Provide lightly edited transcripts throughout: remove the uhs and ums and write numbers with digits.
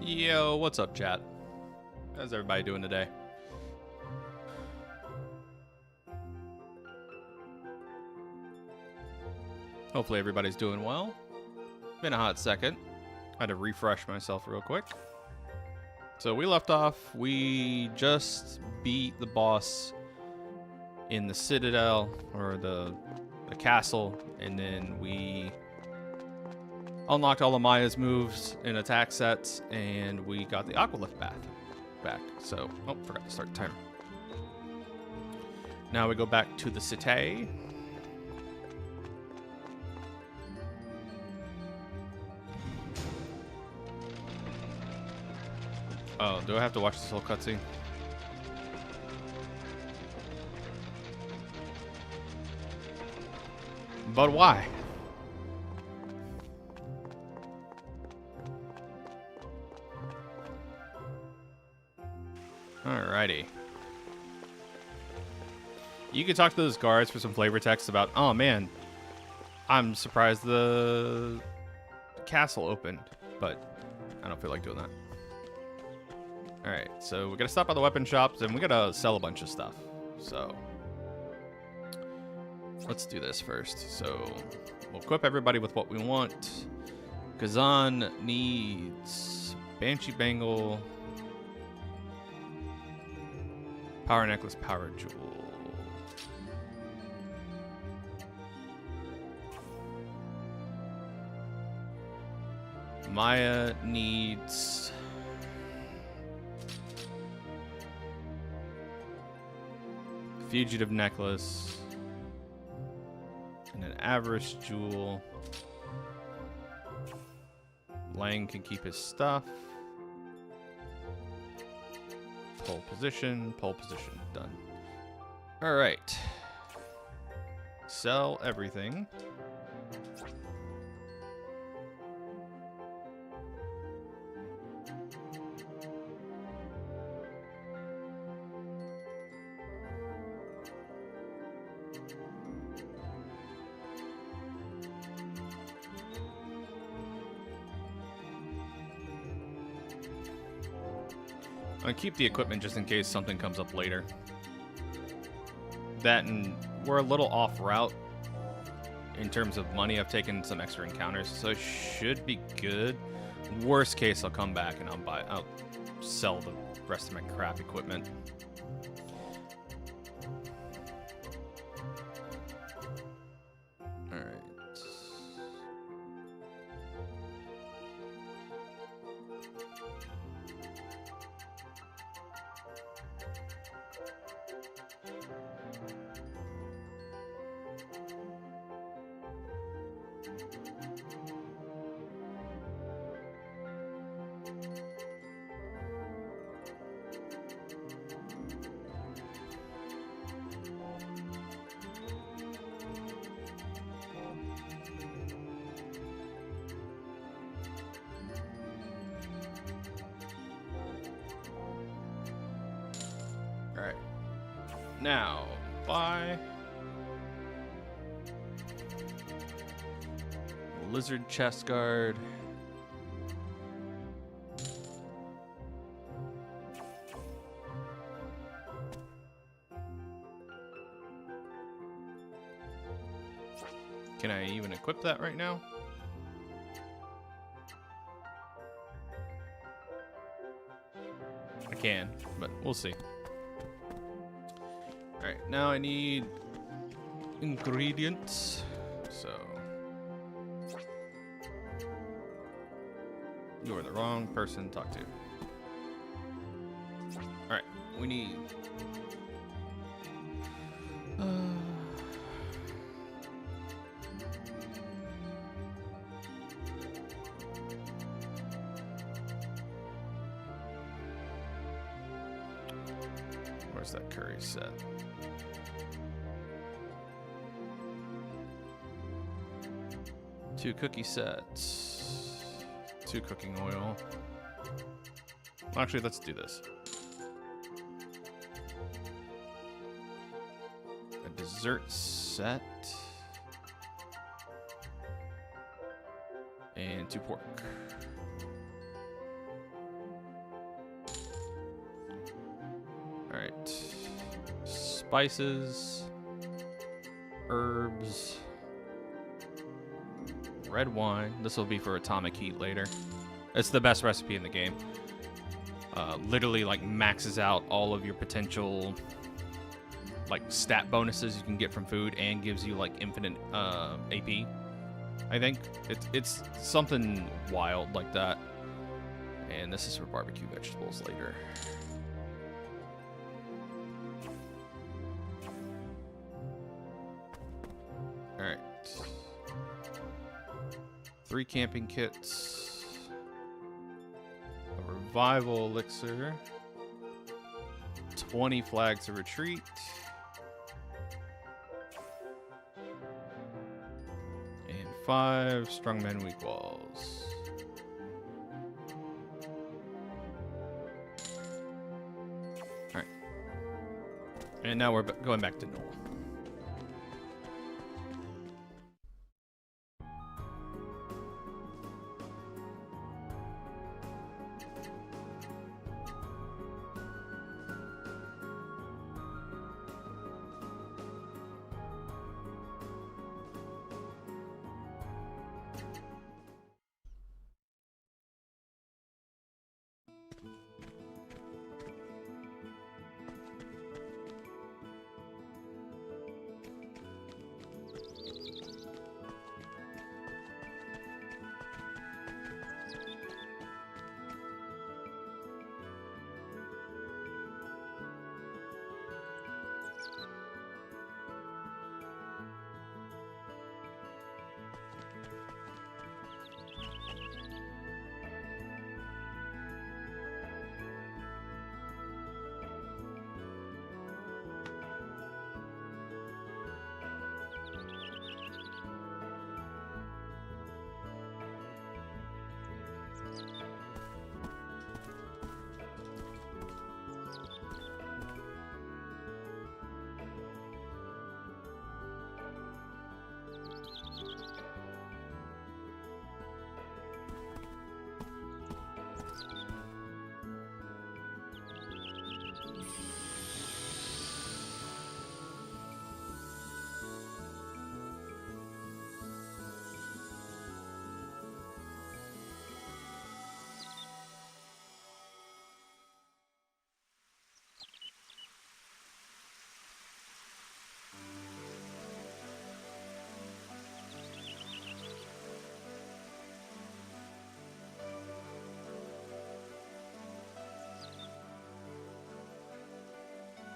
Yo, what's up, chat? How's everybody doing today? Hopefully everybody's doing well. Been a hot second. Had to refresh myself real quick. So we left off, we just beat the boss in the Citadel, or the castle, and then we unlocked all of Maya's moves and attack sets, and we got the Aqualift bath back. So, oh, forgot to start the timer. Now we go back to the city. Oh, do I have to watch this whole cutscene? But why? Alrighty. You can talk to those guards for some flavor text about, oh man, I'm surprised the castle opened, but I don't feel like doing that. Alright, so we gotta stop by the weapon shops and we gotta sell a bunch of stuff. So let's do this first. So we'll equip everybody with what we want. Kazan needs Banshee Bangle, Power Necklace, Power Jewel. Maya needs Fugitive Necklace and an Avarice Jewel. Lang can keep his stuff. Pole position, done. All right. Sell everything. I'm gonna keep the equipment just in case something comes up later. That, and we're a little off route in terms of money. I've taken some extra encounters, so it should be good. Worst case, I'll come back and I'll sell the rest of my crap equipment. All right. Alright. Now, buy Lizard Chest Guard. Can I even equip that right now? I can, but we'll see. Alright, now I need ingredients. So you're the wrong person to talk to. Alright, we need where's that curry set? Two cookie sets. 2 cooking oil. Well, actually, let's do this. A dessert set. And 2 pork. spices, herbs, red wine. This will be for atomic heat later. It's the best recipe in the game. Literally like maxes out all of your potential like stat bonuses you can get from food and gives you like infinite AP. I think it's something wild like that. And this is for barbecue vegetables later. All right. 3 camping kits. A revival elixir. 20 flags of retreat. And 5 strongmen weak walls. Alright. And now we're going back to Noel.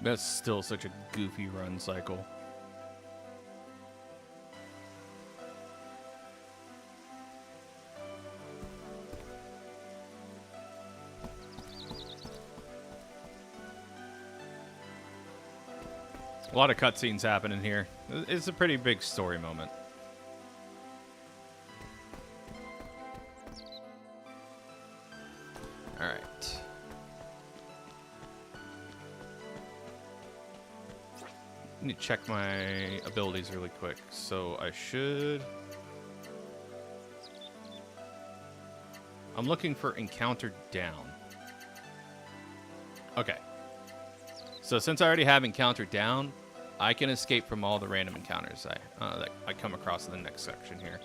That's still such a goofy run cycle. A lot of cutscenes happening here. It's a pretty big story moment. All right. I need to check my abilities really quick. So I should... I'm looking for encounter down. Okay. So since I already have encounter down, I can escape from all the random encounters that I come across in the next section here.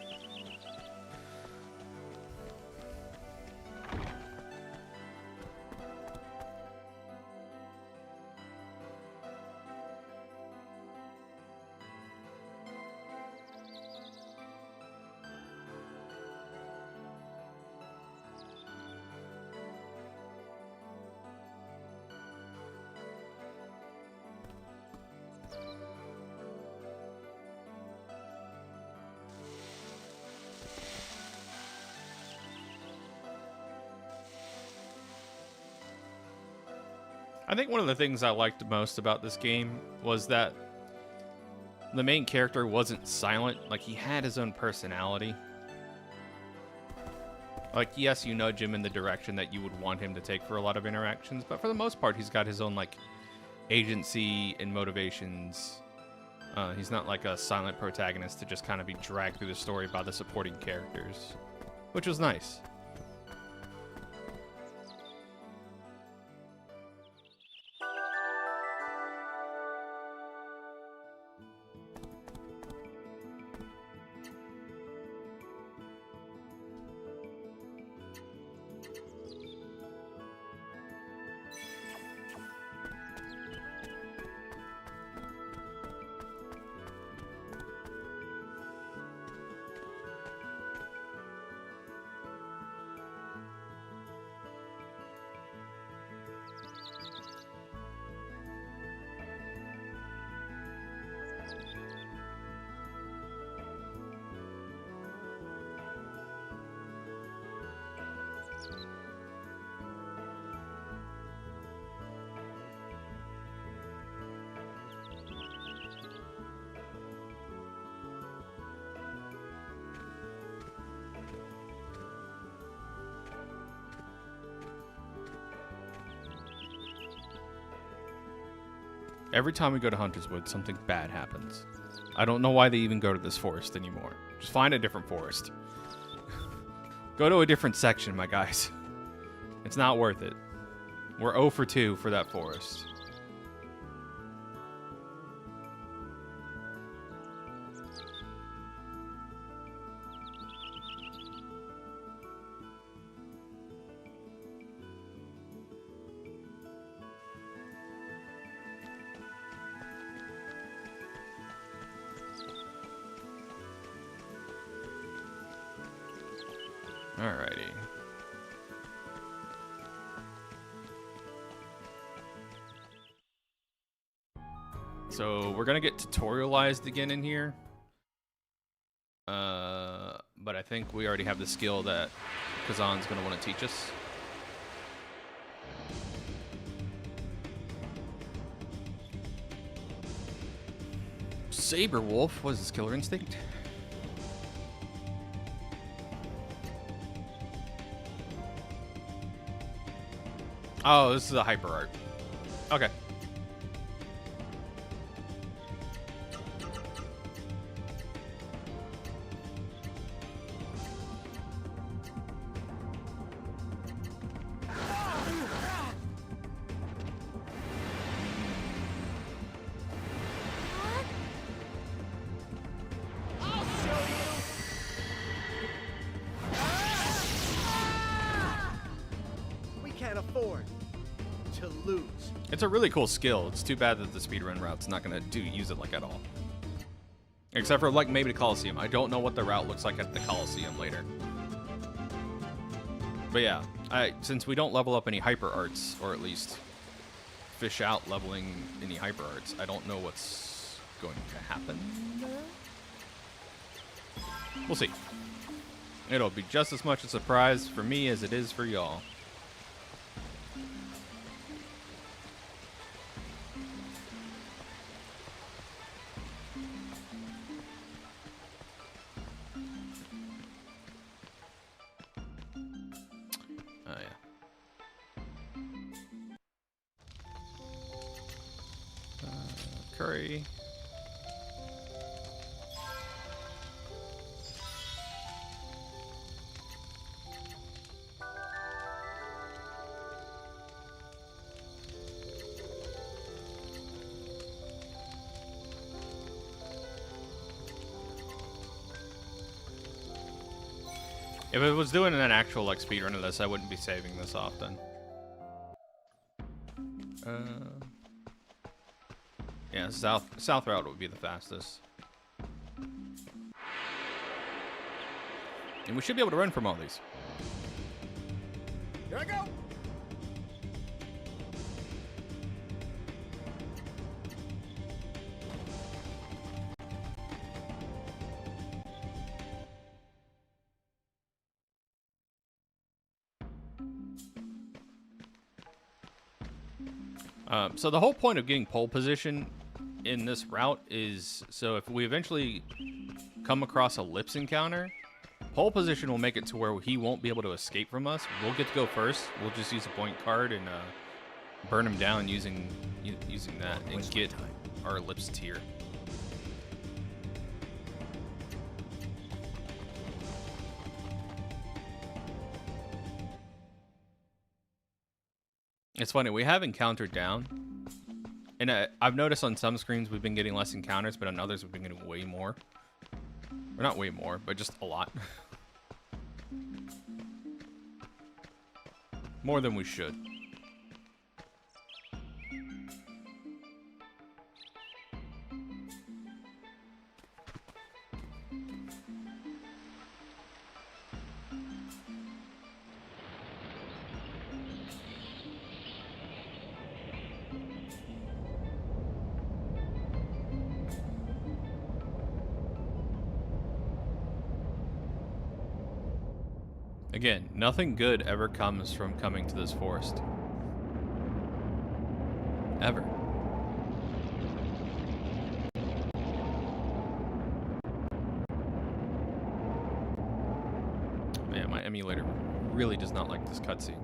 I think one of the things I liked most about this game was that the main character wasn't silent. Like, he had his own personality. Like, yes, you nudge him in the direction that you would want him to take for a lot of interactions, but for the most part, he's got his own, like, agency and motivations. He's not like a silent protagonist to just kind of be dragged through the story by the supporting characters, which was nice. Every time we go to Hunter's Wood, something bad happens. I don't know why they even go to this forest anymore. Just find a different forest. Go to a different section, my guys. It's not worth it. We're 0 for 2 for that forest. Alrighty. So we're gonna get tutorialized again in here. But I think we already have the skill that Kazan's gonna want to teach us. Saber Wolf was his killer instinct. Oh, this is a hyper art. Okay. It's a really cool skill. It's too bad that the speedrun route's not gonna use it like at all. Except for like maybe the Coliseum. I don't know what the route looks like at the Coliseum later. But yeah, since we don't level up any hyper arts, or at least fish out leveling any hyper arts, I don't know what's going to happen there. We'll see. It'll be just as much a surprise for me as it is for y'all. Curry. If it was doing an actual like speedrun of this, I wouldn't be saving this often. Yeah, south route would be the fastest. And we should be able to run from all these. Here I go. So the whole point of getting pole position in this route is so if we eventually come across a Lips encounter, pole position will make it to where he won't be able to escape from us. We'll get to go first. We'll just use a point card and burn him down using that and get our Lips tier. It's funny, we have encountered down, and I've noticed on some screens we've been getting less encounters, but on others we've been getting way more. Or not way more, but just a lot. More than we should. Again, nothing good ever comes from coming to this forest. Ever. Man, my emulator really does not like this cutscene.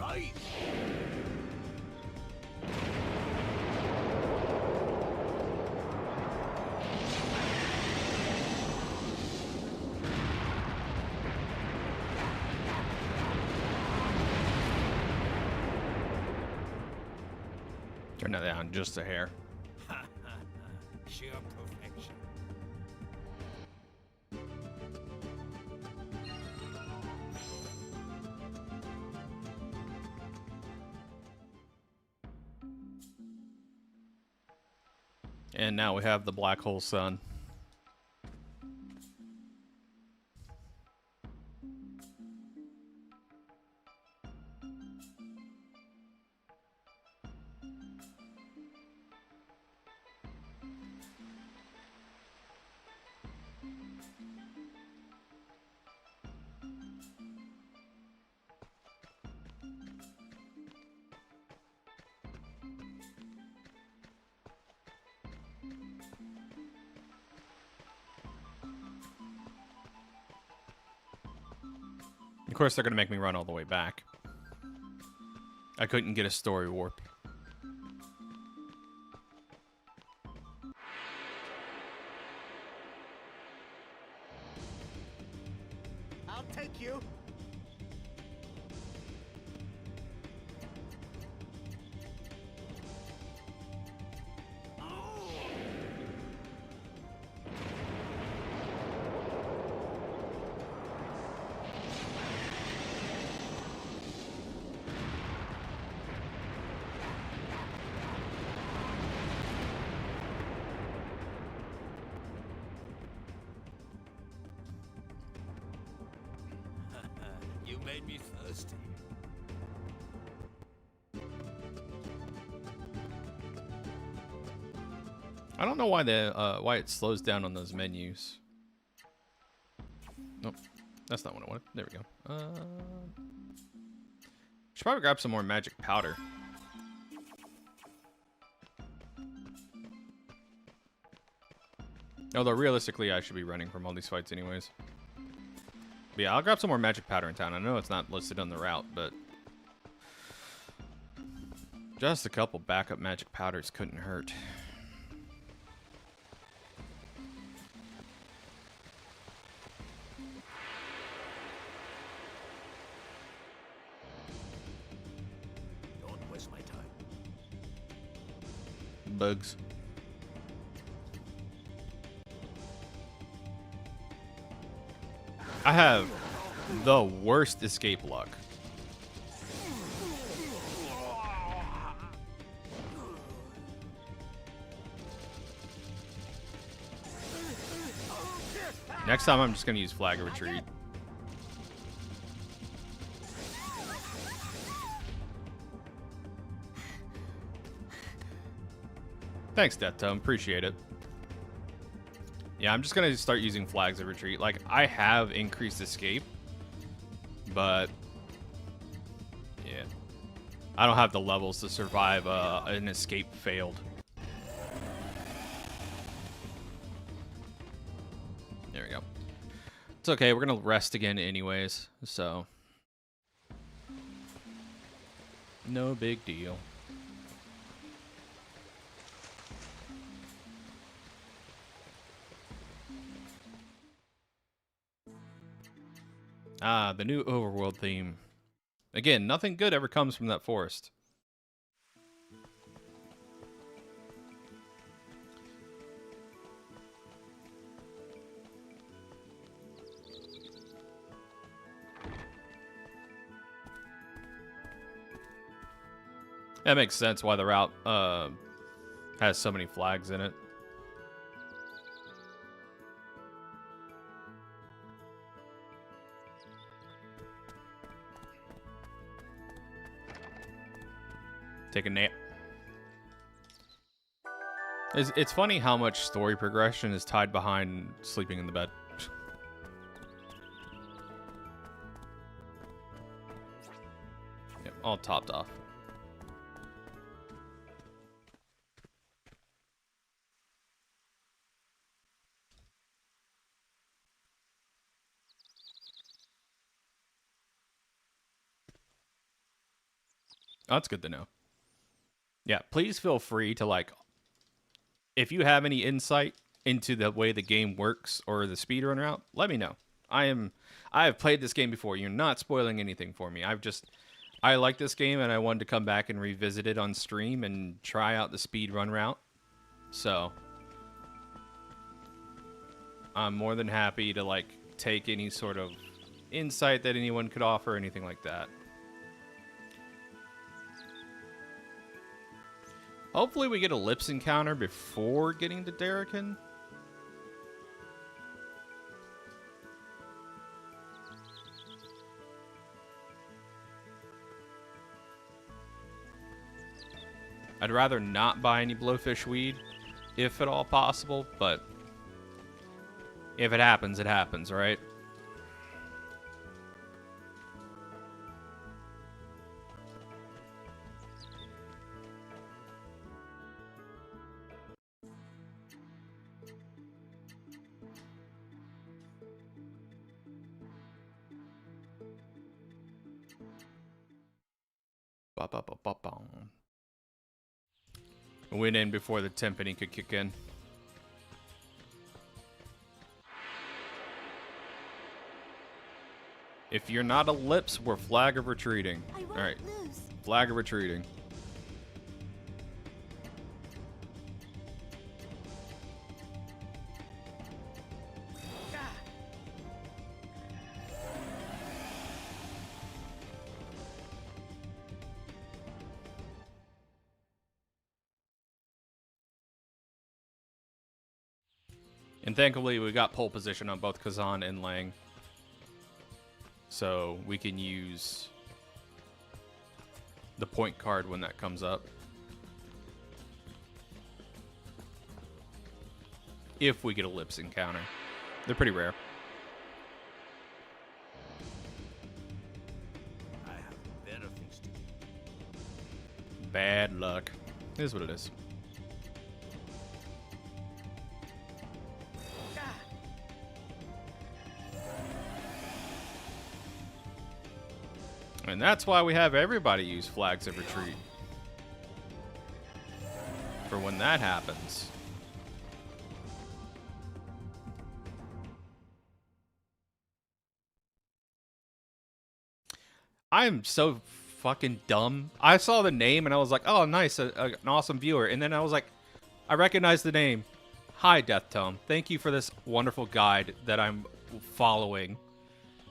fight. Turn that down just a hair. Sheer perfection. And now we have the black hole sun. Of course, they're going to make me run all the way back. I couldn't get a story warp. I'll take you. You made me thirsty. I don't know why why it slows down on those menus. Nope, that's not what I wanted. There we go. Should probably grab some more magic powder. Although realistically, I should be running from all these fights anyways. But yeah, I'll grab some more magic powder in town. I know it's not listed on the route, but just a couple backup magic powders couldn't hurt. Don't waste my time. Bugs. I have the worst escape luck. Next time I'm just going to use Flag of Retreat. Thanks, Death Tome. Appreciate it. Yeah, I'm just going to start using Flags of Retreat. Like, I have increased escape, but yeah, I don't have the levels to survive an escape failed. There we go. It's okay. We're going to rest again anyways, so no big deal. Ah, the new overworld theme. Again, nothing good ever comes from that forest. That makes sense why the route has so many flags in it. Take a nap. It's funny how much story progression is tied behind sleeping in the bed. Yep, all topped off. That's good to know. Yeah, please feel free to, like, if you have any insight into the way the game works or the speedrun route, let me know. I have played this game before. You're not spoiling anything for me. I like this game and I wanted to come back and revisit it on stream and try out the speedrun route. So I'm more than happy to, like, take any sort of insight that anyone could offer, anything like that. Hopefully we get a Lips encounter before getting to Darrican. I'd rather not buy any blowfish weed, if at all possible, but if it happens, right? Went in before the timpani could kick in. If you're not a Lips, we're flag of retreating. Alright. Flag of retreating. And thankfully, we got pole position on both Kazan and Lang. So we can use the point card when that comes up. If we get a Lips encounter. They're pretty rare. I have better things to do. Bad luck. It is what it is. And that's why we have everybody use flags of retreat. For when that happens. I'm so fucking dumb. I saw the name and I was like, oh, nice, an awesome viewer. And then I was like, I recognize the name. Hi, Death Tome. Thank you for this wonderful guide that I'm following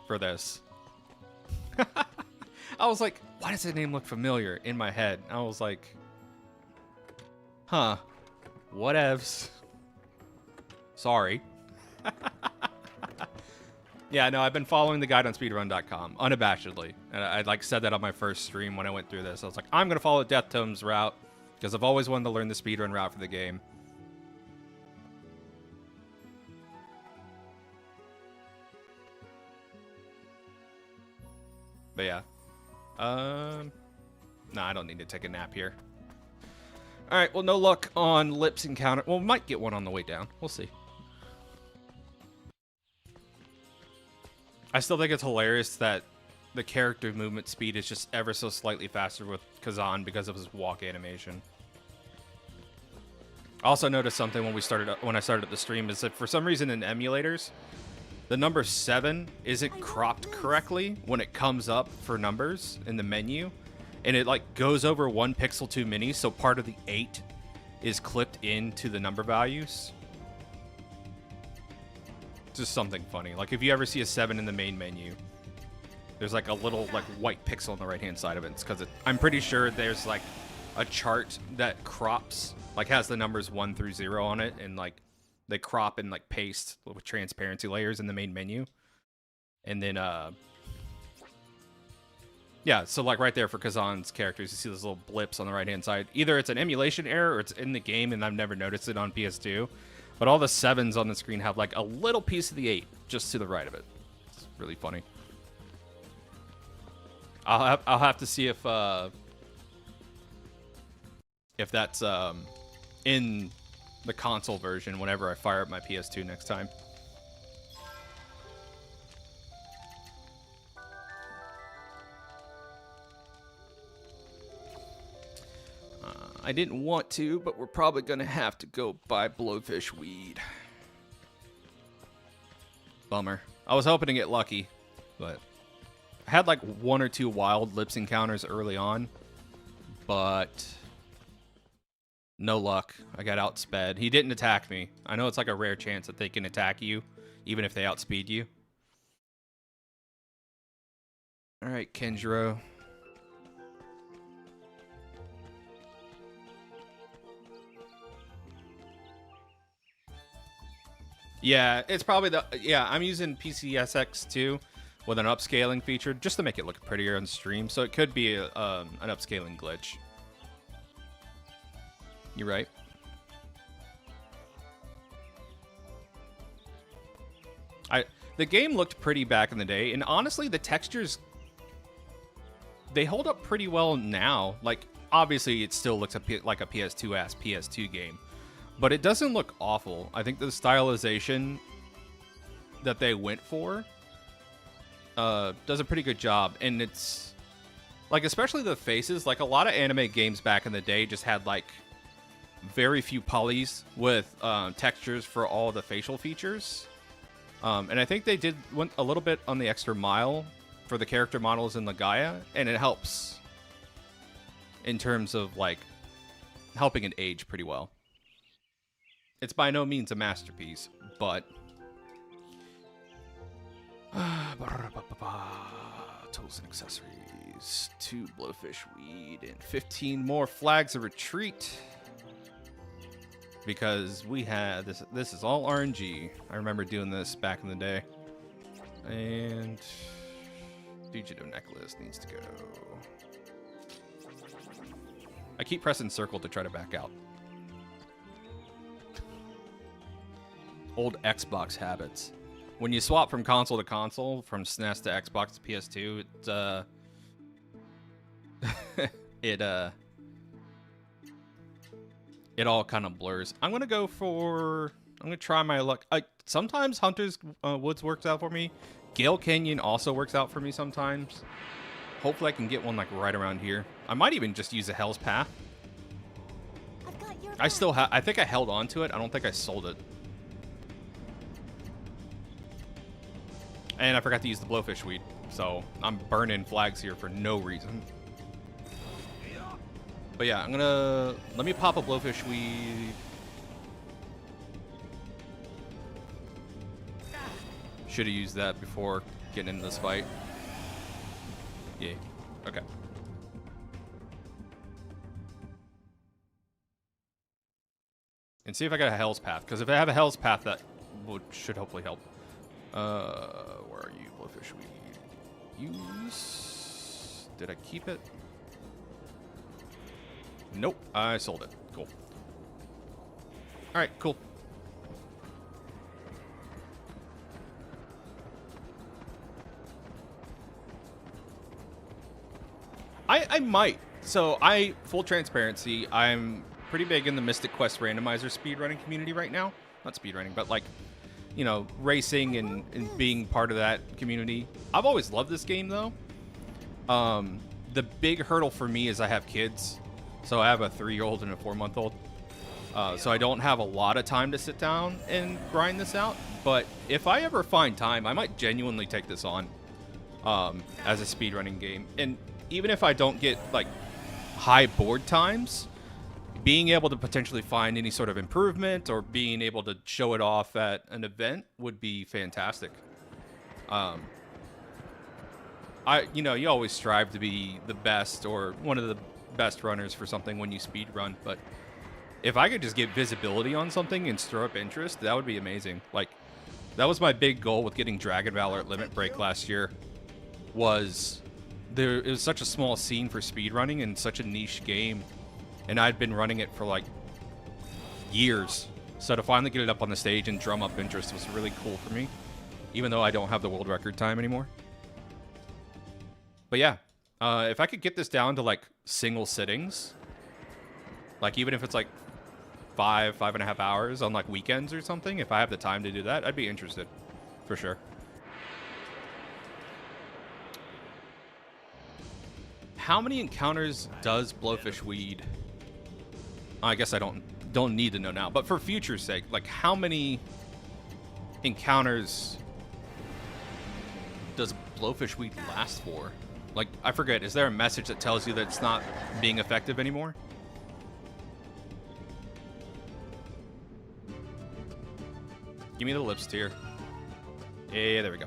for this. I was like, why does that name look familiar in my head? I was like, huh, whatevs. Sorry. Yeah, no, I've been following the guide on speedrun.com unabashedly. And I like said that on my first stream when I went through this. I was like, I'm going to follow Death Tome's route because I've always wanted to learn the speedrun route for the game. But yeah. No, I don't need to take a nap here. Alright, well, no luck on Lips encounter. Well, we might get one on the way down. We'll see. I still think it's hilarious that the character movement speed is just ever so slightly faster with Kazan because of his walk animation. I also noticed something when I started the stream is that for some reason in emulators, the number 7 isn't cropped correctly when it comes up for numbers in the menu. And it like goes over 1 pixel too many, so part of the 8 is clipped into the number values. Just something funny. Like if you ever see a 7 in the main menu, there's like a little like white pixel on the right hand side of it. It's because I'm pretty sure there's like a chart that crops, like has the numbers 1 through 0 on it, and like they crop and like paste with transparency layers in the main menu. And then yeah, so like right there for Kazan's characters, you see those little blips on the right hand side. Either it's an emulation error or it's in the game and I've never noticed it on PS2. But all the 7s on the screen have like a little piece of the 8 just to the right of it. It's really funny. I'll have to see if that's in the console version whenever I fire up my PS2 next time. I didn't want to, but we're probably gonna have to go buy blowfish weed. Bummer. I was hoping to get lucky, but I had like 1 or 2 wild lips encounters early on, but no luck. I got outsped. He didn't attack me. I know it's like a rare chance that they can attack you, even if they outspeed you. All right, Kenjiro. Yeah, it's probably the... Yeah, I'm using PCSX too with an upscaling feature just to make it look prettier on stream. So it could be an upscaling glitch. You're right. The game looked pretty back in the day, and honestly, the textures, they hold up pretty well now. Like, obviously, it still looks like a PS2-ass PS2 game, but it doesn't look awful. I think the stylization that they went for does a pretty good job, and it's like, especially the faces. Like, a lot of anime games back in the day just had like very few polys with textures for all the facial features. And I think they went a little bit on the extra mile for the character models in Legaia, and it helps in terms of like helping it age pretty well. It's by no means a masterpiece, but tools and accessories, 2 blowfish weed, and 15 more flags of retreat. Because we had this is all RNG. I remember doing this back in the day. And fugitive necklace needs to go. I keep pressing circle to try to back out. Old Xbox habits. When you swap from console to console, from SNES to Xbox to PS2, it all kind of blurs. I'm going to try my luck. Sometimes Hunter's Woods works out for me. Gale Canyon also works out for me sometimes. Hopefully I can get one like right around here. I might even just use a Hell's Path. I think I held on to it. I don't think I sold it. And I forgot to use the blowfish weed. So I'm burning flags here for no reason. But yeah, let me pop a blowfish weed. Should have used that before getting into this fight. Yeah, okay. And see if I got a Hell's Path, because if I have a Hell's Path, that should hopefully help. Where are you, blowfish weed? Use. Did I keep it? Nope, I sold it. Cool. Alright, cool. I might. So, full transparency, I'm pretty big in the Mystic Quest randomizer speedrunning community right now. Not speedrunning, but like, you know, racing and being part of that community. I've always loved this game, though. The big hurdle for me is I have kids. So I have a 3-year-old and a 4-month-old. So I don't have a lot of time to sit down and grind this out. But if I ever find time, I might genuinely take this on as a speedrunning game. And even if I don't get like high board times, being able to potentially find any sort of improvement or being able to show it off at an event would be fantastic. You always strive to be the best or one of the best runners for something when you speed run, but if I could just get visibility on something and stir up interest, that would be amazing. Like, that was my big goal with getting Dragon Valor at Limit Break last year. It was such a small scene for speedrunning and such a niche game, and I'd been running it for like years. So to finally get it up on the stage and drum up interest was really cool for me, even though I don't have the world record time anymore. But yeah, if I could get this down to like single sittings, like even if it's like 5.5 hours on like weekends or something, if I have the time to do that, I'd be interested for sure. How many encounters does blowfish weed I guess I don't need to know now, but for future's sake, like how many encounters does blowfish weed last for? Like, I forget, is there a message that tells you that it's not being effective anymore? Give me the lips tier. Yeah, there we go.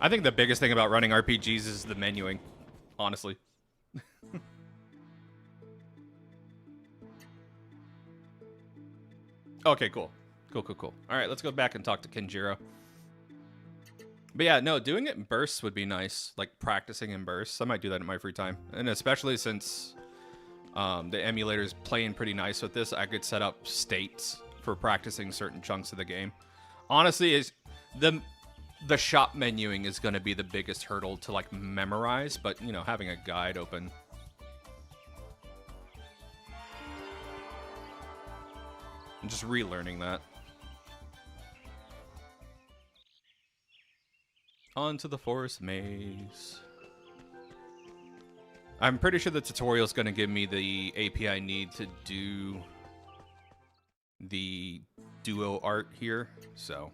I think the biggest thing about running RPGs is the menuing, honestly. Okay, cool. Cool. All right, let's go back and talk to Kenjiro. But yeah, no, doing it in bursts would be nice. Like practicing in bursts. I might do that in my free time. And especially since the emulator's playing pretty nice with this, I could set up states for practicing certain chunks of the game. Honestly, is the shop menuing is going to be the biggest hurdle to like memorize, but you know, having a guide open. And just relearning that. Onto the forest maze. I'm pretty sure the tutorial is going to give me the AP I need to do the duo art here, so.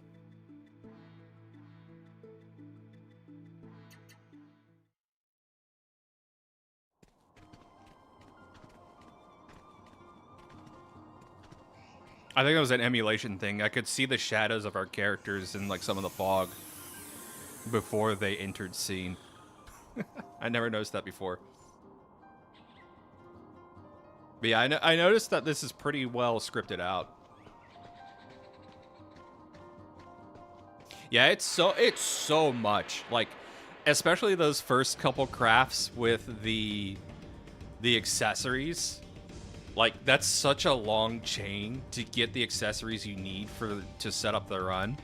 I think it was an emulation thing. I could see the shadows of our characters in like some of the fog before they entered scene. I never noticed that before. But yeah, I noticed that this is pretty well scripted out. Yeah, it's so much. Like, especially those first couple crafts with the accessories. Like, that's such a long chain to get the accessories you need to set up the run.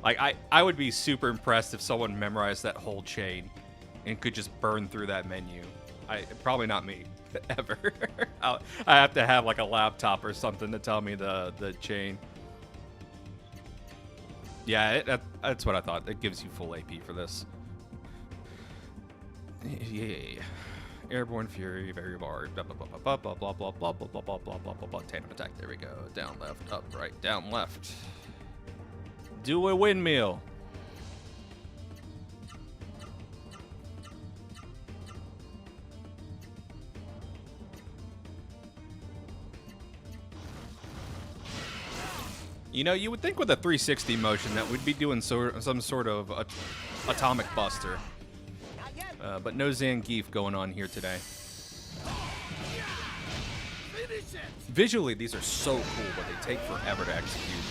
Like, I would be super impressed if someone memorized that whole chain and could just burn through that menu. Probably not me, ever. I have to have, like, a laptop or something to tell me the chain. Yeah, that's what I thought. It gives you full AP for this. Yeah. Airborne Fury, very bar, blah blah blah blah blah blah blah blah blah blah blah blah blah blah blah. Tandem attack. There we go. Down, left, up, right, down, left. Do a windmill. You know, you would think with a 360 motion that we'd be doing some sort of atomic buster. But no Zangief going on here today. Visually, these are so cool, but they take forever to execute.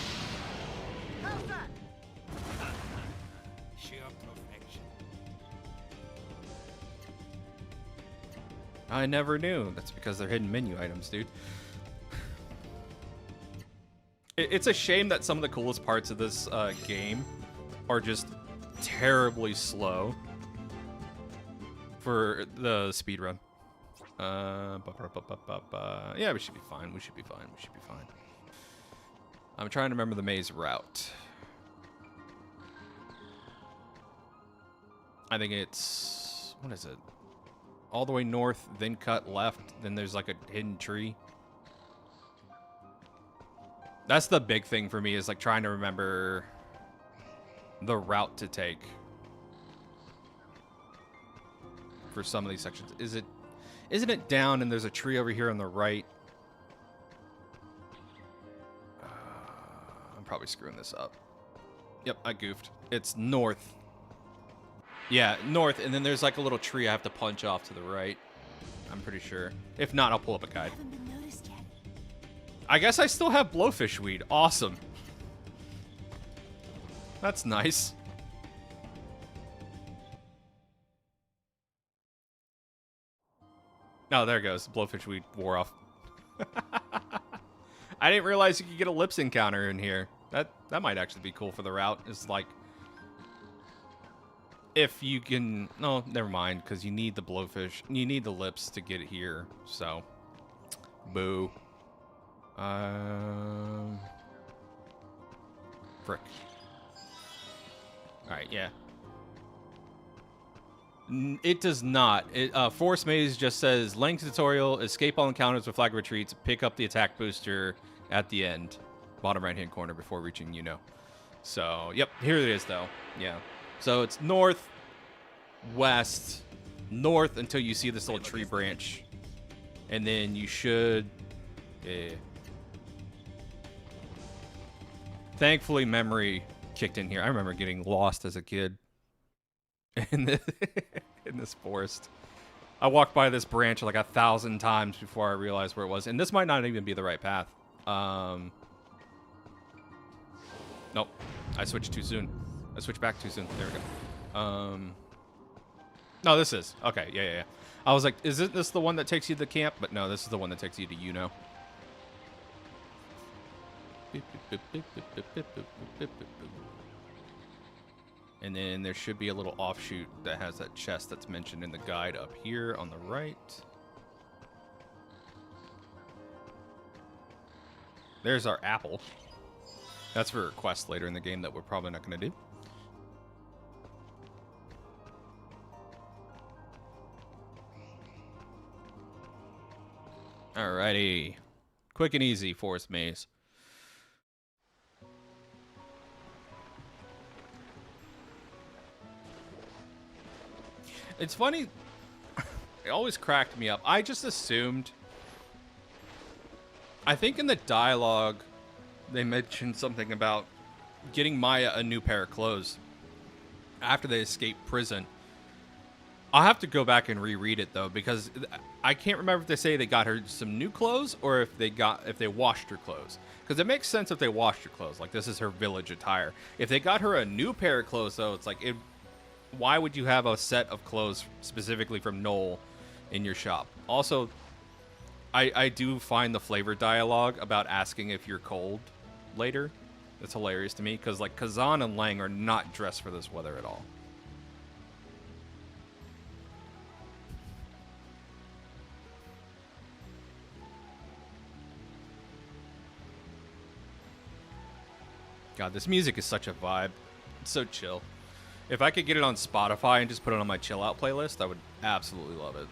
Sheer perfection. I never knew. That's because they're hidden menu items, dude. It's a shame that some of the coolest parts of this game are just terribly slow for the speedrun. Yeah, we should be fine. We should be fine. We should be fine. I'm trying to remember the maze route. I think it's... What is it? All the way north, then cut left, then there's like a hidden tree. That's the big thing for me, is like trying to remember the route to take for some of these sections. Isn't it down and there's a tree over here on the right? I'm probably screwing this up. Yep, I goofed. It's north. Yeah, north, and then there's like a little tree I have to punch off to the right. I'm pretty sure. If not, I'll pull up a guide. I guess I still have blowfish weed. Awesome. That's nice. Oh, there it goes. Blowfish weed wore off. I didn't realize you could get a lips encounter in here. That might actually be cool for the route. It's like, if you can... No, never mind, because you need the blowfish. You need the lips to get it here, so... Boo. Frick. All right, yeah. It does not. Force Maze just says length tutorial, escape all encounters with flag retreats, pick up the attack booster at the end, bottom right hand corner before reaching So, yep, here it is though. Yeah. So it's north, west, north until you see this little tree branch. And then you should. Thankfully, memory kicked in here. I remember getting lost as a kid in this forest. I walked by this branch like 1,000 times before I realized where it was. And this might not even be the right path. Nope. I switched too soon. I switched back too soon. There we go. No, this is. Okay, yeah. I was like, is this the one that takes you to the camp? But no, this is the one that takes you to And then there should be a little offshoot that has that chest that's mentioned in the guide up here on the right. There's our apple. That's for a quest later in the game that we're probably not going to do. Alrighty. Quick and easy, Forest Maze. It's funny. It always cracked me up. I just assumed. I think in the dialogue, they mentioned something about getting Maya a new pair of clothes after they escape prison. I'll have to go back and reread it though, because I can't remember if they say they got her some new clothes or if they washed her clothes. Because it makes sense if they washed her clothes. Like, this is her village attire. If they got her a new pair of clothes though, it's like, why would you have a set of clothes specifically from Noel in your shop? Also, I do find the flavor dialogue about asking if you're cold later. It's hilarious to me, because like Kazan and Lang are not dressed for this weather at all. God, this music is such a vibe. It's so chill. If I could get it on Spotify and just put it on my chill out playlist, I would absolutely love it.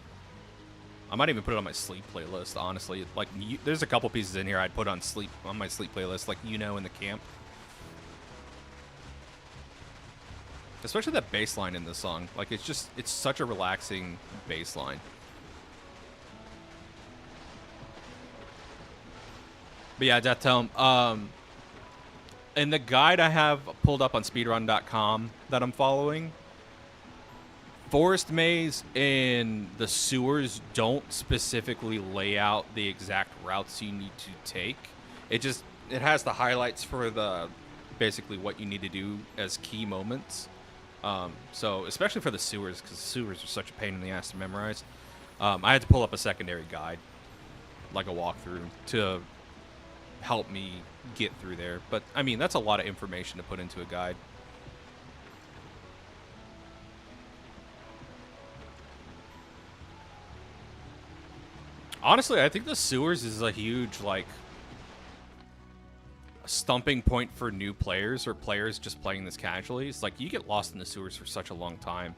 I might even put it on my sleep playlist, honestly. Like, there's a couple pieces in here I'd put on my sleep playlist, like in the camp. Especially that bass line in this song. Like, it's such a relaxing bass line. But yeah, Death Tome. In the guide I have pulled up on speedrun.com that I'm following, Forest Maze and the sewers don't specifically lay out the exact routes you need to take. It has the highlights for basically what you need to do as key moments. So especially for the sewers, because the sewers are such a pain in the ass to memorize. I had to pull up a secondary guide, like a walkthrough, to help me get through there. But I mean, that's a lot of information to put into a guide. Honestly, I think the sewers is a huge, like, stumping point for new players or players just playing this casually. It's like, you get lost in the sewers for such a long time.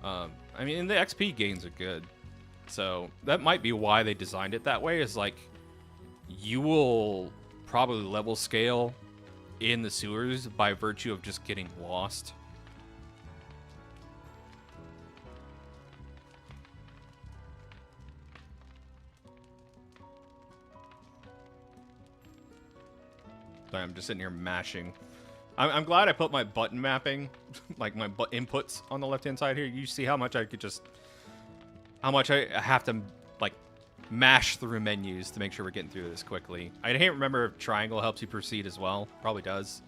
I mean, the XP gains are good. So that might be why they designed it that way, is like, you will probably level scale in the sewers by virtue of just getting lost. Sorry, I'm just sitting here mashing. I'm glad I put my button mapping, like my inputs on the left-hand side here. You see how much I have to, like, mash through menus to make sure we're getting through this quickly. I can't remember if triangle helps you proceed as well. Probably does.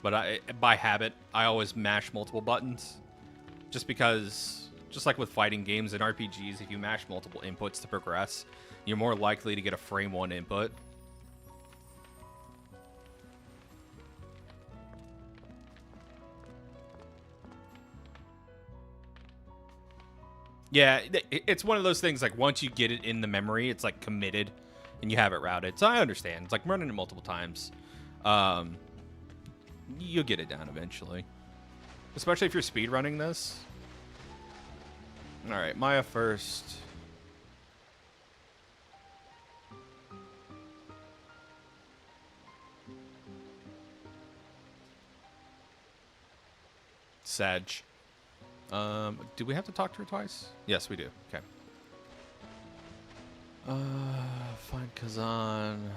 But by habit, I always mash multiple buttons. Just because, just like with fighting games and RPGs, if you mash multiple inputs to progress, you're more likely to get a frame one input. Yeah, it's one of those things, like, once you get it in the memory, it's, like, committed, and you have it routed. So I understand. It's like running it multiple times. You'll get it down eventually. Especially if you're speedrunning this. Alright, Maya first. Sag. Do we have to talk to her twice? Yes, we do. Okay. Find Kazan.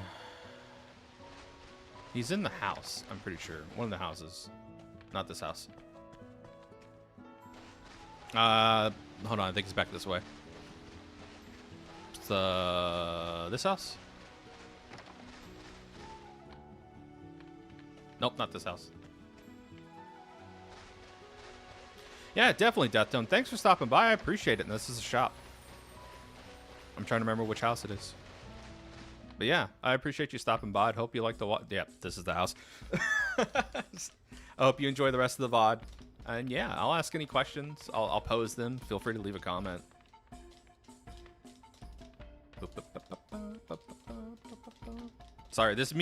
He's in the house, I'm pretty sure. One of the houses. Not this house. Hold on, I think it's back this way. It's this house? Nope, not this house. Yeah, definitely, Deathtone. Thanks for stopping by. I appreciate it. And this is a shop. I'm trying to remember which house it is. But yeah, I appreciate you stopping by. I hope you like the VOD. Yeah, this is the house. I hope you enjoy the rest of the VOD. And yeah, I'll ask any questions. I'll pose them. Feel free to leave a comment. Sorry, this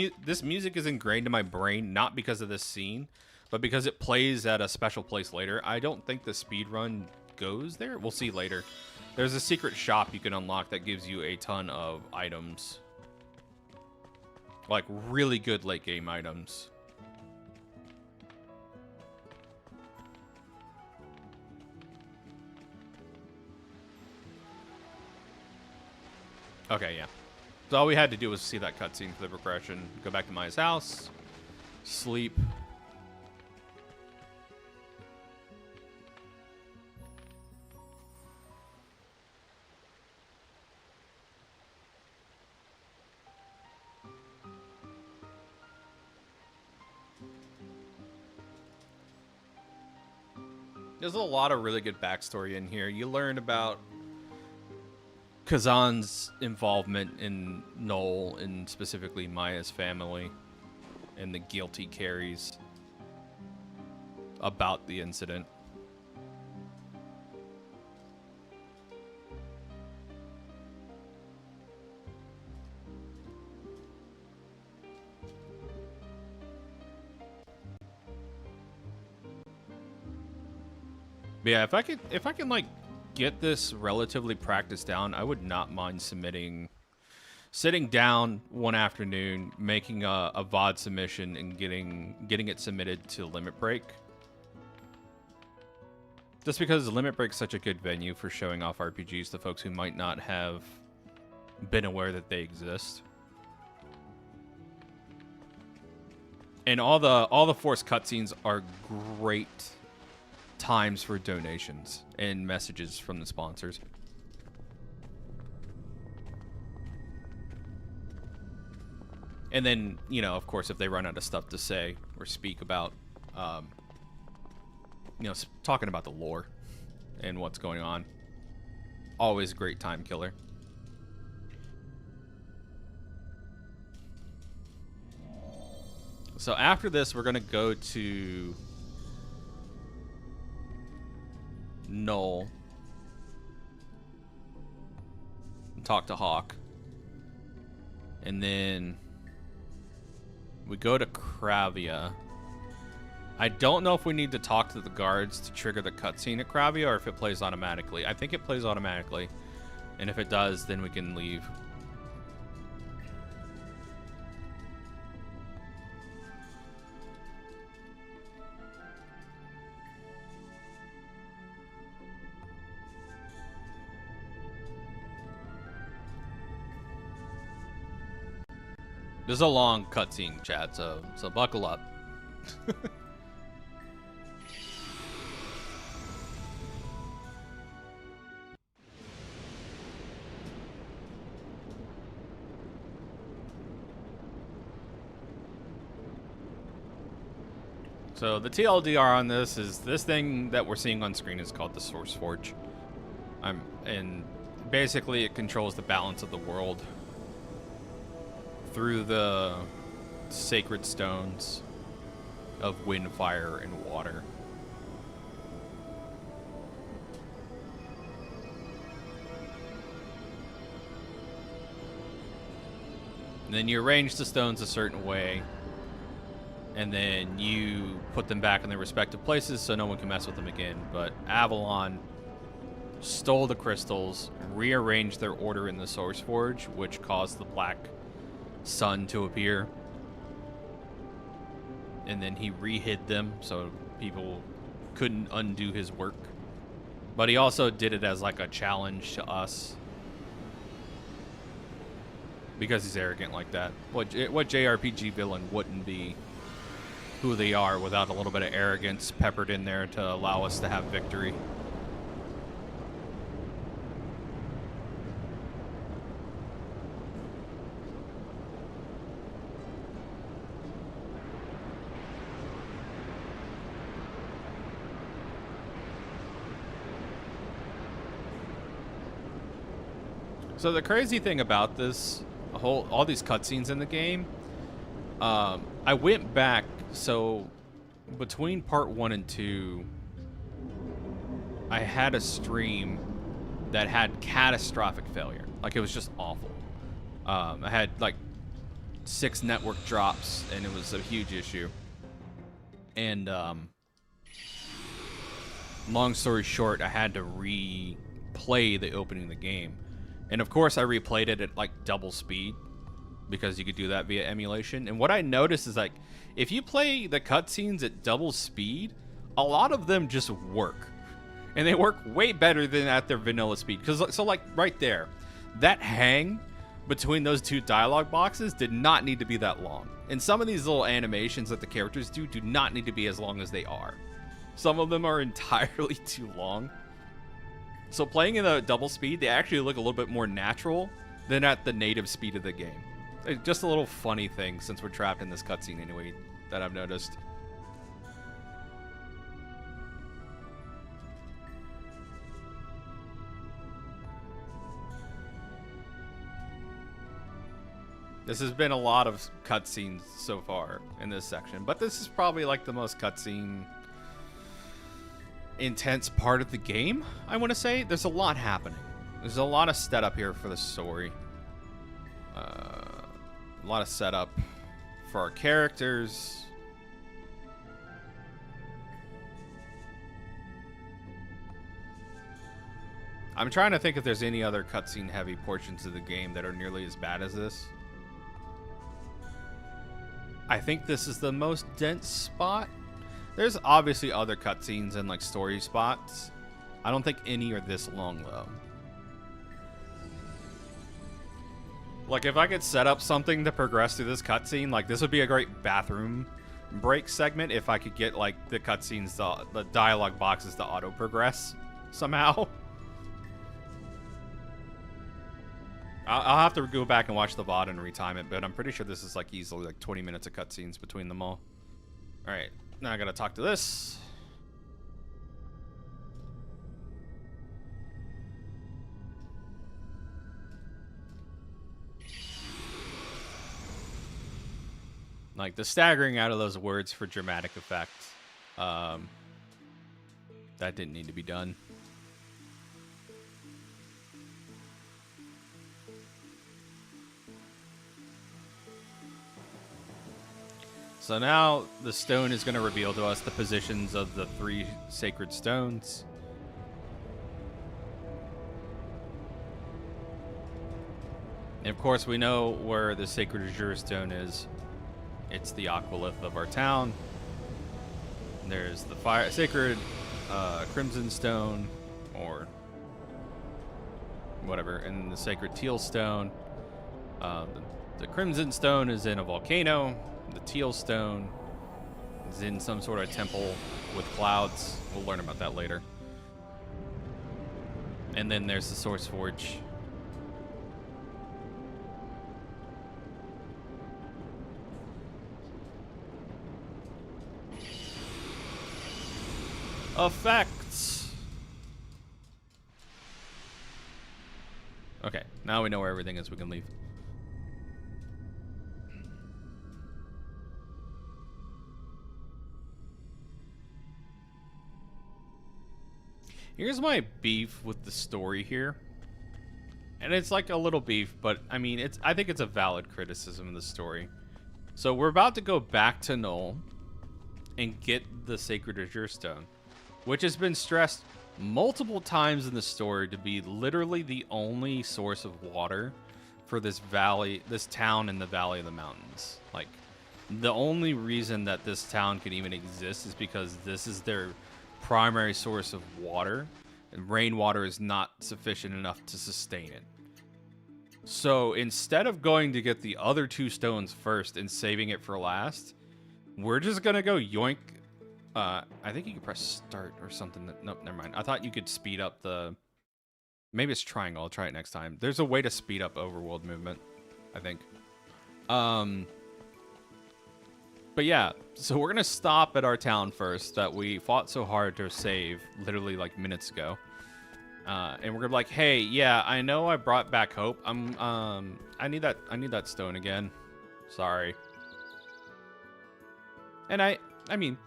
music is ingrained in my brain, not because of this scene, but because it plays at a special place later. I don't think the speedrun goes there. We'll see later. There's a secret shop you can unlock that gives you a ton of items. Like, really good late game items. Okay, yeah. So all we had to do was see that cutscene for the progression. Go back to Maya's house. Sleep. There's a lot of really good backstory in here. You learn about Kazan's involvement in Noel and specifically Maya's family and the guilt he carries about the incident. But yeah, if I can like get this relatively practiced down, I would not mind sitting down one afternoon, making a VOD submission and getting it submitted to Limit Break. Just because Limit Break's such a good venue for showing off RPGs to folks who might not have been aware that they exist. And all the forced cutscenes are great times for donations and messages from the sponsors. And then, you know, of course, if they run out of stuff to say or speak about, you know, talking about the lore and what's going on. Always a great time killer. So after this, we're going to go to Noel and talk to Hawk. And then we go to Kravia. I don't know if we need to talk to the guards to trigger the cutscene at Kravia or if it plays automatically. I think it plays automatically. And if it does, then we can leave. This is a long cutscene, chat, so buckle up. So the TLDR on this is this thing that we're seeing on screen is called the Source Forge. And basically it controls the balance of the world through the sacred stones of wind, fire, and water. And then you arrange the stones a certain way and then you put them back in their respective places so no one can mess with them again. But Avalon stole the crystals, rearranged their order in the Source Forge, which caused the black sun to appear. And then he re-hid them so people couldn't undo his work. But he also did it as like a challenge to us. Because he's arrogant like that. What JRPG villain wouldn't be who they are without a little bit of arrogance peppered in there to allow us to have victory? So the crazy thing about this all these cutscenes in the game, I went back, so between part 1 and 2, I had a stream that had catastrophic failure. Like, it was just awful. I had like 6 network drops, and it was a huge issue. And long story short, I had to replay the opening of the game. And of course, I replayed it at like double speed because you could do that via emulation. And what I noticed is, like, if you play the cutscenes at double speed, a lot of them just work. And they work way better than at their vanilla speed. So like right there, that hang between those 2 dialogue boxes did not need to be that long. And some of these little animations that the characters do not need to be as long as they are. Some of them are entirely too long. So playing in the double speed, they actually look a little bit more natural than at the native speed of the game. It's just a little funny thing, since we're trapped in this cutscene anyway, that I've noticed. This has been a lot of cutscenes so far in this section, but this is probably like the most cutscene intense part of the game, I want to say. There's a lot happening. There's a lot of setup here for the story. A lot of setup for our characters. I'm trying to think if there's any other cutscene heavy portions of the game that are nearly as bad as this. I think this is the most dense spot. There's obviously other cutscenes and like story spots. I don't think any are this long though. Like, if I could set up something to progress through this cutscene, like, this would be a great bathroom break segment if I could get like the cutscenes, the dialogue boxes to auto progress somehow. I'll have to go back and watch the VOD and retime it, but I'm pretty sure this is like easily like 20 minutes of cutscenes between them all. All right. Now I gotta talk to this. Like, the staggering out of those words for dramatic effect. That didn't need to be done. So now the stone is going to reveal to us the positions of the 3 sacred stones. And of course, we know where the sacred azure stone is. It's the aquilith of our town. There's the sacred crimson stone, or whatever, and the sacred teal stone. The crimson stone is in a volcano. The teal stone is in some sort of temple with clouds. We'll learn about that later. And then there's the Source Forge. Effects. Okay, now we know where everything is. We can leave. Here's my beef with the story here. And it's like a little beef, but I mean, I think it's a valid criticism of the story. So we're about to go back to Null and get the Sacred Azure Stone, which has been stressed multiple times in the story to be literally the only source of water for this valley, this town in the Valley of the Mountains. Like, the only reason that this town can even exist is because this is their primary source of water, and rainwater is not sufficient enough to sustain it. So instead of going to get the other 2 stones first and saving it for last, we're just gonna go yoink. I think you could press start or something. Nope, never mind. I thought you could speed up the... Maybe it's triangle. I'll try it next time. There's a way to speed up overworld movement, I think. But yeah, so we're gonna stop at our town first that we fought so hard to save literally like minutes ago. And we're gonna be like, hey, yeah, I know I brought back hope. I need that stone again. Sorry. And I mean,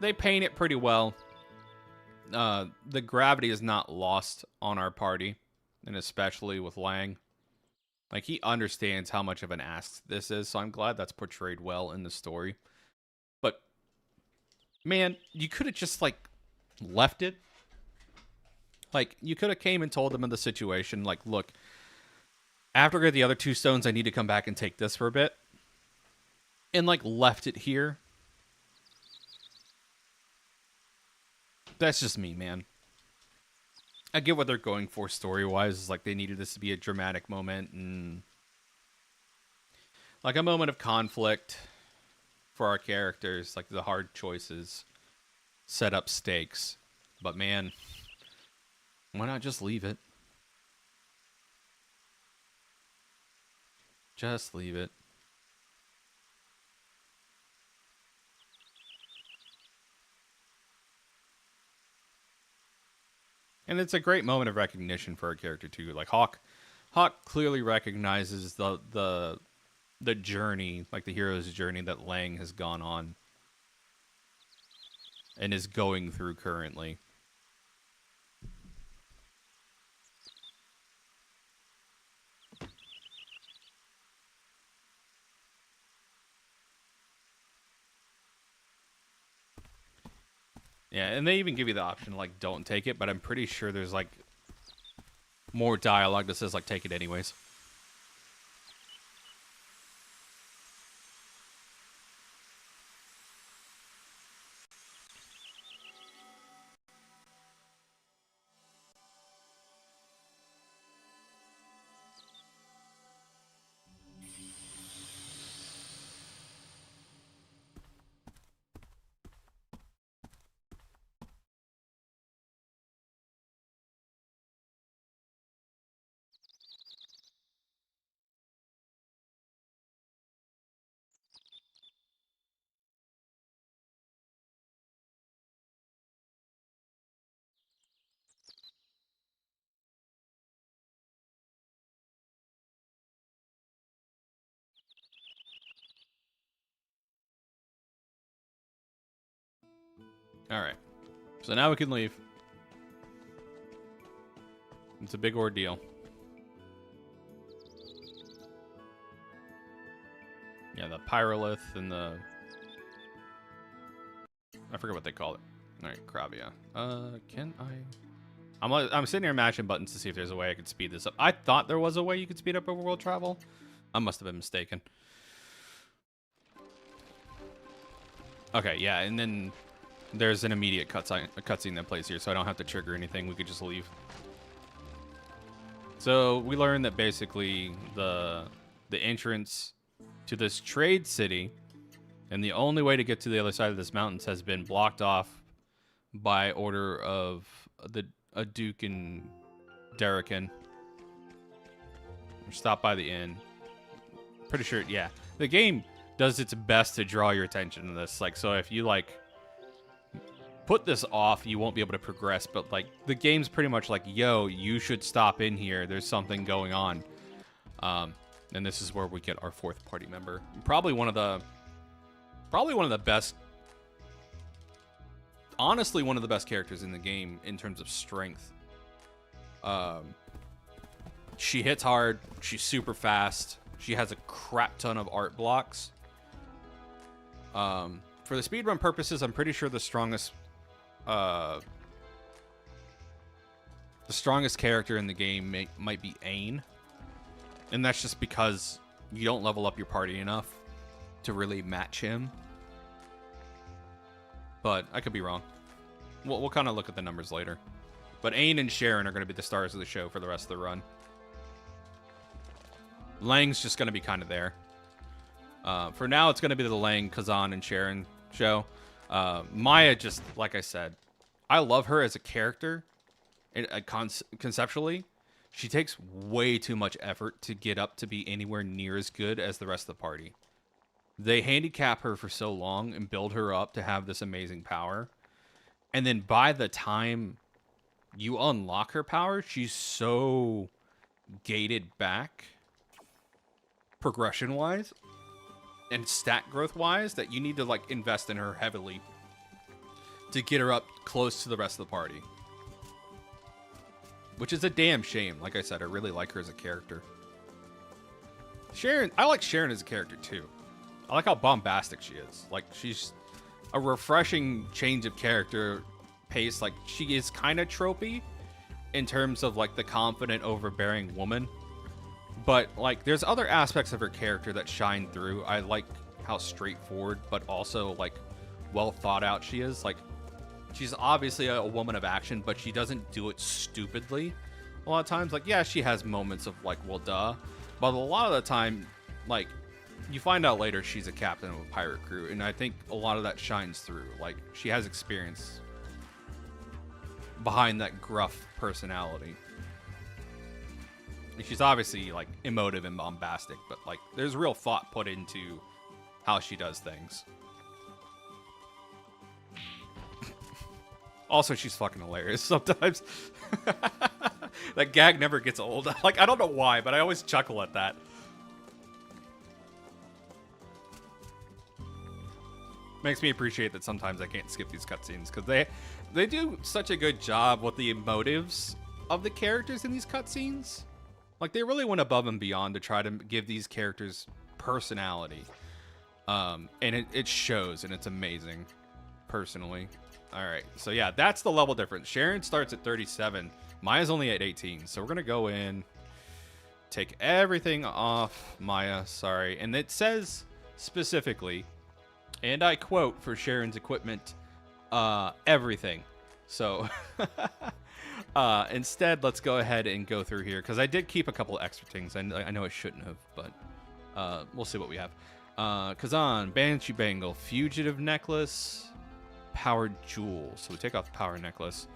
they paint it pretty well. The gravity is not lost on our party, and especially with Lang. Like, he understands how much of an ask this is, so I'm glad that's portrayed well in the story. But, man, you could have just, like, left it. Like, you could have came and told them of the situation. Like, look, after I get the other 2 stones, I need to come back and take this for a bit. And, like, left it here. That's just me, man. I get what they're going for story-wise. Like, they needed this to be a dramatic moment and... like, a moment of conflict for our characters. Like, the hard choices set up stakes. But, man, why not just leave it? Just leave it. And it's a great moment of recognition for a character too. Like Hawk clearly recognizes the journey, like the hero's journey that Lang has gone on and is going through currently. Yeah, and they even give you the option to, like, don't take it, but I'm pretty sure there's, like, more dialogue that says, like, take it anyways. Alright. So now we can leave. It's a big ordeal. Yeah, the pyrolith and the... I forget what they call it. Alright, Kravia. Can I... I'm sitting here mashing buttons to see if there's a way I could speed this up. I thought there was a way you could speed up overworld travel. I must have been mistaken. Okay, yeah, and then there's an immediate cutscene that plays here, so I don't have to trigger anything. We could just leave. So we learned that basically the entrance to this trade city and the only way to get to the other side of this mountains has been blocked off by order of a Duke and Derrican. Stop by the inn. Pretty sure, yeah. The game does its best to draw your attention to this. Like, so if you, like, put this off, you won't be able to progress. But, like, the game's pretty much like, yo, you should stop in here. There's something going on. And this is where we get our 4th party member. Probably one of the best, honestly, one of the best characters in the game in terms of strength. She hits hard. She's super fast. She has a crap ton of art blocks. For the speedrun purposes, I'm pretty sure the strongest character in the game might be Ain. And that's just because you don't level up your party enough to really match him. But I could be wrong. We'll kind of look at the numbers later. But Ain and Sharon are going to be the stars of the show for the rest of the run. Lang's just going to be kind of there. For now, it's going to be the Lang, Kazan, and Sharon show. Maya, just like I said, I love her as a character. Conceptually, she takes way too much effort to get up to be anywhere near as good as the rest of the party. They handicap her for so long and build her up to have this amazing power. And then by the time you unlock her power, she's so gated back progression-wise and stat growth-wise that you need to like invest in her heavily to get her up close to the rest of the party. Which is a damn shame. Like I said, I really like her as a character. Sharon, I like Sharon as a character too. I like how bombastic she is. Like, she's a refreshing change of character pace. Like, she is kind of tropey in terms of like the confident, overbearing woman. But like, there's other aspects of her character that shine through. I like how straightforward, but also like well thought out she is. Like, she's obviously a woman of action, but she doesn't do it stupidly. A lot of times, like, yeah, she has moments of like, well, duh. But a lot of the time, like, you find out later she's a captain of a pirate crew, and I think a lot of that shines through. Like, she has experience behind that gruff personality. She's obviously like emotive and bombastic, but like there's real thought put into how she does things. Also, she's fucking hilarious sometimes. That gag never gets old. Like, I don't know why, but I always chuckle at that. Makes me appreciate that sometimes I can't skip these cutscenes, because they do such a good job with the emotives of the characters in these cutscenes. Like, they really went above and beyond to try to give these characters personality. And it shows, and it's amazing, personally. Alright, so yeah, that's the level difference. Sharon starts at 37. Maya's only at 18. So we're going to go in, take everything off Maya, sorry. And it says specifically, and I quote for Sharon's equipment, everything. So instead, let's go ahead and go through here, because I did keep a couple extra things. I know I shouldn't have, but we'll see what we have. Kazan, Banshee Bangle, Fugitive Necklace, Powered Jewel. So we take off the Power Necklace.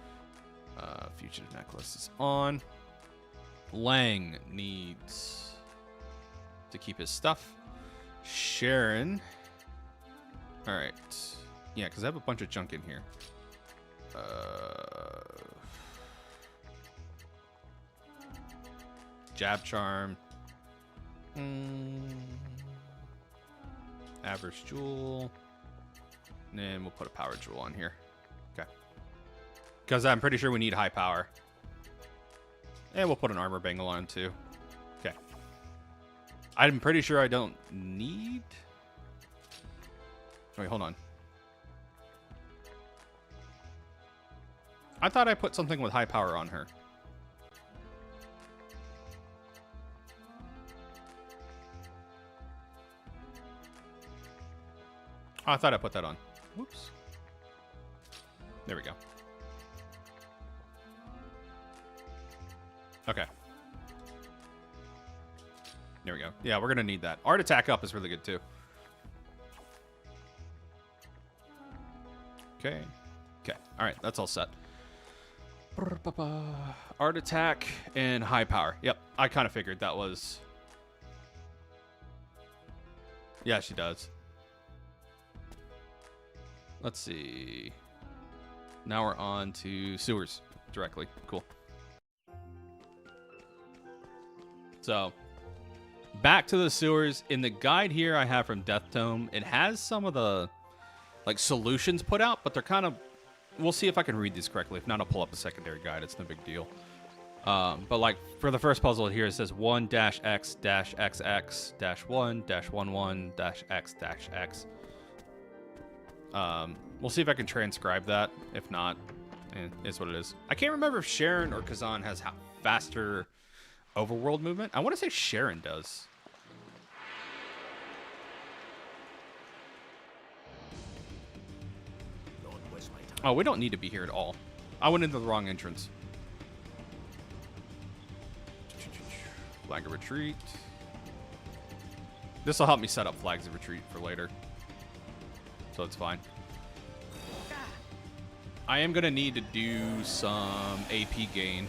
Fugitive Necklace is on. Lang needs to keep his stuff. Sharon. Alright. Yeah, because I have a bunch of junk in here. Jab Charm. Average Jewel. And then we'll put a Power Jewel on here. Okay. Because I'm pretty sure we need high power. And we'll put an Armor Bangle on too. Okay. I'm pretty sure I don't need... Wait, hold on. I thought I put something with high power on her. Oh, I thought I put that on. Whoops. There we go. Okay. There we go. Yeah, we're going to need that. Art Attack up is really good too. Okay. Okay. All right. That's all set. Art Attack and high power. Yep. I kind of figured that was... Yeah, she does. Let's see. Now we're on to sewers directly. Cool. So, back to the sewers. In the guide here I have from Death Tome, it has some of the like solutions put out, but they're kind of... We'll see if I can read these correctly. If not, I'll pull up a secondary guide. It's no big deal. But like for the first puzzle here, it says 1-X-XX-1-11-X-X. We'll see if I can transcribe that. If not, it's what it is. I can't remember if Sharon or Kazan has faster overworld movement. I want to say Sharon does. Don't waste my time. Oh, we don't need to be here at all. I went into the wrong entrance. Flag of retreat. This will help me set up flags of retreat for later. So it's fine. I am going to need to do some AP gain.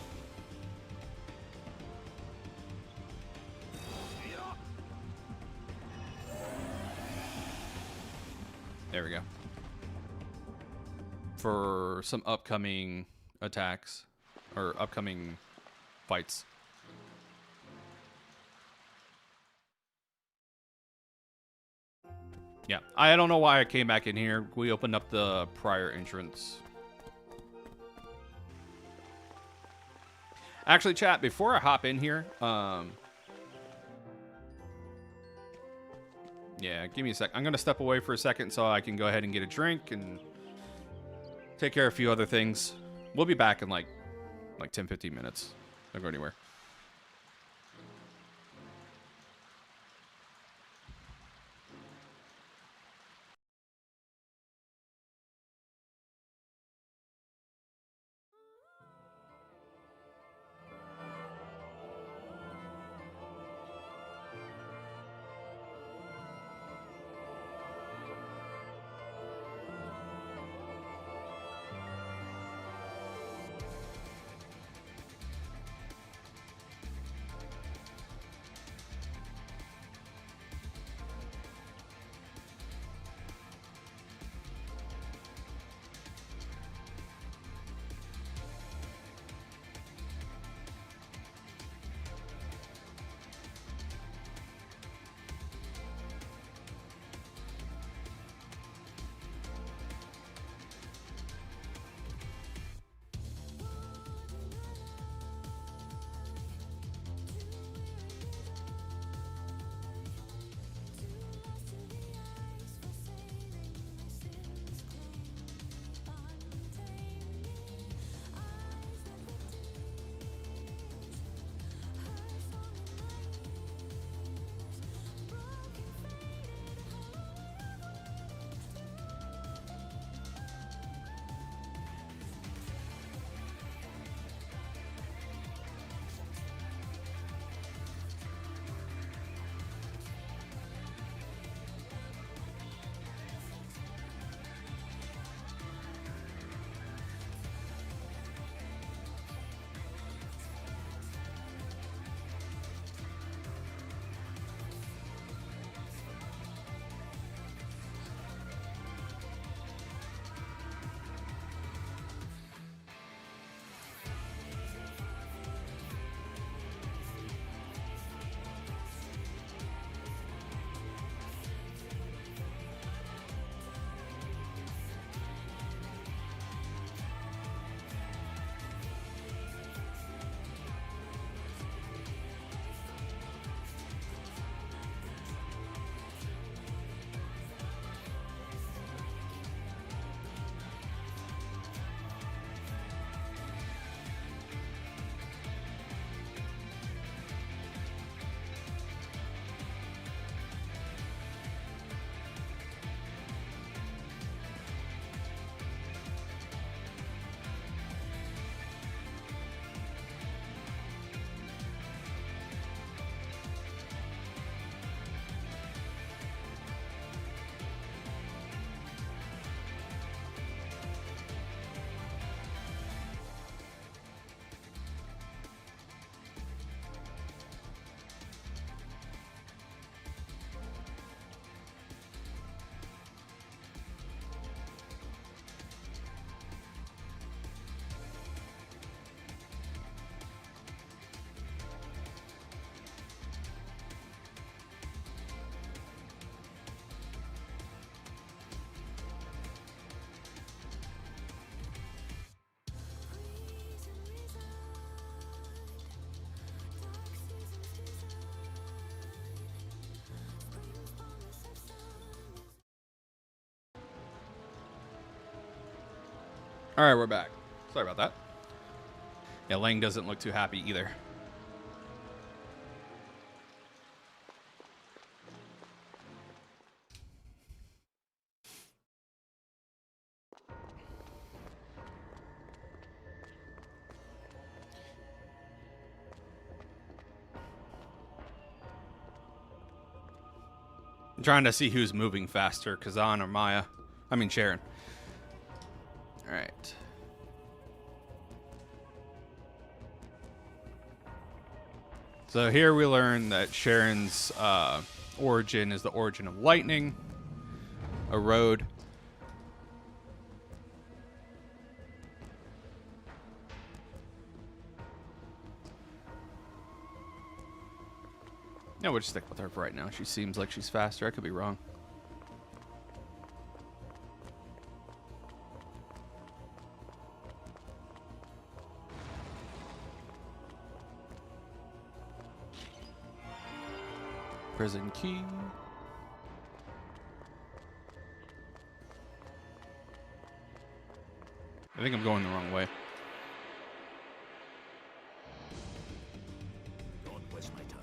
There we go. For some upcoming attacks or upcoming fights. Yeah, I don't know why I came back in here. We opened up the prior entrance. Actually, chat, before I hop in here, yeah, give me a sec. I'm going to step away for a second so I can go ahead and get a drink and take care of a few other things. We'll be back in like 10, 15 minutes. Don't go anywhere. All right, we're back. Sorry about that. Yeah, Lang doesn't look too happy either. I'm trying to see who's moving faster, Kazan or Maya. I mean, Sharon. All right. So here we learn that Sharon's origin is the origin of lightning, a road. No, we'll just stick with her for right now. She seems like she's faster. I could be wrong. Prison key. I think I'm going the wrong way. Don't waste my time.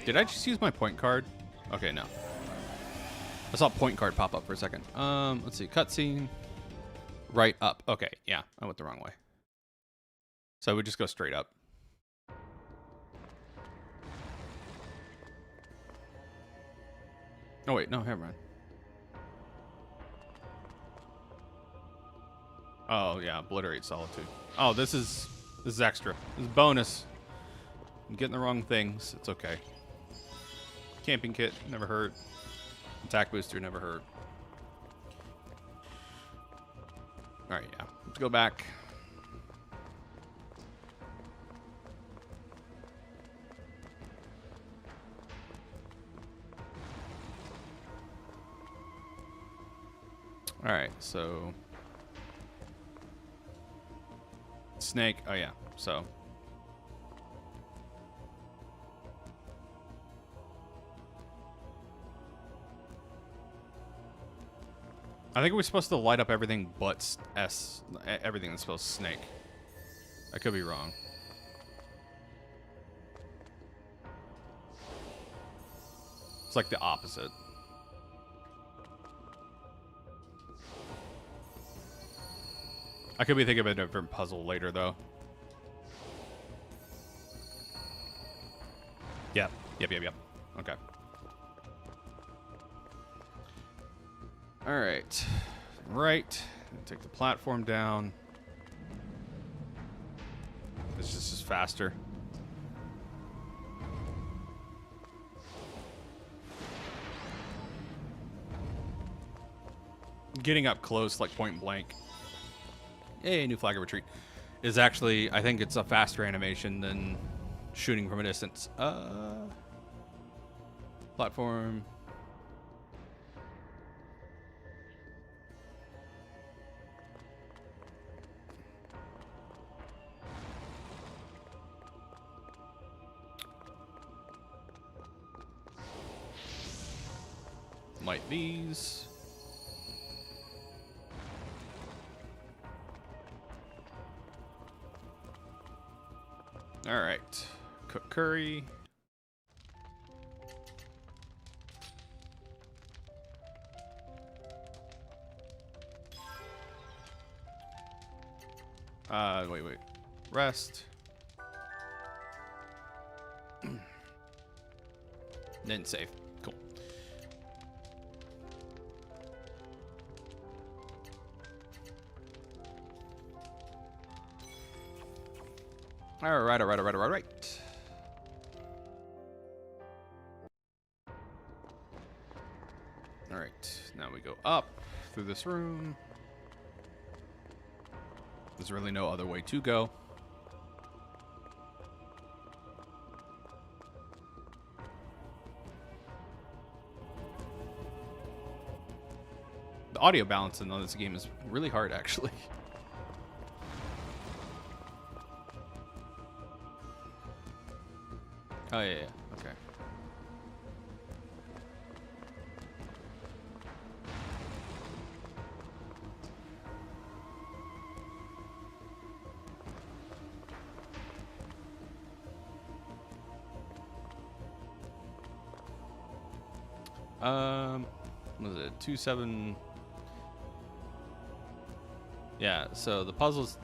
Did I just use my point card? Okay, no. I saw point card pop up for a second. Let's see. Cutscene. Right up. Okay, yeah. I went the wrong way. So we just go straight up. Oh, wait. No, never mind. Oh, yeah. Obliterate Solitude. Oh, this is extra. This is bonus. I'm getting the wrong things. It's okay. Camping kit. Never hurt. Attack booster. Never hurt. Alright, yeah. Let's go back. Alright, so... Snake. Oh, yeah. So... I think we're supposed to light up everything but everything that's supposed to snake. I could be wrong. It's like the opposite. I could be thinking of a different puzzle later, though. Yep. Yep. Okay. Alright. Right. Take the platform down. This is just faster. Getting up close, like point blank. Hey, new flag of retreat. Is actually, I think it's a faster animation than shooting from a distance. Platform. Light these. All right. Cook curry. Wait. Rest. Then save. Cool. All right. All right. Now we go up through this room. There's really no other way to go. The audio balancing on this game is really hard, actually. Oh, yeah, yeah. Okay. What was it? 2-7. Yeah, so the puzzle's.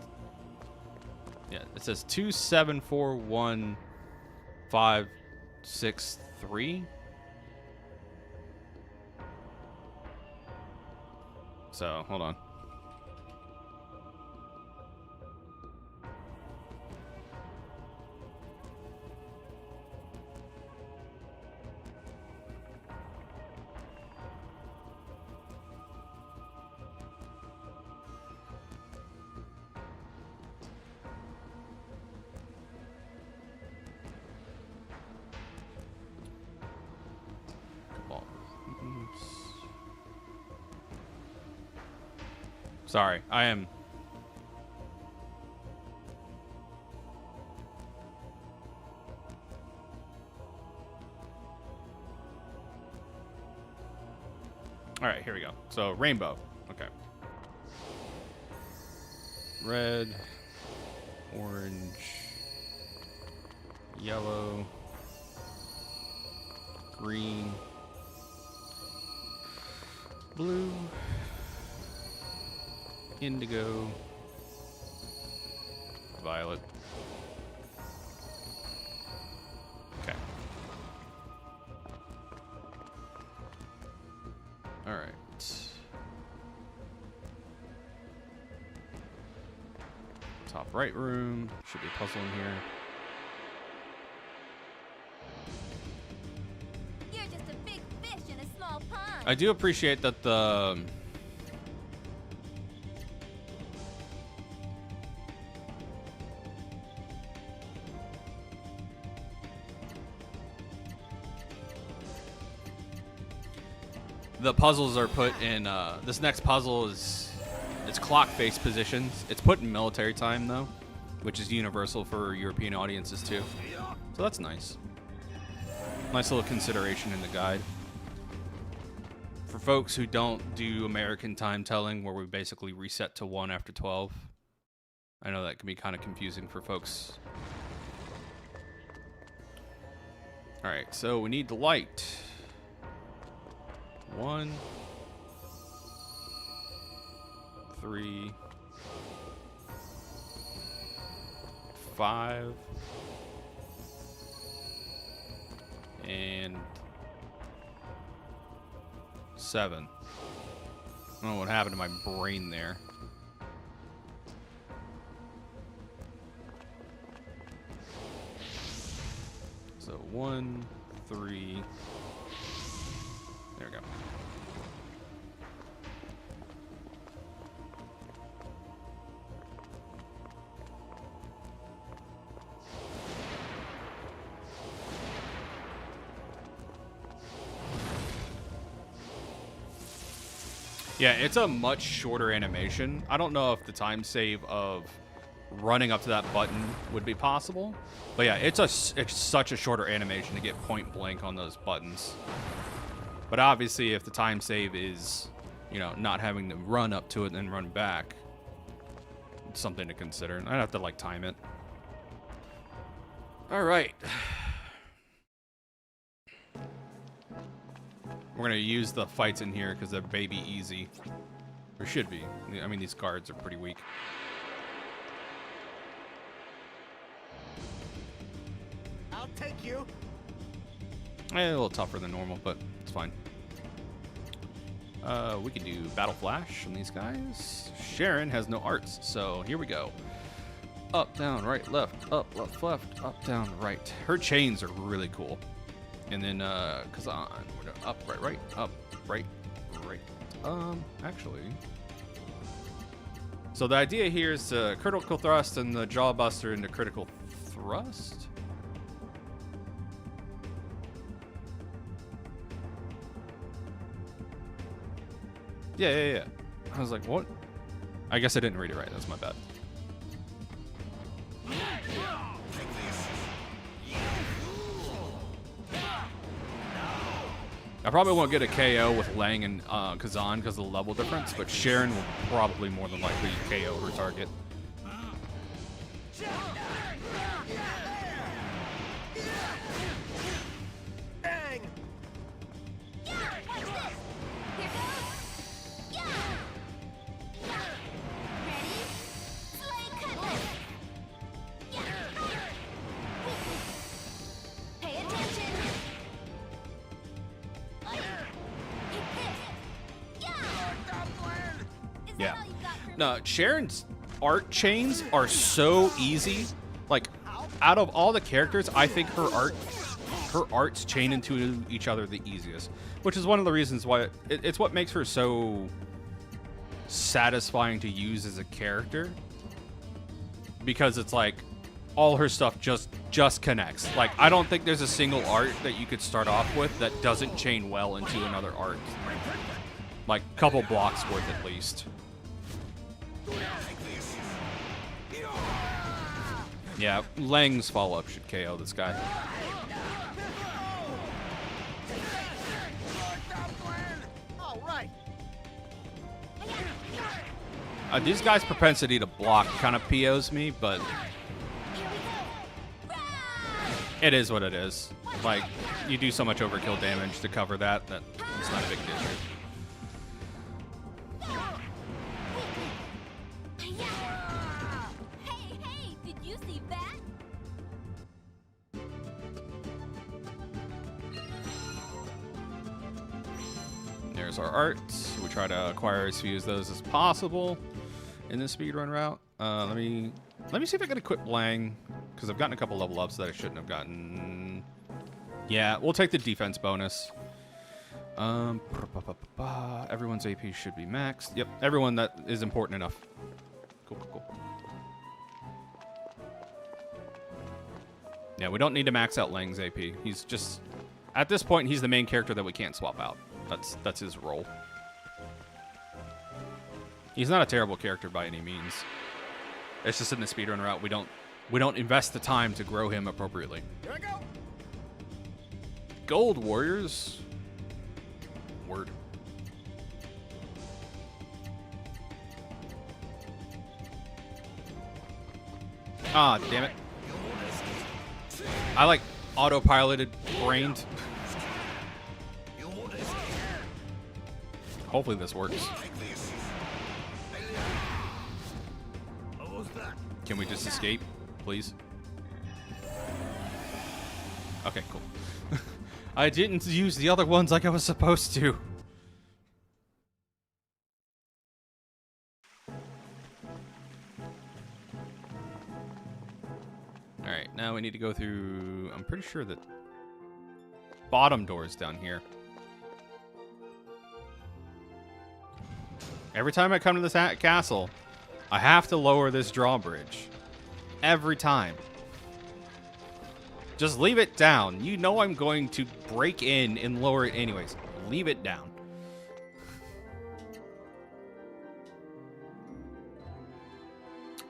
Yeah, it says 2-7-4-1-5-6-3. So, hold on. Oops. Sorry, I am. All right, here we go. So, rainbow. Okay. Red, orange, yellow, green, blue, indigo, violet. Okay. All right. Top right room. Should be a puzzle in here. You're just a big fish in a small pond. I do appreciate that the puzzles are put in. This next puzzle is it's clock-based positions. It's put in military time though, which is universal for European audiences too. So that's nice. Nice little consideration in the guide. For folks who don't do American time telling, where we basically reset to 1 after 12, I know that can be kind of confusing for folks. All right, so we need the light. 1, 3, 5, and 7. I don't know what happened to my brain there. So 1, 3. There we go. Yeah, it's a much shorter animation. I don't know if the time save of running up to that button would be possible. But yeah, it's such a shorter animation to get point blank on those buttons. But obviously, if the time save is, you know, not having to run up to it and then run back, it's something to consider. I'd have to, like, time it. All right. We're going to use the fights in here because they're baby easy. Or should be. I mean, these guards are pretty weak. I'll take you. A little tougher than normal, but it's fine. We can do Battle Flash on these guys. Sharon has no arts, so here we go. Up, down, right, left, up, left, left, up, down, right. Her chains are really cool. And then Kazan, we're doing up, right, right, up, right, right. Actually. So the idea here is to critical thrust and the jawbuster into critical thrust. Yeah. I was like, what? I guess I didn't read it right. That's my bad. I probably won't get a KO with Lang and Kazan because of the level difference, but Sharon will probably more than likely KO her target. Bang! Yeah. No, Sharon's art chains are so easy. Like, out of all the characters, I think her arts chain into each other the easiest, which is one of the reasons why it's what makes her so satisfying to use as a character, because it's like all her stuff just connects. Like, I don't think there's a single art that you could start off with that doesn't chain well into another art. Like, couple blocks worth at least. Yeah, Lang's follow-up should KO this guy. All right. These guys' propensity to block kind of POs me, but it is what it is. Like, you do so much overkill damage to cover that it's not a big deal. Hey, did you see that? There's our arts. We try to acquire as few of those as possible in this speedrun route. Let me see if I can equip Lang, because I've gotten a couple level ups that I shouldn't have gotten. Yeah, we'll take the defense bonus. Everyone's AP should be maxed. Yep, everyone that is important enough. Cool. Yeah, we don't need to max out Lang's AP. He's just, at this point, he's the main character that we can't swap out. That's his role. He's not a terrible character by any means. It's just in the speedrun route, we don't invest the time to grow him appropriately. Here I go. Gold Warriors. Word. Ah, damn it. I like autopiloted brained. Hopefully this works. Can we just escape, please? Okay, cool. I didn't use the other ones like I was supposed to. Alright, now we need to go through... I'm pretty sure that bottom door is down here. Every time I come to this castle, I have to lower this drawbridge. Every time. Just leave it down. You know I'm going to break in and lower it anyways. Leave it down.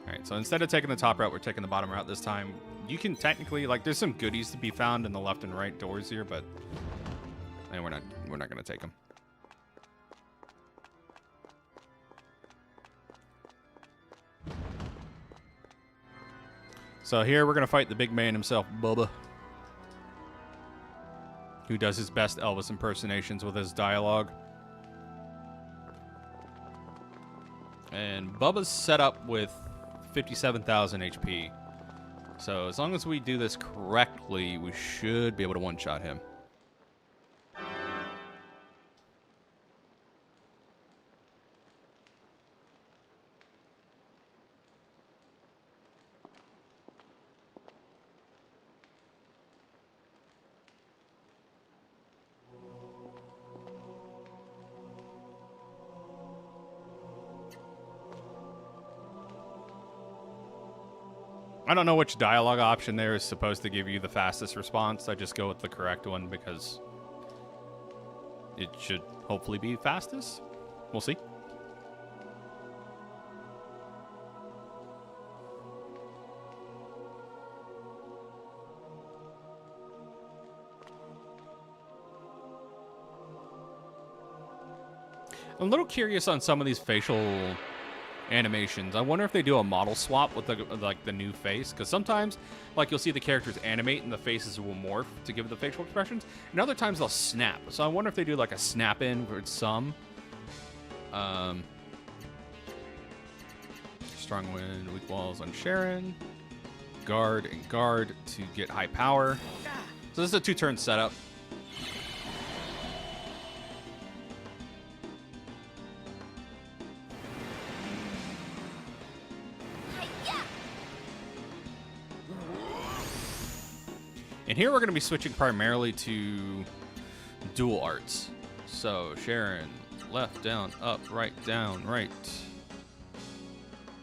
Alright, so instead of taking the top route, we're taking the bottom route this time. You can technically, like, there's some goodies to be found in the left and right doors here, but we're not going to take them. So here we're going to fight the big man himself, Bubba, who does his best Elvis impersonations with his dialogue. And Bubba's set up with 57,000 HP. So as long as we do this correctly, we should be able to one-shot him. I don't know which dialogue option there is supposed to give you the fastest response. I just go with the correct one because it should hopefully be fastest. We'll see. I'm a little curious on some of these facial animations. I wonder if they do a model swap with the new face, because sometimes like you'll see the characters animate and the faces will morph to give the facial expressions, and other times they'll snap. So I wonder if they do like a snap in for some. Strong wind, weak walls on Sharon. Guard and guard to get high power. So this is a 2-turn setup. And here we're going to be switching primarily to dual arts. So Sharon, left, down, up, right, down, right.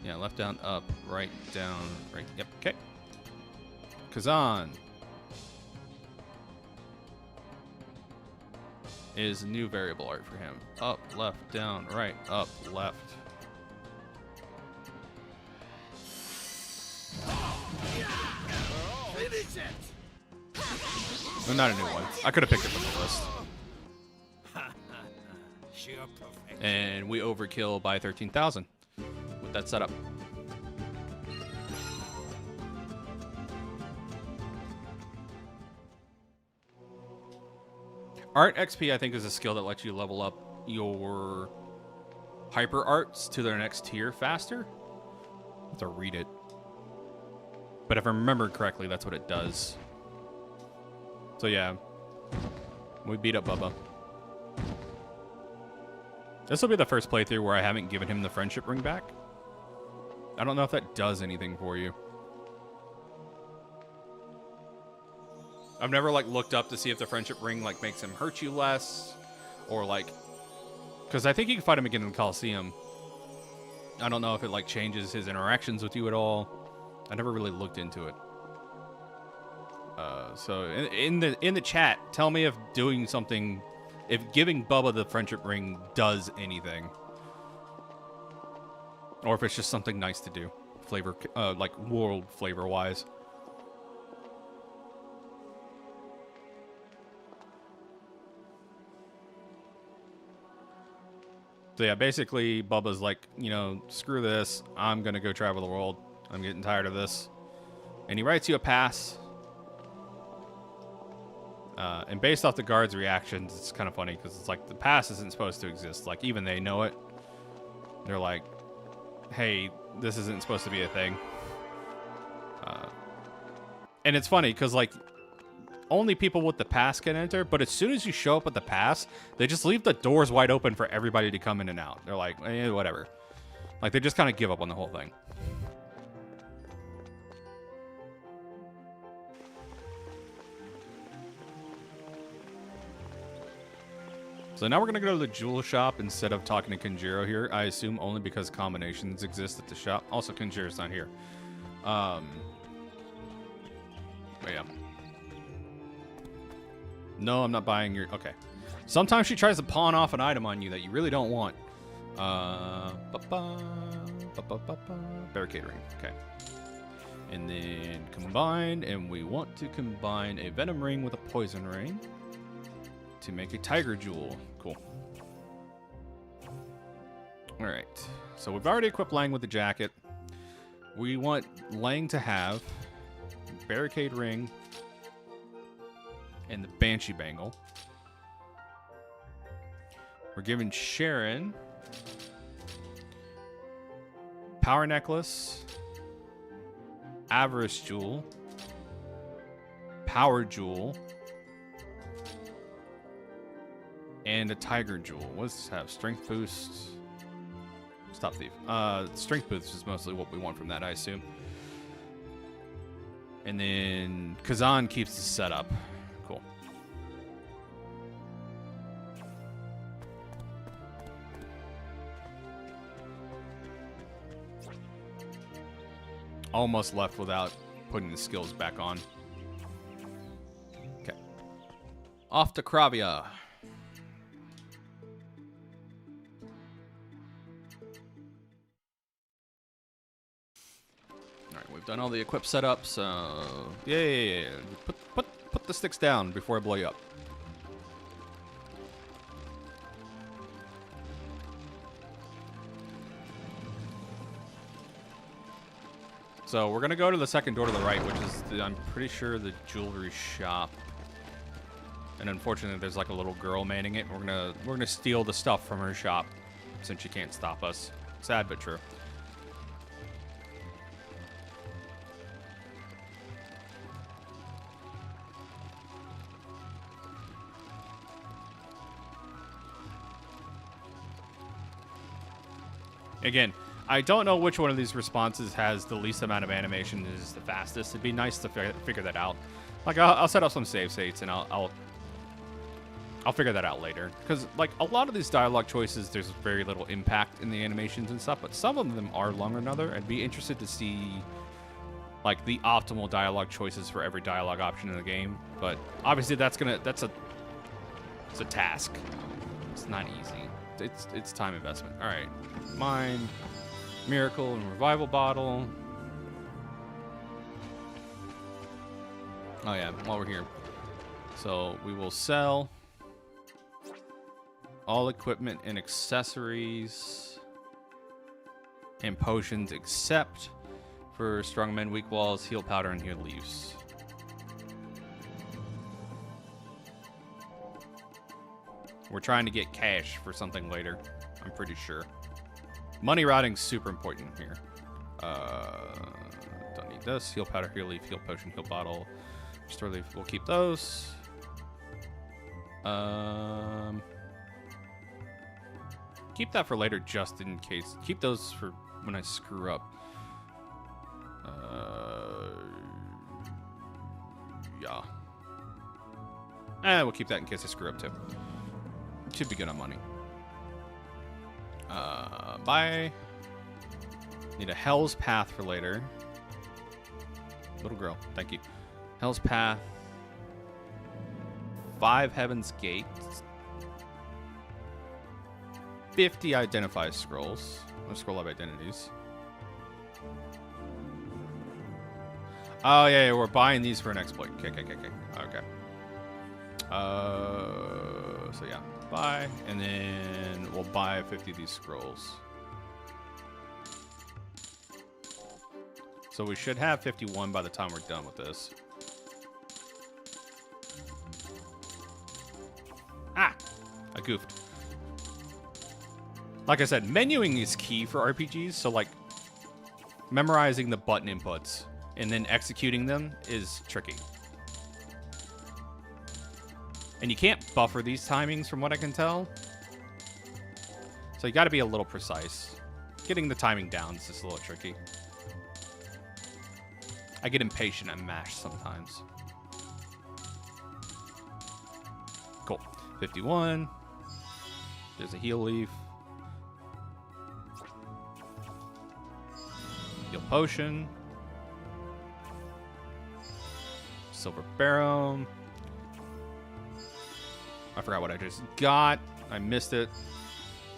Yeah, left, down, up, right, down, right. Yep, okay. Kazan is a new variable art for him. Up, left, down, right, up, left. Finish it! No, not a new one. I could have picked it from the list. Sheer perfection. And we overkill by 13,000 with that setup. Art XP, I think, is a skill that lets you level up your hyper arts to their next tier faster. I have to read it. But if I remember correctly, that's what it does. So yeah, we beat up Bubba. This will be the first playthrough where I haven't given him the friendship ring back. I don't know if that does anything for you. I've never like looked up to see if the friendship ring like makes him hurt you less, or like, because I think you can fight him again in the Coliseum. I don't know if it like changes his interactions with you at all. I never really looked into it. So in the chat, tell me if doing something, if giving Bubba the friendship ring does anything, or if it's just something nice to do, flavor, like world flavor wise. So yeah, basically Bubba's like, you know, screw this. I'm gonna go travel the world. I'm getting tired of this. And he writes you a pass. And based off the guards' reactions, it's kind of funny because it's like the pass isn't supposed to exist. Like even they know it. They're like, hey, this isn't supposed to be a thing. And it's funny because like only people with the pass can enter, but as soon as you show up with the pass, they just leave the doors wide open for everybody to come in and out. They're like, eh, whatever. Like they just kind of give up on the whole thing. So now we're going to go to the jewel shop instead of talking to Kenjiro here. I assume only because combinations exist at the shop. Also, Kenjiro's not here. But yeah. No, I'm not buying your... Okay. Sometimes she tries to pawn off an item on you that you really don't want. Barricade ring. Okay. And then combine, and we want to combine a venom ring with a poison ring to make a tiger jewel. Cool. All right. So we've already equipped Lang with the jacket. We want Lang to have barricade ring and the banshee bangle. We're giving Sharon power necklace, avarice jewel, power jewel, and a tiger jewel. What does this have? Strength boost. Stop thief. Strength boost is mostly what we want from that, I assume. And then Kazan keeps the setup. Cool. Almost left without putting the skills back on. Okay. Off to Kravia. Alright, we've done all the equip setups, so... Yeah. Put the sticks down before I blow you up. So we're gonna go to the second door to the right, which is I'm pretty sure the jewelry shop. And unfortunately, there's like a little girl manning it. We're gonna steal the stuff from her shop, since she can't stop us. Sad but true. Again, I don't know which one of these responses has the least amount of animation and is the fastest. It'd be nice to figure that out. Like, I'll set up some save states and I'll figure that out later. Because, like, a lot of these dialogue choices, there's very little impact in the animations and stuff, but some of them are longer than other. I'd be interested to see, like, the optimal dialogue choices for every dialogue option in the game. But obviously, it's a task. It's not easy. It's time investment. All right. Mine, Miracle, and Revival Bottle. Oh, yeah, while we're here. So we will sell all equipment and accessories and potions except for Strong Men, Weak Walls, Heal Powder, and Heal Leaves. We're trying to get cash for something later, I'm pretty sure. Money routing's super important here. Don't need this. Heal Powder, Heal Leaf, Heal Potion, Heal Bottle. Restore Leaf, we'll keep those. Keep that for later just in case. Keep those for when I screw up. Yeah. We'll keep that in case I screw up too. Should be good on money. Buy. Need a Hell's Path for later. Little girl, thank you. Hell's Path. 5 Heaven's Gates. 50 Identify Scrolls. Or Scroll of Identities. Oh, yeah, we're buying these for an exploit. Okay. So yeah, buy, and then we'll buy 50 of these scrolls. So we should have 51 by the time we're done with this. Ah, I goofed. Like I said, menuing is key for RPGs. So like memorizing the button inputs and then executing them is tricky. And you can't buffer these timings from what I can tell. So you got to be a little precise. Getting the timing down is just a little tricky. I get impatient and mash sometimes. Cool. 51. There's a heal leaf. Heal potion. Silver barrel. I forgot what I just got. I missed it.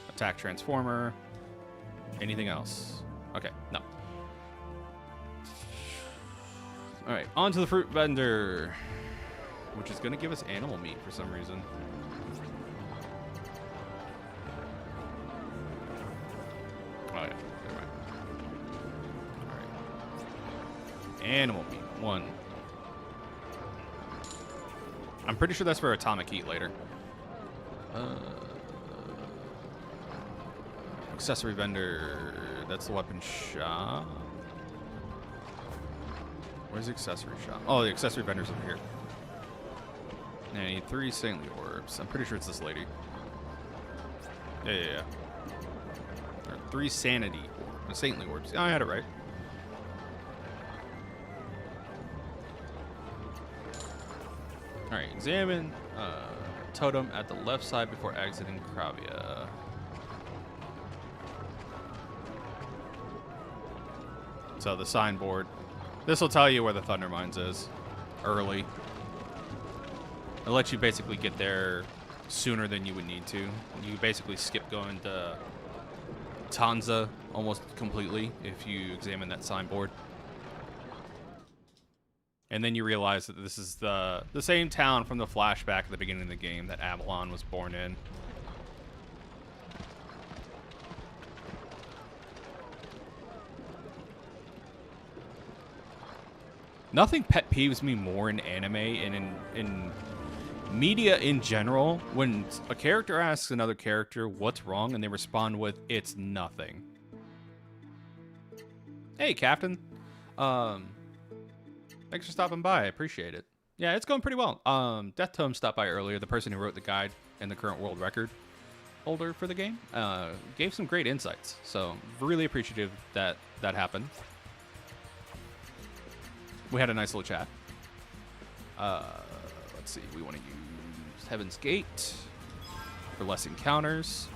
Attack transformer. Anything else? Okay, no. All right, on to the fruit vendor, which is going to give us animal meat for some reason. Oh, yeah, never mind. All right. Animal meat, 1. I'm pretty sure that's for atomic heat later. Accessory vendor, that's the weapon shop. Where's the accessory shop? Oh, the accessory vendor's over here. And I need 3 saintly orbs. I'm pretty sure it's this lady. Yeah. Or 3 sanity orbs. Saintly orbs. Oh, I had it right. Alright, examine totem at the left side before exiting Kravia. So the signboard. This will tell you where the Thunder Mines is early. It'll let you basically get there sooner than you would need to. You basically skip going to Tanza almost completely if you examine that signboard. And then you realize that this is the same town from the flashback at the beginning of the game that Avalon was born in. Nothing pet peeves me more in anime and in media in general when a character asks another character what's wrong and they respond with, "It's nothing." Hey, Captain. Thanks for stopping by. I appreciate it. Yeah, it's going pretty well. Death Tome stopped by earlier, the person who wrote the guide and the current world record holder for the game. Gave some great insights. So, really appreciative that that happened. We had a nice little chat. Let's see. We want to use Heaven's Gate for less encounters.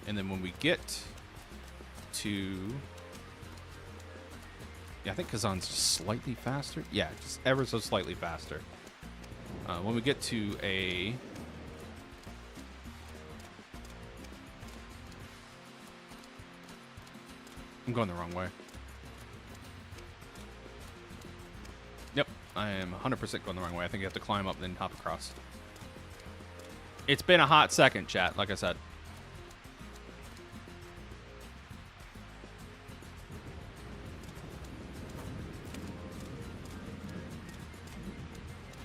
And then when we get to... Yeah, I think Kazan's just slightly faster. Yeah, just ever so slightly faster. When we get to a... I'm going the wrong way. Yep, I am 100% going the wrong way. I think you have to climb up, then hop across. It's been a hot second, chat, like I said.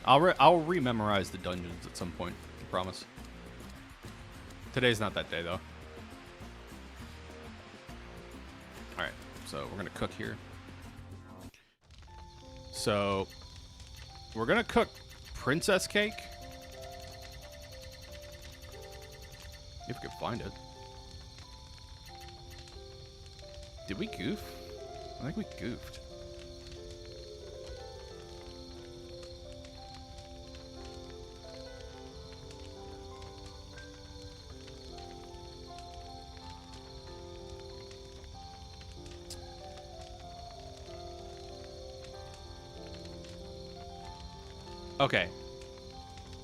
I'll rememorize the dungeons at some point, I promise. Today's not that day, though. Alright, so we're gonna cook here. So, we're gonna cook princess cake. If we could find it. Did we goof? I think we goofed. Okay.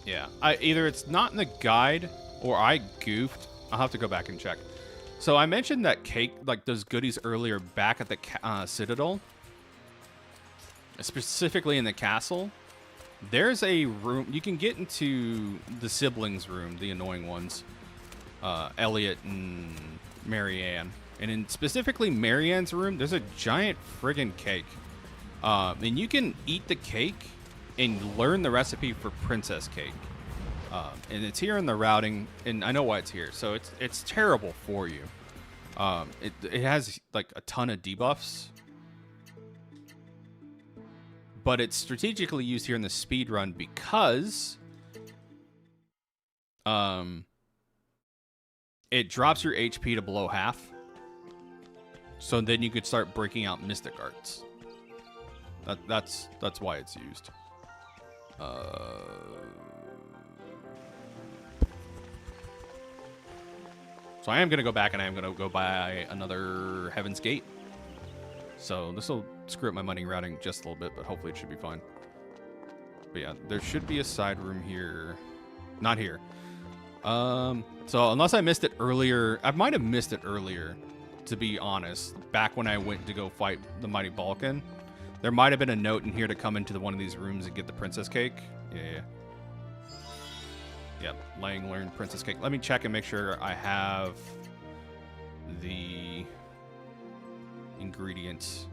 Yeah. Either it's not in the guide or I goofed. I'll have to go back and check. So I mentioned that cake, like those goodies earlier back at the Citadel. Specifically in the castle. There's a room. You can get into the siblings' room, the annoying ones. Elliot and Marianne. And in specifically Marianne's room, there's a giant friggin' cake. And you can eat the cake and learn the recipe for princess cake. And it's here in the routing, and I know why it's here. So it's terrible for you. It has like a ton of debuffs, but it's strategically used here in the speed run because it drops your HP to below half. So then you could start breaking out mystic arts. That's why it's used. So I am going to go back and I am going to go buy another Heaven's Gate. So this will screw up my money routing just a little bit, but hopefully it should be fine. But yeah, there should be a side room here. Not here. So unless I missed it earlier, I might have missed it earlier, to be honest. Back when I went to go fight the Mighty Balkan. There might have been a note in here to come into one of these rooms and get the princess cake. Yeah. Yep, Lang learned princess cake. Let me check and make sure I have the ingredients.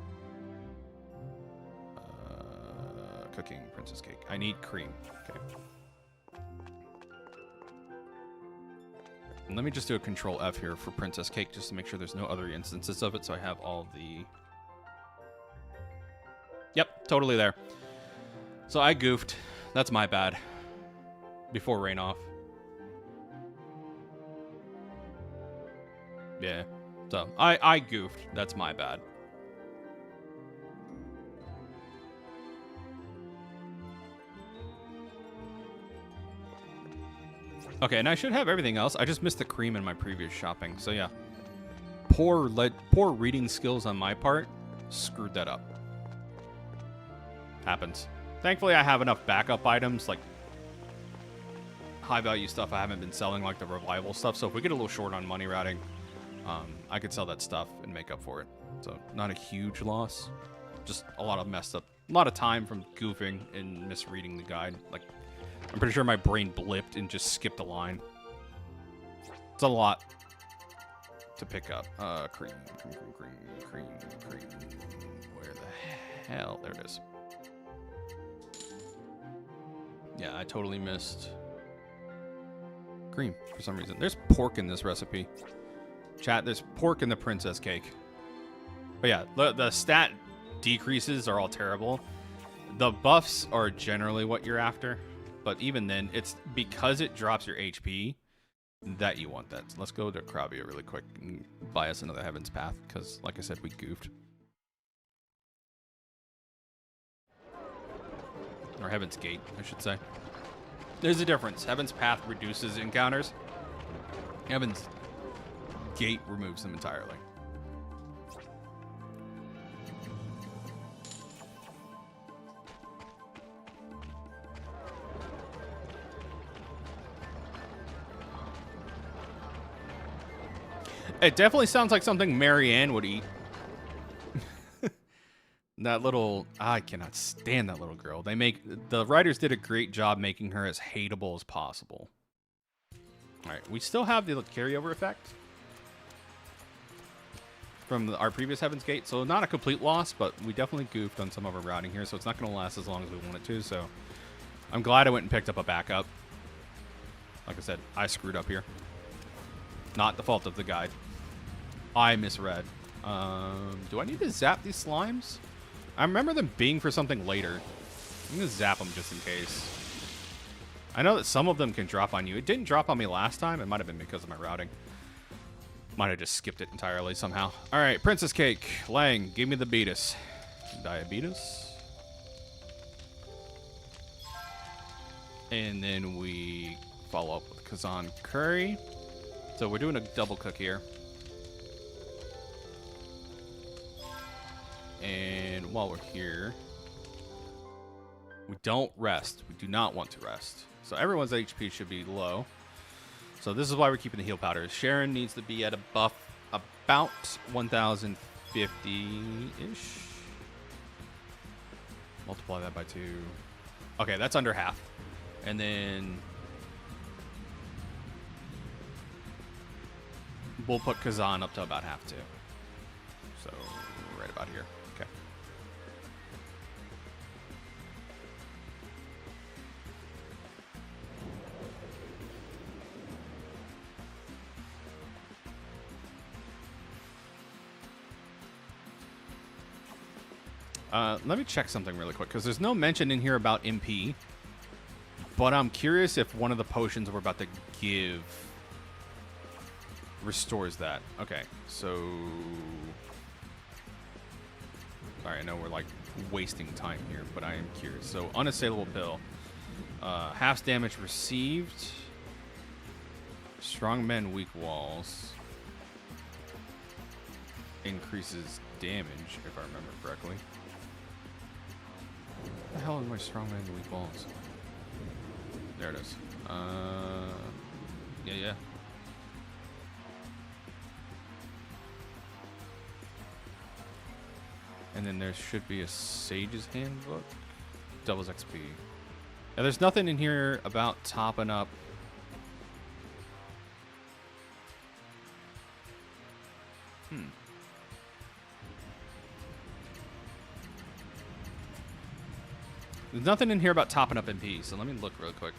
Cooking princess cake. I need cream. Okay. And let me just do a Control F here for princess cake just to make sure there's no other instances of it, so I have all the... Yep, totally there. So I goofed. That's my bad. Before rain off. Yeah. So I goofed. That's my bad. Okay, and I should have everything else. I just missed the cream in my previous shopping. So yeah. Poor reading skills on my part screwed that up. Happens. Thankfully, I have enough backup items, like high value stuff I haven't been selling, like the revival stuff. So if we get a little short on money routing, I could sell that stuff and make up for it. So not a huge loss, just a lot of messed up, a lot of time from goofing and misreading the guide. Like, I'm pretty sure my brain blipped and just skipped a line. It's a lot to pick up. Cream. Where the hell? There it is. Yeah, I totally missed cream for some reason. There's pork in this recipe. Chat, there's pork in the princess cake. But yeah, the stat decreases are all terrible. The buffs are generally what you're after. But even then, it's because it drops your HP that you want that. So let's go to Krabia really quick and buy us another Heaven's Path. Because, like I said, we goofed. Or Heaven's Gate, I should say. There's a difference. Heaven's Path reduces encounters. Heaven's Gate removes them entirely. It definitely sounds like something Marianne would eat. That little... I cannot stand that little girl. The writers did a great job making her as hateable as possible. Alright, we still have the carryover effect from our previous Heaven's Gate, so not a complete loss, but we definitely goofed on some of our routing here, so it's not going to last as long as we want it to, so I'm glad I went and picked up a backup. Like I said, I screwed up here. Not the fault of the guide. I misread. Do I need to zap these slimes? I remember them being for something later. I'm going to zap them just in case. I know that some of them can drop on you. It didn't drop on me last time. It might have been because of my routing. Might have just skipped it entirely somehow. All right, Princess Cake. Lang, give me the beatus. Diabetes. And then we follow up with Kazan Curry. So we're doing a double cook here. And while we're here, we don't rest. We do not want to rest. So everyone's HP should be low. So this is why we're keeping the heal powders. Sharon needs to be at a buff about 1,050-ish. Multiply that by 2. Okay, that's under half. And then we'll put Kazan up to about half too. So right about here. Okay. Let me check something really quick, because there's no mention in here about MP. But I'm curious if one of the potions we're about to give restores that. Okay, so... Sorry, I know we're, like, wasting time here, but I am curious. So, unassailable pill. Half damage received. Strong men, weak walls. Increases damage, if I remember correctly. What the hell are my strong men, weak walls? There it is. Yeah. And then there should be a Sage's Handbook. Doubles XP. Now, there's nothing in here about topping up. There's nothing in here about topping up MP, so let me look real quick.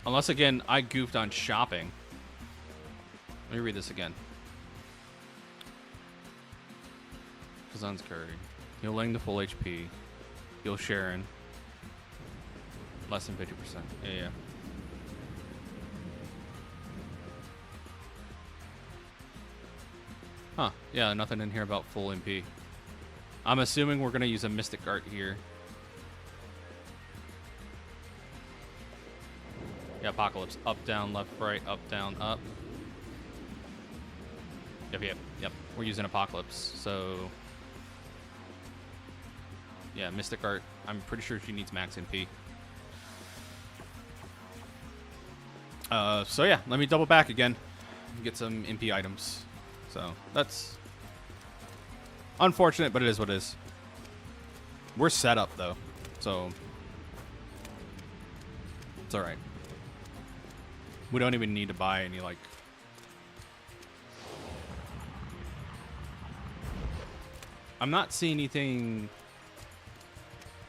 Unless, again, I goofed on shopping. Let me read this again. Kazan's Curry. Healing the full HP. Heal Sharon. Less than 50%. Yeah. Huh. Yeah, nothing in here about full MP. I'm assuming we're going to use a Mystic Art here. Yeah, Apocalypse. Up, down, left, right, up, down, up. Yep. We're using Apocalypse, so... Yeah, Mystic Art. I'm pretty sure she needs max MP. So yeah, let me double back again and get some MP items. So that's unfortunate, but it is what it is. We're set up though, so it's all right. We don't even need to buy any like. I'm not seeing anything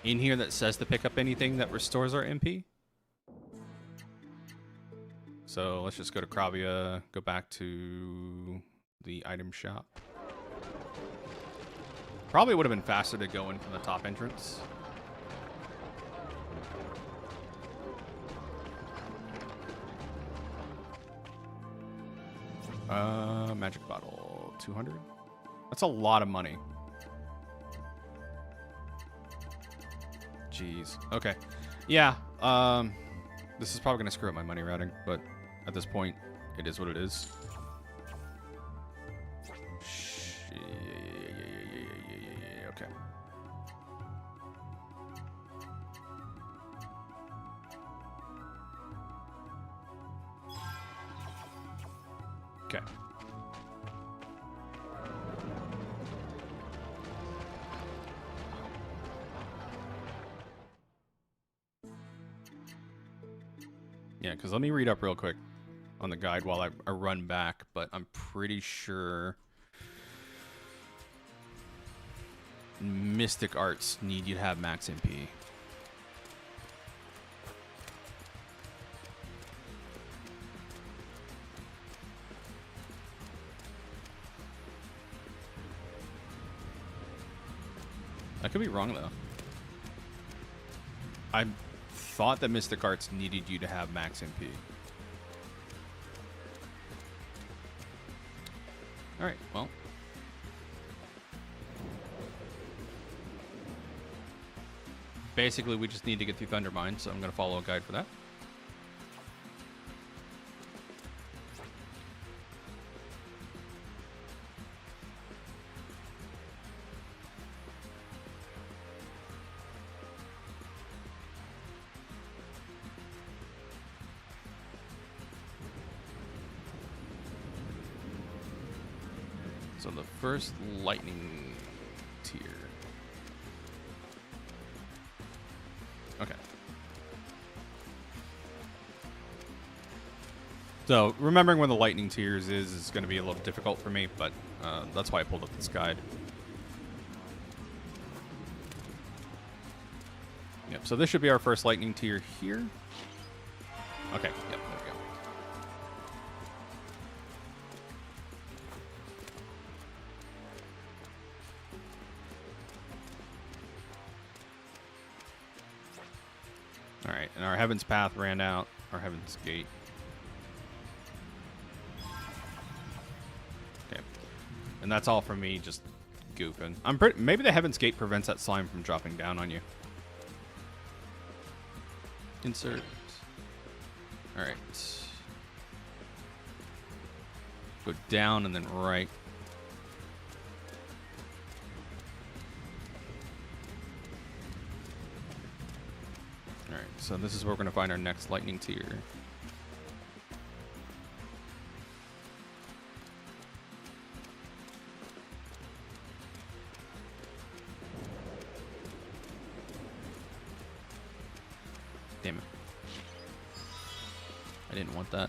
in here that says to pick up anything that restores our MP. So let's just go to Kravia, go back to the item shop. Probably would have been faster to go in from the top entrance. Magic bottle, 200. That's a lot of money. Jeez. Okay. Yeah. This is probably gonna screw up my money routing, but at this point, it is what it is. Okay. Okay. Yeah, because let me read up real quick on the guide while I run back, but I'm pretty sure Mystic Arts need you to have max MP. I could be wrong, though. I thought that Mystic Arts needed you to have max MP. Alright, well. Basically, we just need to get through Thunder Mine, so I'm going to follow a guide for that. So the first lightning tier. Okay. So remembering when the lightning tiers is going to be a little difficult for me, but that's why I pulled up this guide. Yep, so this should be our first lightning tier here. Okay, yep, there we go. Alright, and our Heaven's Path ran out. Our Heaven's Gate. Okay. And that's all from me just goofing. Maybe the Heaven's Gate prevents that slime from dropping down on you. Insert. Alright. Go down and then right. Alright, so this is where we're going to find our next lightning tier. Damn it. I didn't want that.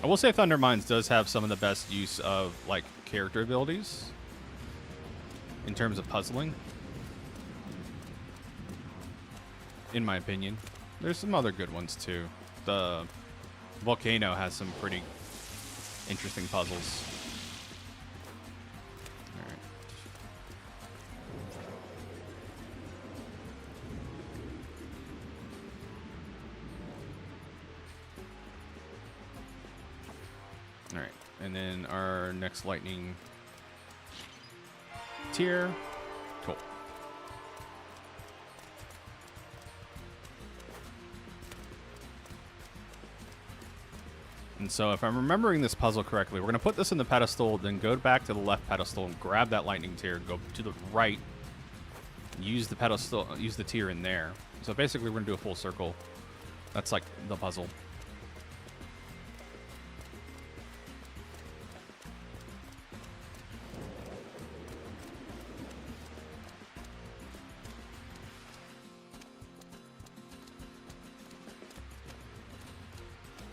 I will say Thunder Mines does have some of the best use of, like, character abilities in terms of puzzling. In my opinion. There's some other good ones, too. The Volcano has some pretty interesting puzzles. Alright. Alright, and then our next lightning tier. Cool. And so if I'm remembering this puzzle correctly, we're going to put this in the pedestal, then go back to the left pedestal and grab that lightning tier, go to the right, use the pedestal, use the tier in there. So basically we're going to do a full circle. That's like the puzzle.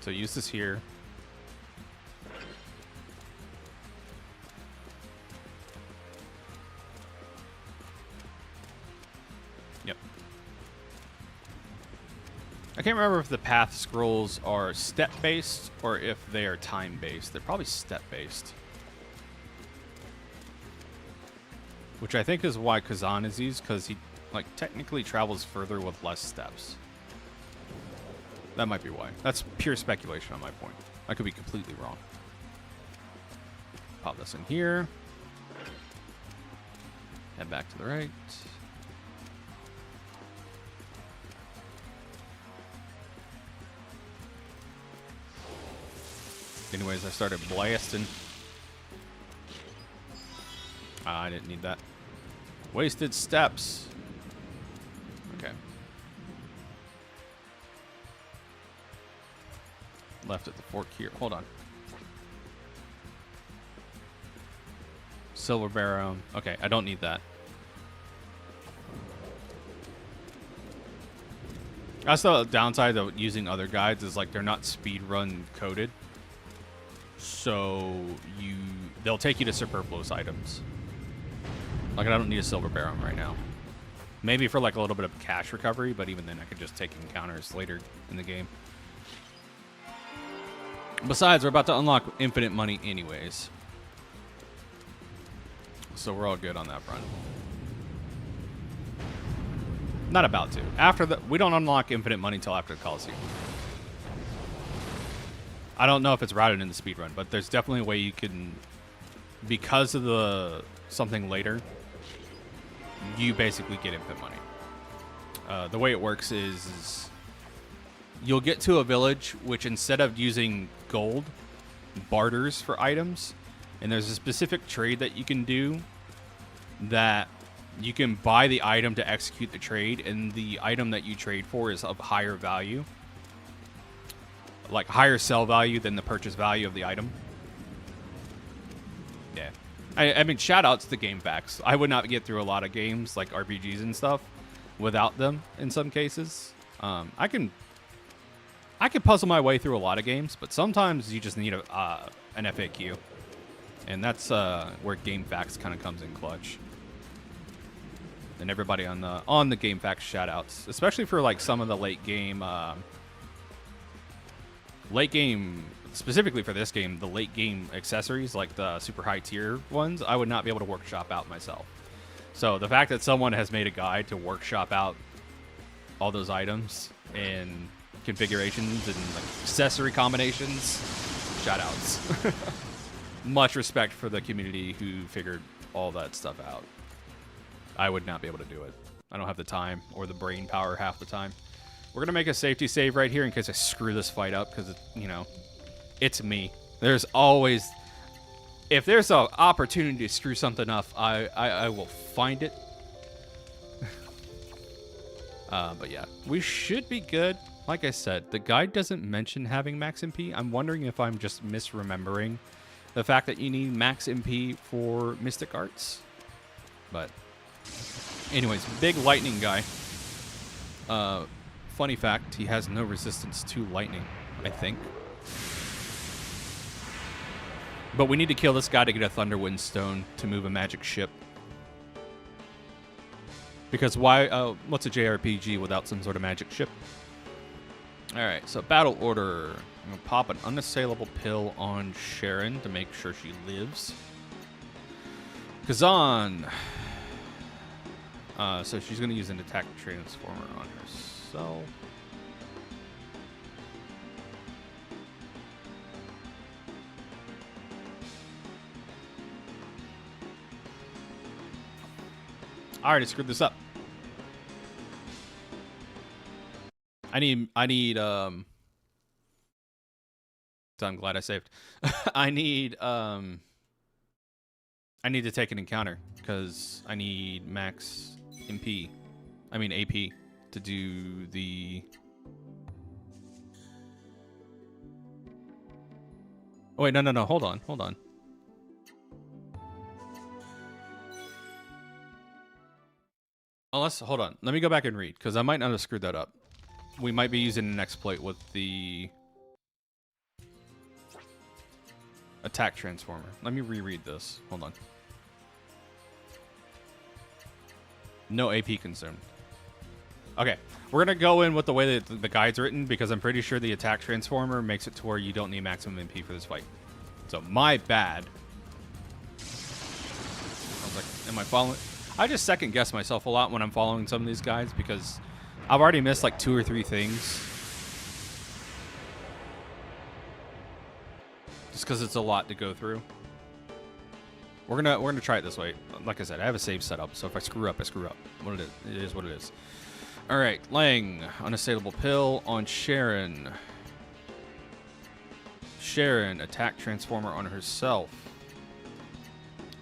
So use this here. Yep. I can't remember if the path scrolls are step-based or if they are time-based. They're probably step-based. Which I think is why Kazan is used, because he, like, technically travels further with less steps. That might be why. That's pure speculation on my point. I could be completely wrong. Pop this in here. Head back to the right. Anyways, I started blasting. I didn't need that. Wasted steps. Okay. Left at the fork here. Hold on. Silver Barrow. Okay, I don't need that. That's the downside of using other guides is like they're not speedrun coded. So they'll take you to superfluous items. Like I don't need a Silver Barrow right now. Maybe for like a little bit of cash recovery, but even then I could just take encounters later in the game. Besides, we're about to unlock infinite money anyways. So we're all good on that front. Not about to. After the, we don't unlock infinite money until after the Coliseum. I don't know if it's routed in the speedrun, but there's definitely a way you can, because of the something later, you basically get infinite money. The way it works is you'll get to a village which instead of using gold, barters for items, and there's a specific trade that you can do that you can buy the item to execute the trade, and the item that you trade for is of higher value, like higher sell value than the purchase value of the item. Yeah. I mean, shout outs to GameFAQs. I would not get through a lot of games like RPGs and stuff without them in some cases. I can puzzle my way through a lot of games, but sometimes you just need an FAQ. And that's where GameFAQs kind of comes in clutch. And everybody on the GameFAQs shout outs, especially for like some of the late game, specifically for this game, the late game accessories, like the super high tier ones, I would not be able to workshop out myself. So the fact that someone has made a guide to workshop out all those items and configurations and like accessory combinations, shout outs. Much respect for the community who figured all that stuff out. I would not be able to do it. I don't have the time or the brain power half the time. We're going to make a safety save right here in case I screw this fight up because, you know, it's me. There's always... If there's an opportunity to screw something up, I will find it. But yeah, we should be good. Like I said, the guide doesn't mention having max MP. I'm wondering if I'm just misremembering the fact that you need max MP for Mystic Arts. But anyways, big lightning guy. Funny fact, he has no resistance to lightning, I think. But we need to kill this guy to get a Thunderwind Stone to move a magic ship. Because why, what's a JRPG without some sort of magic ship? Alright, so battle order. I'm going to pop an unassailable pill on Sharon to make sure she lives. Kazan. So she's going to use an attack transformer on herself. I already screwed this up. I need So I'm glad I saved. I need to take an encounter because I need max MP. I mean AP to do the. Oh wait, no. Hold on. Unless, hold on. Let me go back and read because I might not have screwed that up. We might be using an exploit with the attack transformer. Let me reread this. Hold on. No AP consumed. Okay, we're gonna go in with the way that the guide's written because I'm pretty sure the attack transformer makes it to where you don't need maximum MP for this fight. So my bad. I was like, am I following? I just second guess myself a lot when I'm following some of these guides because I've already missed like 2 or 3 things. Just because it's a lot to go through. We're gonna try it this way. Like I said, I have a save set up, so if I screw up, I screw up. It is what it is. All right, Lang, unassailable pill on Sharon. Sharon, attack transformer on herself.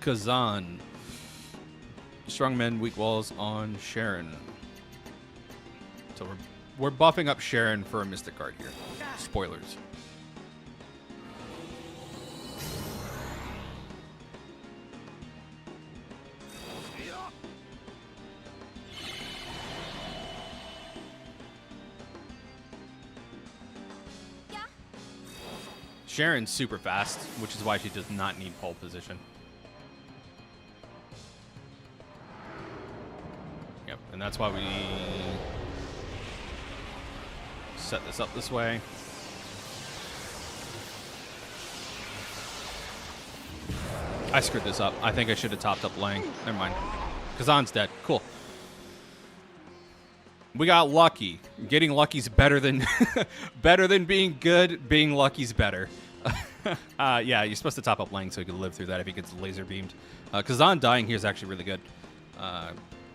Kazan, strong men, weak walls on Sharon. So we're buffing up Sharon for a Mystic Guard here. Spoilers. Sharon's super fast, which is why she does not need pole position. Yep, and that's why we set this up this way. I screwed this up. I think I should have topped up Lang. Never mind. Kazan's dead. Cool. We got lucky. Getting lucky's better than better than being good. Being lucky's better. Yeah, you're supposed to top up Lang so he can live through that if he gets laser beamed. Kazan dying here is actually really good.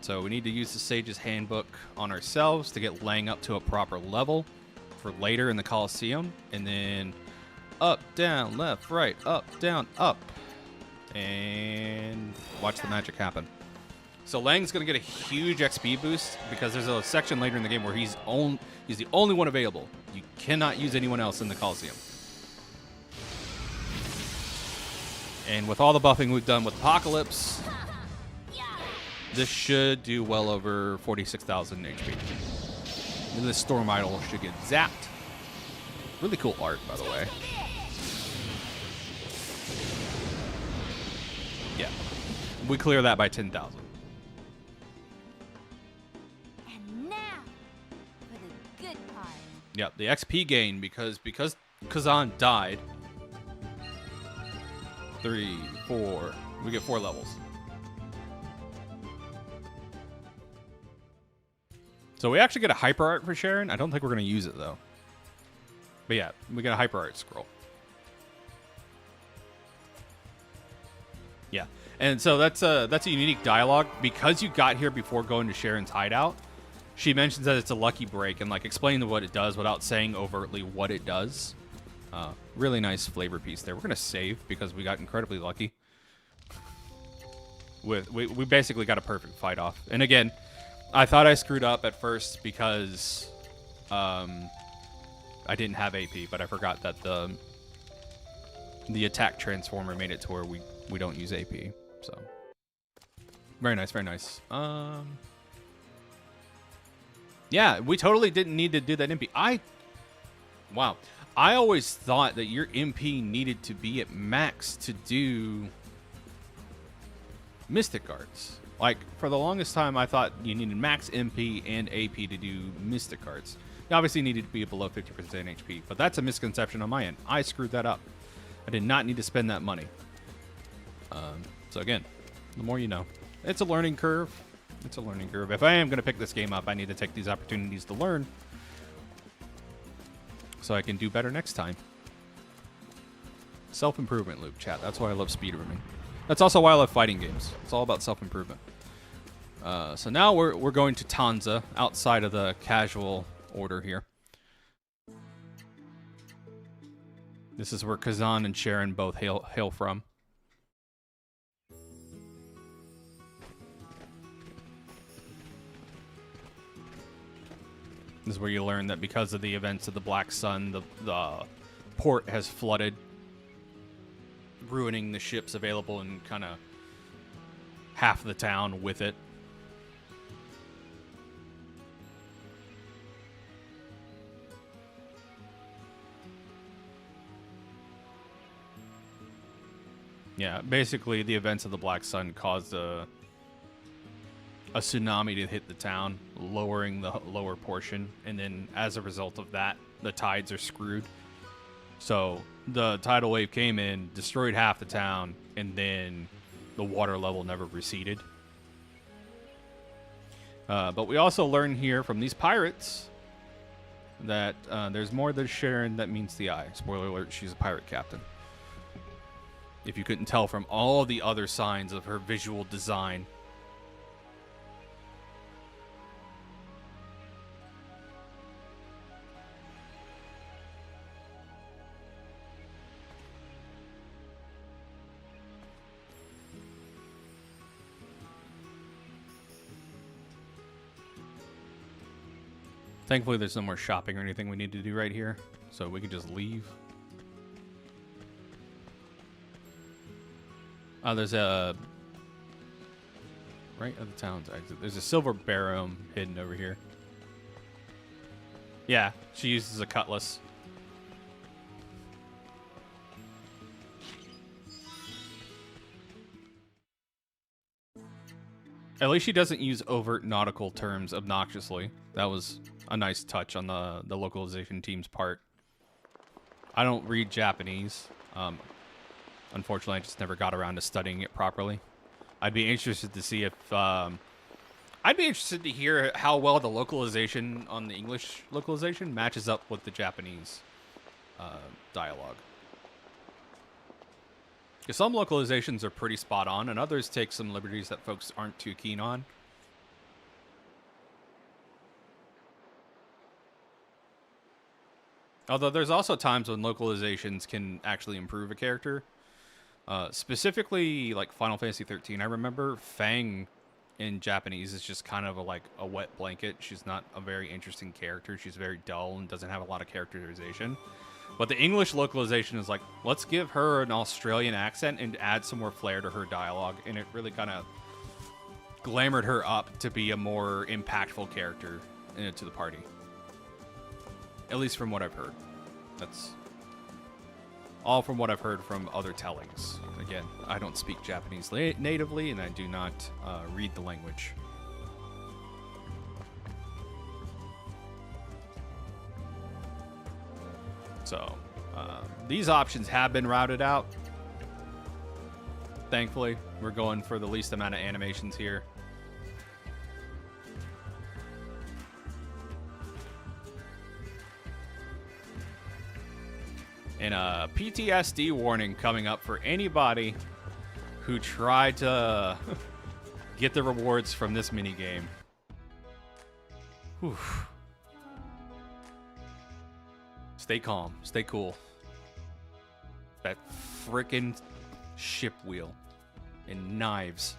So we need to use the Sage's Handbook on ourselves to get Lang up to a proper level for later in the Coliseum. And then up, down, left, right, up, down, up. And watch the magic happen. So Lang's going to get a huge XP boost because there's a section later in the game where he's the only one available. You cannot use anyone else in the Coliseum. And with all the buffing we've done with Apocalypse, this should do well over 46,000 HP. And this Storm Idol should get zapped. Really cool art, by the way. Yeah. We clear that by 10,000. And now for the good part. Yeah, the XP gain because Kazan died. 3, 4. We get 4 levels. So we actually get a hyper art for Sharon. I don't think we're going to use it though. But yeah, we get a hyper art scroll. Yeah, and so that's a unique dialogue because you got here before going to Sharon's hideout. She mentions that it's a lucky break and like explaining what it does without saying overtly what it does. Really nice flavor piece there. We're gonna save because we got incredibly lucky. We basically got a perfect fight off. And again, I thought I screwed up at first because I didn't have AP, but I forgot that the attack transformer made it to where we don't use AP. So very nice, very nice. Yeah, we totally didn't need to do that MP. Wow. I always thought that your MP needed to be at max to do Mystic Guards. Like, for the longest time, I thought you needed max MP and AP to do Mystic Guards. You obviously needed to be below 50% HP, but that's a misconception on my end. I screwed that up. I did not need to spend that money. So again, the more you know. It's a learning curve. It's a learning curve. If I am going to pick this game up, I need to take these opportunities to learn so I can do better next time. Self-improvement loop, chat. That's why I love speedrunning. That's also why I love fighting games. It's all about self-improvement. So now we're going to Tanza, outside of the casual order here. This is where Kazan and Sharon both hail from. This is where you learn that because of the events of the Black Sun, the port has flooded, ruining the ships available in kind of half of the town with it. Yeah, basically the events of the Black Sun caused a tsunami to hit the town, lowering the lower portion, and then as a result of that, the tides are screwed. So the tidal wave came in, destroyed half the town, and then the water level never receded. But we also learn here from these pirates that there's more than Sharon that meets the eye. Spoiler alert, she's a pirate captain. If you couldn't tell from all the other signs of her visual design. Thankfully, there's no more shopping or anything we need to do right here, so we can just leave. Oh, there's a... right at the town's exit. There's a silver barrel hidden over here. Yeah, she uses a cutlass. At least she doesn't use overt nautical terms obnoxiously. That was a nice touch on the localization team's part. I don't read Japanese. Unfortunately, I just never got around to studying it properly. I'd be interested to see if... I'd be interested to hear how well the localization on the English localization matches up with the Japanese dialogue. Because some localizations are pretty spot on, and others take some liberties that folks aren't too keen on. Although there's also times when localizations can actually improve a character. Specifically, like Final Fantasy 13, I remember Fang in Japanese is just kind of a wet blanket. She's not a very interesting character. She's very dull and doesn't have a lot of characterization. But the English localization is like, let's give her an Australian accent and add some more flair to her dialogue. And it really kind of glamored her up to be a more impactful character to the party. At least from what I've heard. That's all from what I've heard from other tellings. Again, I don't speak Japanese natively, and I do not read the language. So, these options have been routed out. Thankfully, we're going for the least amount of animations here. And a PTSD warning coming up for anybody who tried to get the rewards from this minigame. Whew. Stay calm. Stay cool. That frickin' ship wheel and knives.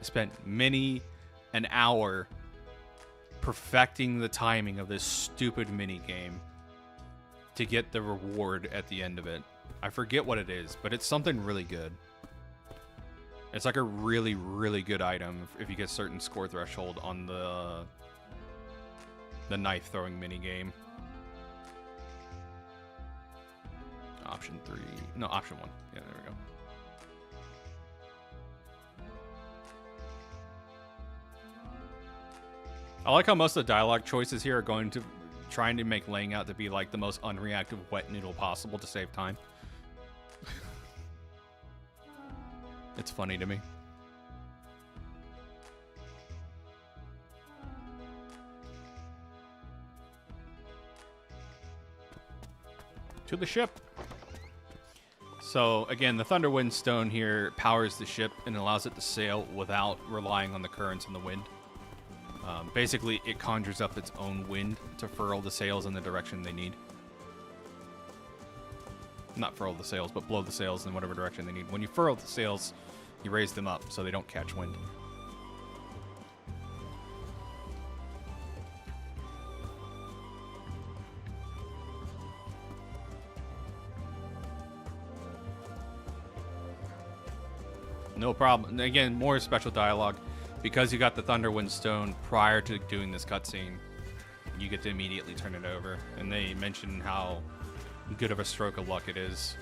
I spent many an hour perfecting the timing of this stupid minigame to get the reward at the end of it. I forget what it is, but it's something really good. It's like a really, really good item if you get certain score threshold on the knife throwing minigame. Option 3. No, option 1. Yeah, there we go. I like how most of the dialogue choices here are going to trying to make laying out to be like the most unreactive wet noodle possible to save time. It's funny to me. To the ship. So again, the Thunderwind Stone here powers the ship and allows it to sail without relying on the currents and the wind. Basically, it conjures up its own wind to furl the sails in the direction they need. not furl the sails, but blow the sails in whatever direction they need. When you furl the sails, you raise them up so they don't catch wind. No problem. And again, more special dialogue. Because you got the Thunderwind Stone prior to doing this cutscene, you get to immediately turn it over. And they mention how good of a stroke of luck it is.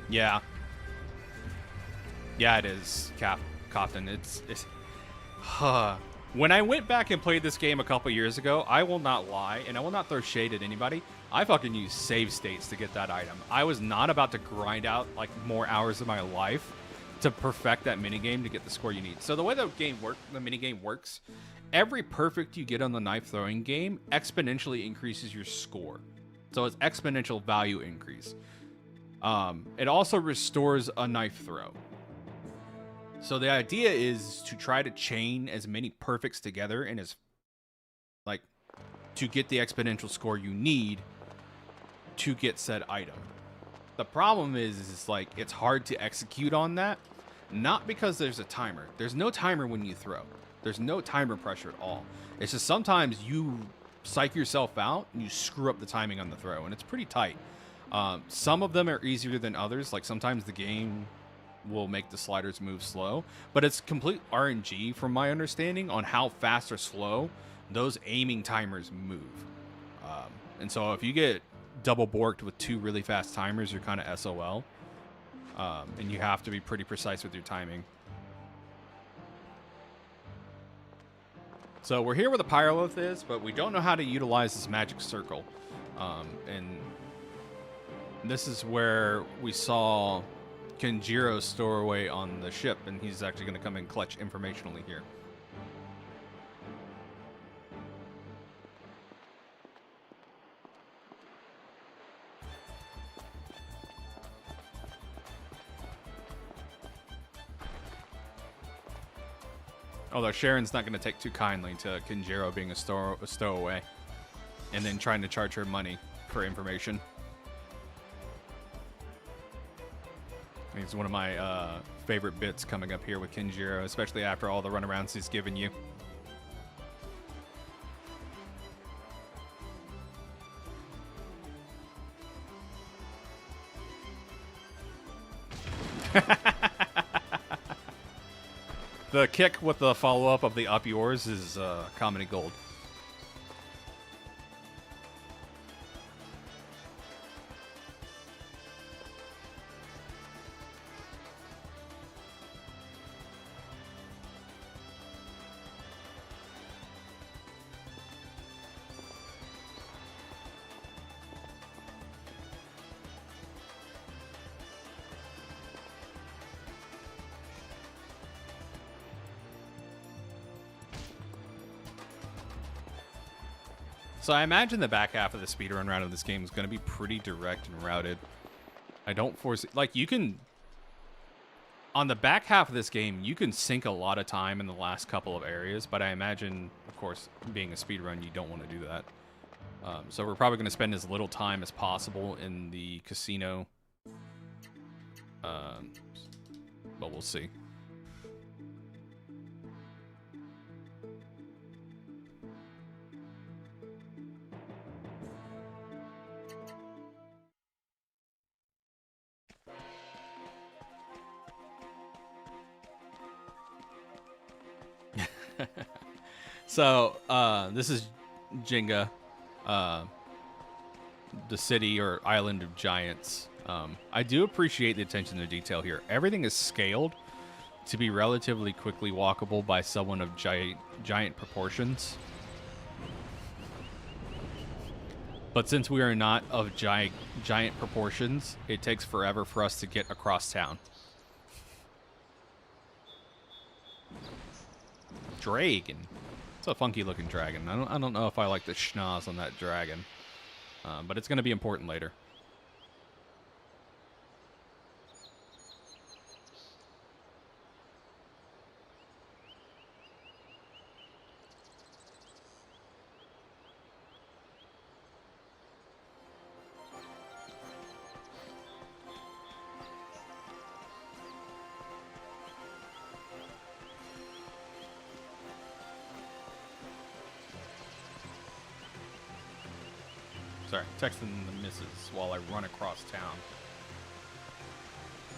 Yeah. Yeah, it is, Captain. It's When I went back and played this game a couple years ago, I will not lie, and I will not throw shade at anybody. I fucking used save states to get that item. I was not about to grind out like more hours of my life to perfect that minigame to get the score you need. So the way the minigame works, every perfect you get on the knife throwing game exponentially increases your score. So it's exponential value increase. It also restores a knife throw. So the idea is to try to chain as many perfects together and to get the exponential score you need to get said item. The problem is like it's hard to execute on that, not because there's a timer. There's no timer when you throw. There's no timer pressure at all. It's just sometimes you psych yourself out and you screw up the timing on the throw, and it's pretty tight. Some of them are easier than others. Like sometimes the game will make the sliders move slow, but it's complete RNG from my understanding on how fast or slow those aiming timers move. And so if you get double borked with two really fast timers, you're kind of SOL. And you have to be pretty precise with your timing. So we're here where the Pyrolith is, but we don't know how to utilize this magic circle. And this is where we saw Kenjiro store away on the ship, and he's actually going to come and clutch informationally here. Although Sharon's not going to take too kindly to Kenjiro being a stowaway and then trying to charge her money for information. I think it's one of my favorite bits coming up here with Kenjiro, especially after all the runarounds he's given you. The kick with the follow-up of the up yours is comedy gold. So I imagine the back half of the speedrun round of this game is going to be pretty direct and routed. I don't foresee... Like, you can... On the back half of this game, you can sink a lot of time in the last couple of areas, but I imagine, of course, being a speedrun, you don't want to do that. So we're probably going to spend as little time as possible in the casino. But we'll see. So, this is Jenga, the city or island of giants. I do appreciate the attention to detail here. Everything is scaled to be relatively quickly walkable by someone of giant proportions. But since we are not of giant proportions, it takes forever for us to get across town. Dragon. It's a funky looking dragon. I don't know if I like the schnoz on that dragon. But it's going to be important later. Sorry, texting the missus while I run across town.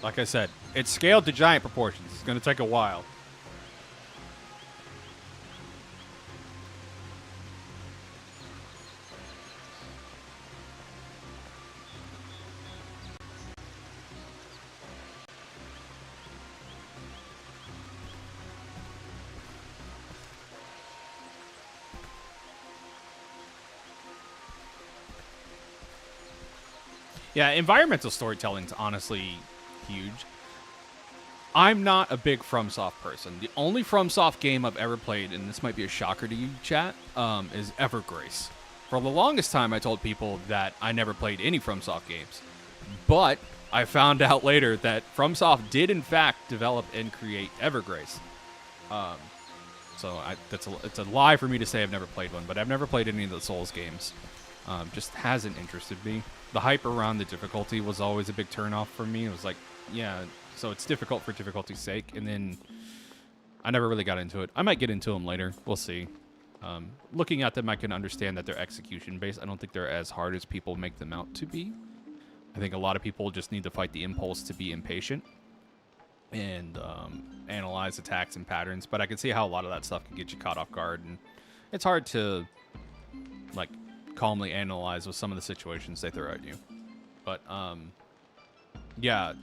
Like I said, it's scaled to giant proportions. It's going to take a while. Yeah, environmental storytelling's honestly huge. I'm not a big FromSoft person. The only FromSoft game I've ever played, and this might be a shocker to you, chat, is Evergrace. For the longest time, I told people that I never played any FromSoft games. But I found out later that FromSoft did, in fact, develop and create Evergrace. So it's a lie for me to say I've never played one, but I've never played any of the Souls games. Just hasn't interested me. The hype around the difficulty was always a big turnoff for me. It was like, yeah, so it's difficult for difficulty's sake, and then I never really got into it. I might get into them later. We'll see. Looking at them, I can understand that they're execution-based. I don't think they're as hard as people make them out to be. I think a lot of people just need to fight the impulse to be impatient and analyze attacks and patterns, but I can see how a lot of that stuff can get you caught off guard, and it's hard to, like, calmly analyze with some of the situations they throw at you. But yeah,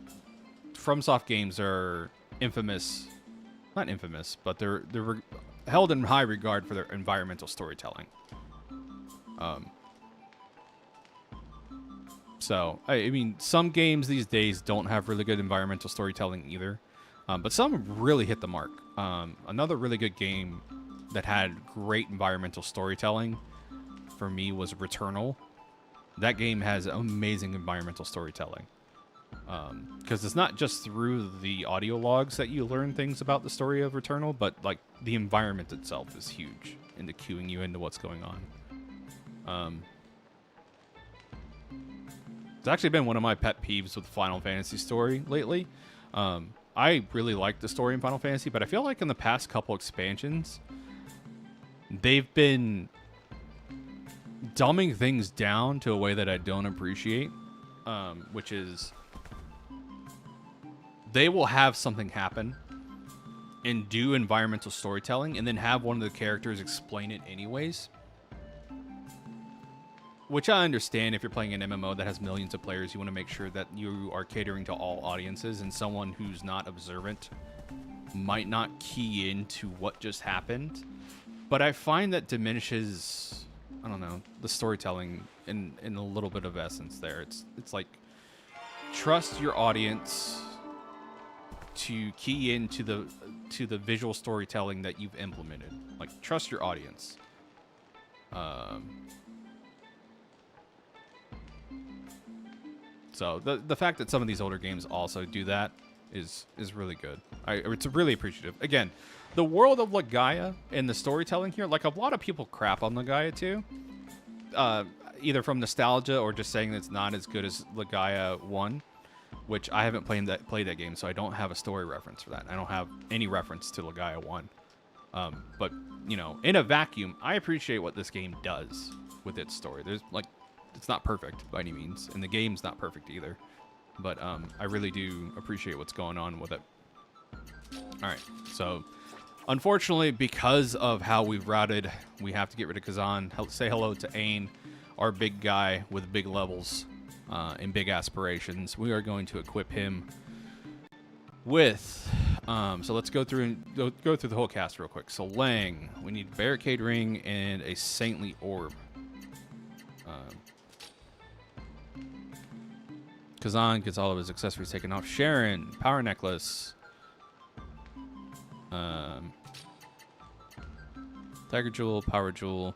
FromSoft games are not infamous, but they're held in high regard for their environmental storytelling. So I mean, some games these days don't have really good environmental storytelling either, but some really hit the mark. Another really good game that had great environmental storytelling for me was Returnal. That game has amazing environmental storytelling. Because it's not just through the audio logs that you learn things about the story of Returnal, but like the environment itself is huge into cueing you into what's going on. It's actually been one of my pet peeves with Final Fantasy story lately. I really like the story in Final Fantasy, but I feel like in the past couple expansions, they've been dumbing things down to a way that I don't appreciate, which is they will have something happen and do environmental storytelling and then have one of the characters explain it anyways. Which I understand. If you're playing an MMO that has millions of players, you want to make sure that you are catering to all audiences, and someone who's not observant might not key into what just happened. But I find that diminishes, I don't know, the storytelling in a little bit of essence there. It's like, trust your audience to key into the visual storytelling that you've implemented. Like, trust your audience. So the fact that some of these older games also do that is really good. It's really appreciative. Again, the world of Legaia and the storytelling here, like, a lot of people crap on Legaia too. Either from nostalgia or just saying that it's not as good as Legaia 1, which I haven't played that game, so I don't have a story reference for that. I don't have any reference to Legaia 1. But, you know, in a vacuum, I appreciate what this game does with its story. There's, like, it's not perfect by any means, and the game's not perfect either. But I really do appreciate what's going on with it. All right, so unfortunately, because of how we've routed, we have to get rid of Kazan. Say hello to Ain, our big guy with big levels and big aspirations. We are going to equip him with... so let's go through the whole cast real quick. So Lang, we need Barricade Ring and a Saintly Orb. Kazan gets all of his accessories taken off. Sharon, Power Necklace. Tiger Jewel, Power Jewel,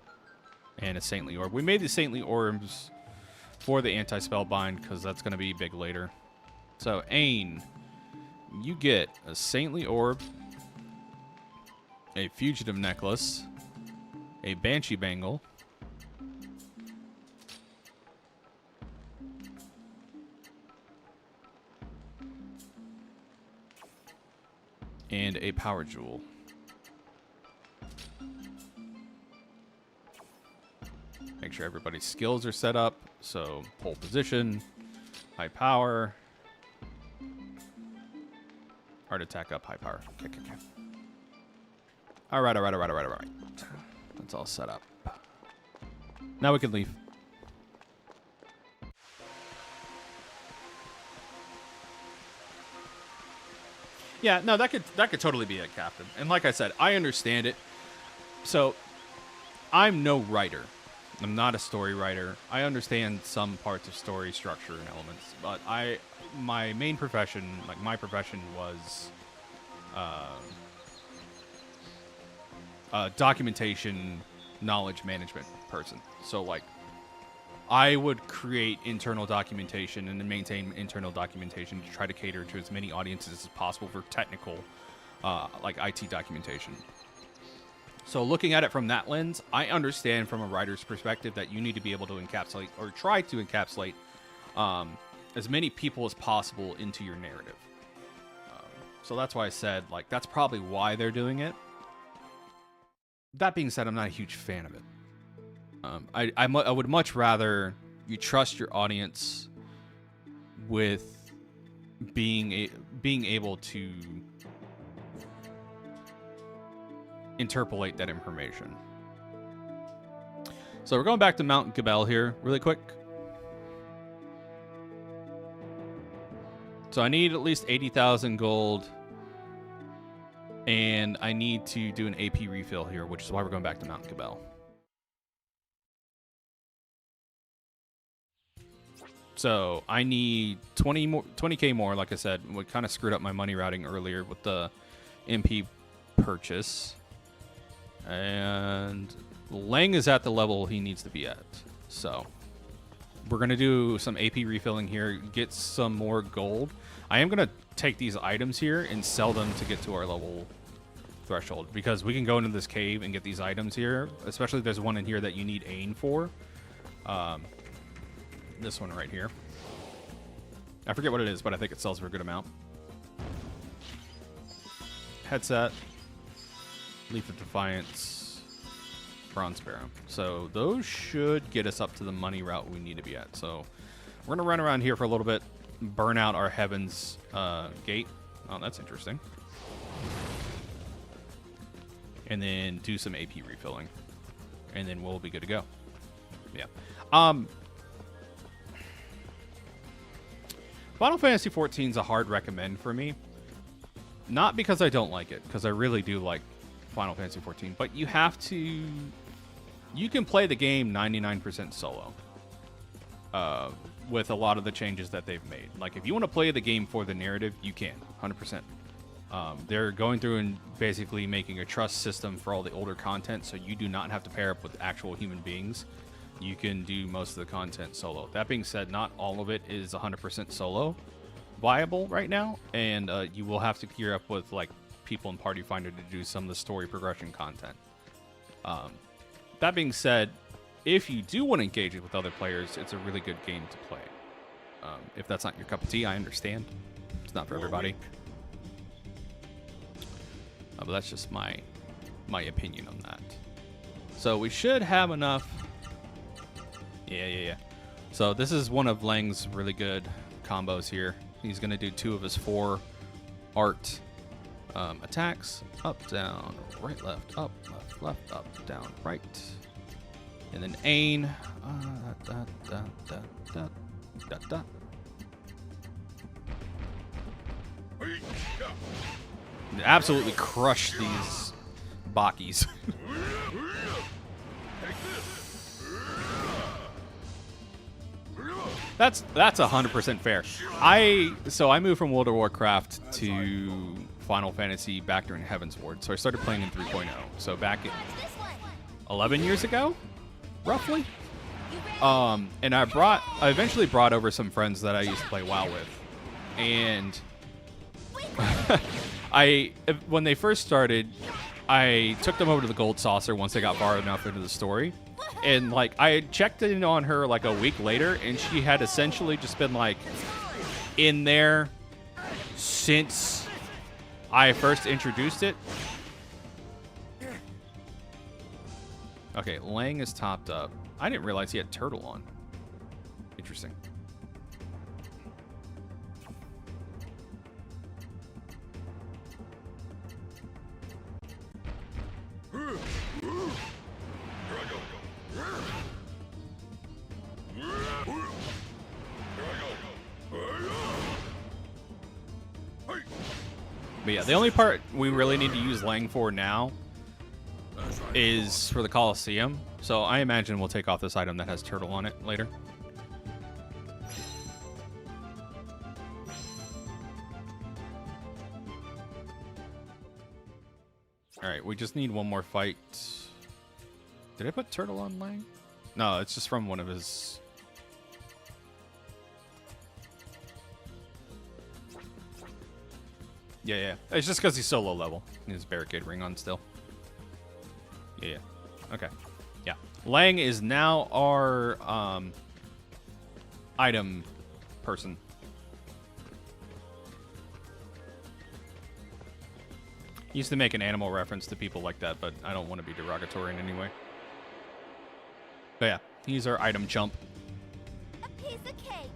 and a Saintly Orb. We made the Saintly Orbs for the Anti-Spellbind because that's going to be big later. So, Ain, you get a Saintly Orb, a Fugitive Necklace, a Banshee Bangle, and a Power Jewel. sure everybody's skills are set up. So pole position, high power, hard attack up, high power. Okay. All right. That's all set up. Now we can leave. Yeah, no, that could totally be it, Captain. And like I said, I understand it. So, I'm no writer. I'm not a story writer. I understand some parts of story structure and elements, but my main profession, like my profession, was documentation, knowledge management person. So, like, I would create internal documentation and then maintain internal documentation to try to cater to as many audiences as possible for technical, like IT documentation. So looking at it from that lens, I understand from a writer's perspective that you need to be able to encapsulate or try to encapsulate as many people as possible into your narrative. So that's why I said, like, that's probably why they're doing it. That being said, I'm not a huge fan of it. I would much rather you trust your audience with being able to interpolate that information. So we're going back to Mount Gabel here really quick. So I need at least 80,000 gold. And I need to do an AP refill here, which is why we're going back to Mount Gabel. So I need 20k more, like I said. We kind of screwed up my money routing earlier with the MP purchase. And Lang is at the level he needs to be at. So we're going to do some AP refilling here, get some more gold. I am going to take these items here and sell them to get to our level threshold, because we can go into this cave and get these items here, especially there's one in here that you need Ain for. This one right here. I forget what it is, but I think it sells for a good amount. Headset, Leaf of Defiance, Bronze Sparrow. So those should get us up to the money route we need to be at. So we're going to run around here for a little bit, burn out our Hebinx gate. Oh, that's interesting. And then do some AP refilling. And then we'll be good to go. Yeah. Final Fantasy XIV is a hard recommend for me. Not because I don't like it, because I really do like Final Fantasy XIV, but you have to... You can play the game 99% solo. With a lot of the changes that they've made. Like, if you want to play the game for the narrative, you can, 100%. They're going through and basically making a trust system for all the older content, so you do not have to pair up with actual human beings. You can do most of the content solo. That being said, not all of it is 100% solo viable right now, and you will have to gear up with like people in Party Finder to do some of the story progression content. That being said, if you do want to engage it with other players, it's a really good game to play. If that's not your cup of tea, I understand. It's not for everybody. But that's just my opinion on that. So we should have enough. Yeah. So this is one of Lang's really good combos here. He's going to do 2 of his 4 art attacks. Up, down, right, left, up, down, right. And then Ain. Absolutely crush these Bakis. That's 100% fair. So I moved from World of Warcraft to Final Fantasy back during Heavensward. So I started playing in 3.0. So back 11 years ago, roughly. And I eventually brought over some friends that I used to play WoW with. And when they first started, I took them over to the Gold Saucer once they got far enough into the story. And like I had checked in on her like a week later, and she had essentially just been like in there since I first introduced it. Okay, Lang is topped up. I didn't realize he had turtle on. Interesting. But yeah, the only part we really need to use Lang for now is for the Coliseum. So I imagine we'll take off this item that has turtle on it later. Alright, we just need one more fight. Did I put turtle on Lang? No, it's just from one of his... Yeah. It's just because he's so low level. He has barricade ring on still. Yeah. Okay. Yeah. Lang is now our item person. Used to make an animal reference to people like that, but I don't want to be derogatory in any way. But yeah, he's our item chump. A piece of cake.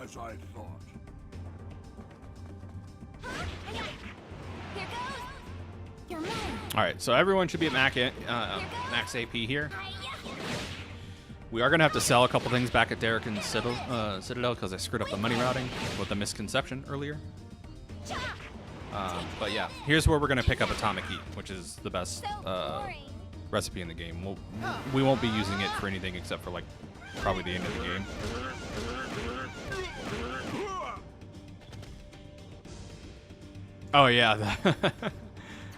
As I thought. Here goes. You're mine. All right, so everyone should be at max AP here. We are going to have to sell a couple things back at Derek and Citadel because I screwed up the money routing with the misconception earlier. But yeah, here's where we're going to pick up Atomic Heat, which is the best recipe in the game. We won't be using it for anything except for like probably the end of the game. Oh yeah,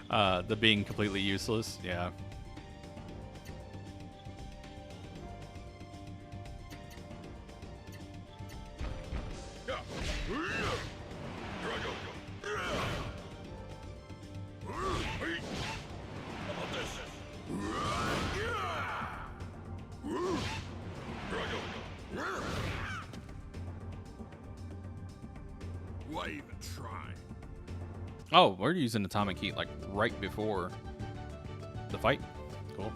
the being completely useless. Yeah. Why even try? Oh, we're using Atomic Heat like right before the fight. Cool.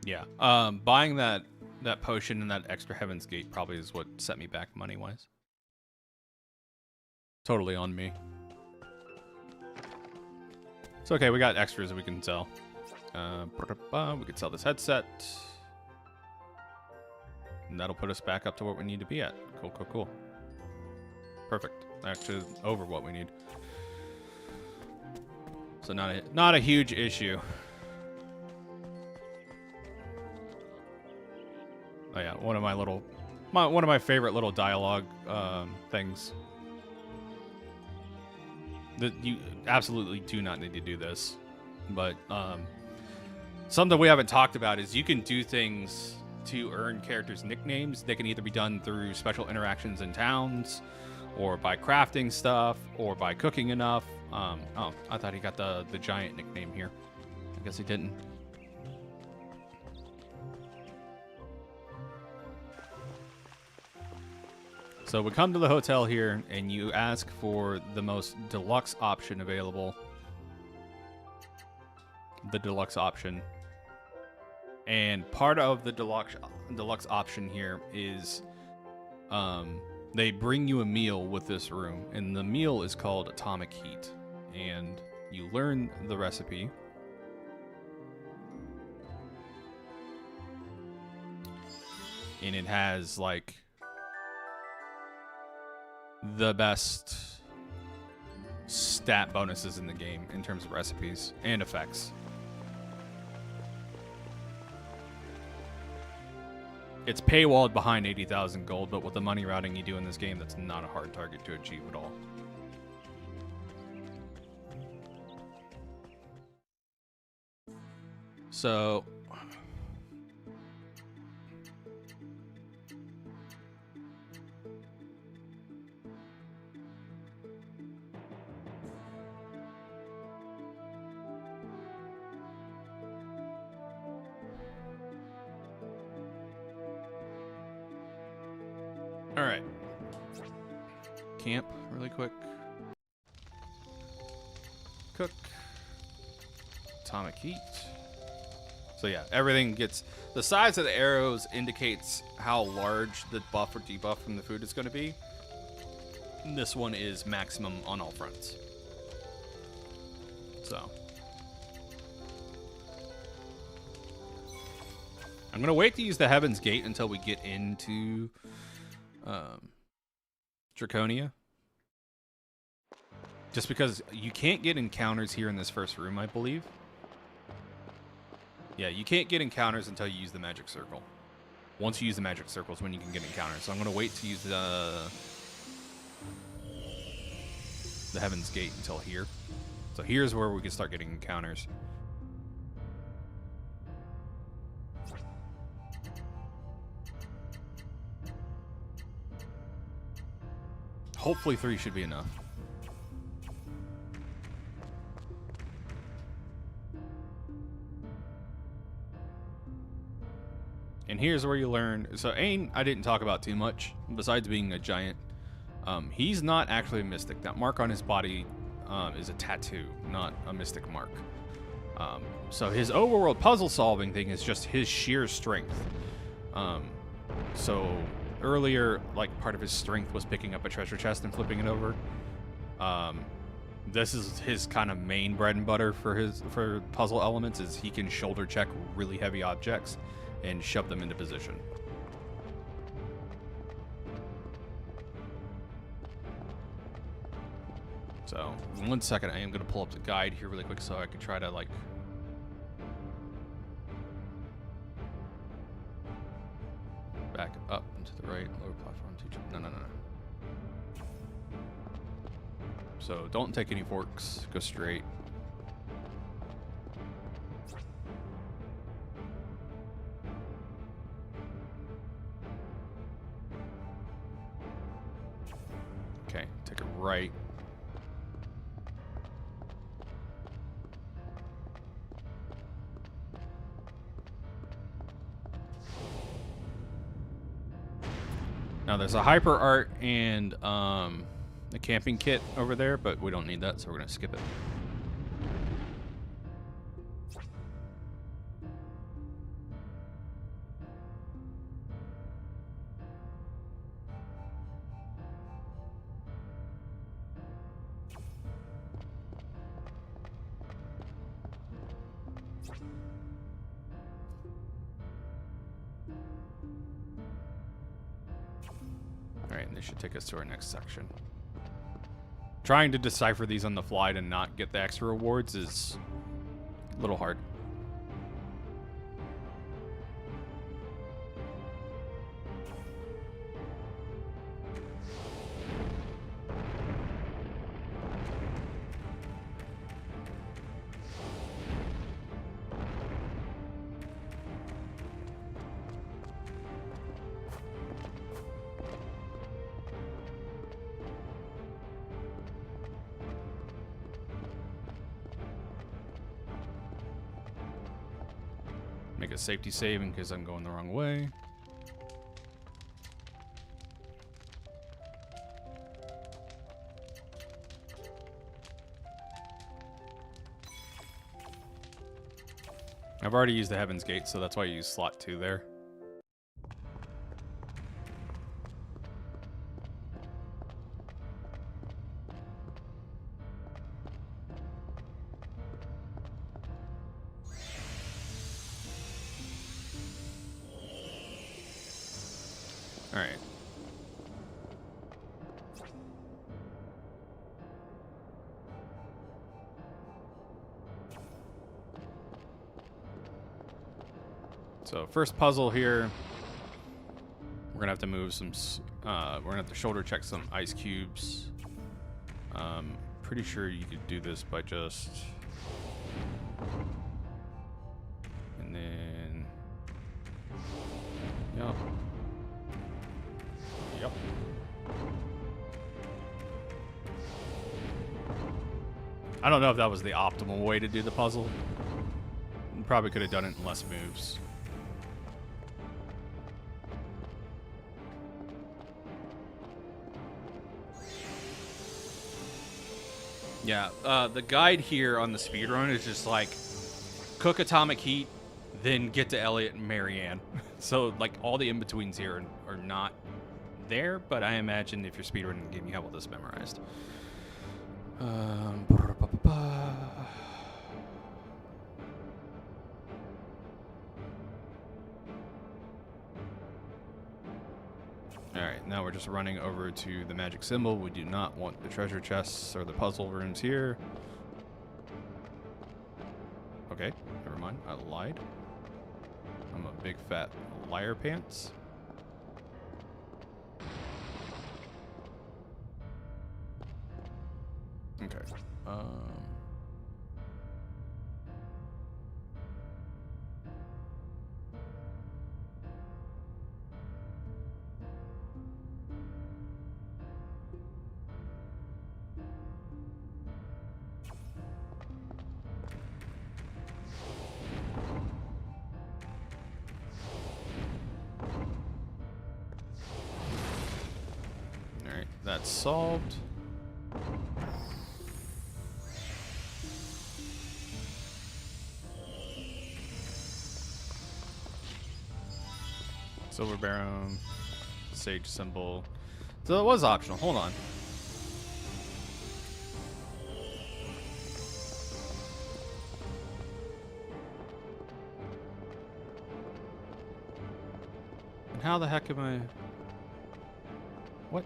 Yeah. Buying that potion and that extra Heaven's Gate probably is what set me back money-wise. Totally on me. It's okay, we got extras we can sell. We could sell this headset. And that'll put us back up to what we need to be at. Cool. Perfect. Actually, over what we need. So not a huge issue. Oh yeah, one of my favorite little dialogue things. That you absolutely do not need to do this, but something we haven't talked about is you can do things to earn characters' nicknames. They can either be done through special interactions in towns, or by crafting stuff, or by cooking enough. Oh, I thought he got the giant nickname here. I guess he didn't. So we come to the hotel here, and you ask for the most deluxe option available. The deluxe option. And part of the deluxe option here is they bring you a meal with this room, and the meal is called Atomic Heat. And you learn the recipe. And it has like the best stat bonuses in the game in terms of recipes and effects. It's paywalled behind 80,000 gold, but with the money routing you do in this game, that's not a hard target to achieve at all. So all right. Camp really quick. Cook. Atomic heat. So yeah, everything gets... The size of the arrows indicates how large the buff or debuff from the food is going to be. And this one is maximum on all fronts. So. I'm going to wait to use the Heaven's Gate until we get into Draconia. Just because you can't get encounters here in this first room, I believe. Yeah, you can't get encounters until you use the magic circle. Once you use the magic circle is when you can get encounters. So I'm going to wait to use the Heaven's Gate until here. So here's where we can start getting encounters. Hopefully 3 should be enough. And here's where you learn. So Ain, I didn't talk about too much, besides being a giant. He's not actually a mystic. That mark on his body is a tattoo, not a mystic mark. So his overworld puzzle solving thing is just his sheer strength. So earlier, like, part of his strength was picking up a treasure chest and flipping it over. This is his kind of main bread and butter for puzzle elements, is he can shoulder check really heavy objects and shove them into position. So, in 1 second, I am going to pull up the guide here really quick so I can try to, like, back up and to the right, lower platform, teacher. No. So, don't take any forks, go straight. Okay, take it right. Now there's a hyper art and a camping kit over there, but we don't need that, so we're gonna skip it. Alright, and this should take us to our next section. Trying to decipher these on the fly to not get the extra rewards is a little hard. Make a safety save in case I'm going the wrong way. I've already used the Heaven's Gate, so that's why I use slot 2 there. All right. So first puzzle here, we're gonna have to move some. We're gonna have to shoulder check some ice cubes. Pretty sure you could do this by just I don't know if that was the optimal way to do the puzzle. Probably could have done it in less moves. Yeah, the guide here on the speedrun is just like, cook Atomic Heat, then get to Elliot and Marianne. So, like, all the in-betweens here are not there, but I imagine if you're speedrunning the game, you have all this memorized. Alright, now we're just running over to the magic symbol. We do not want the treasure chests or the puzzle rooms here. Okay, never mind. I lied. I'm a big fat liar pants. Okay. Alright, that's solved. Silver Baron, Sage Symbol. So it was optional. Hold on. And how the heck am I... What?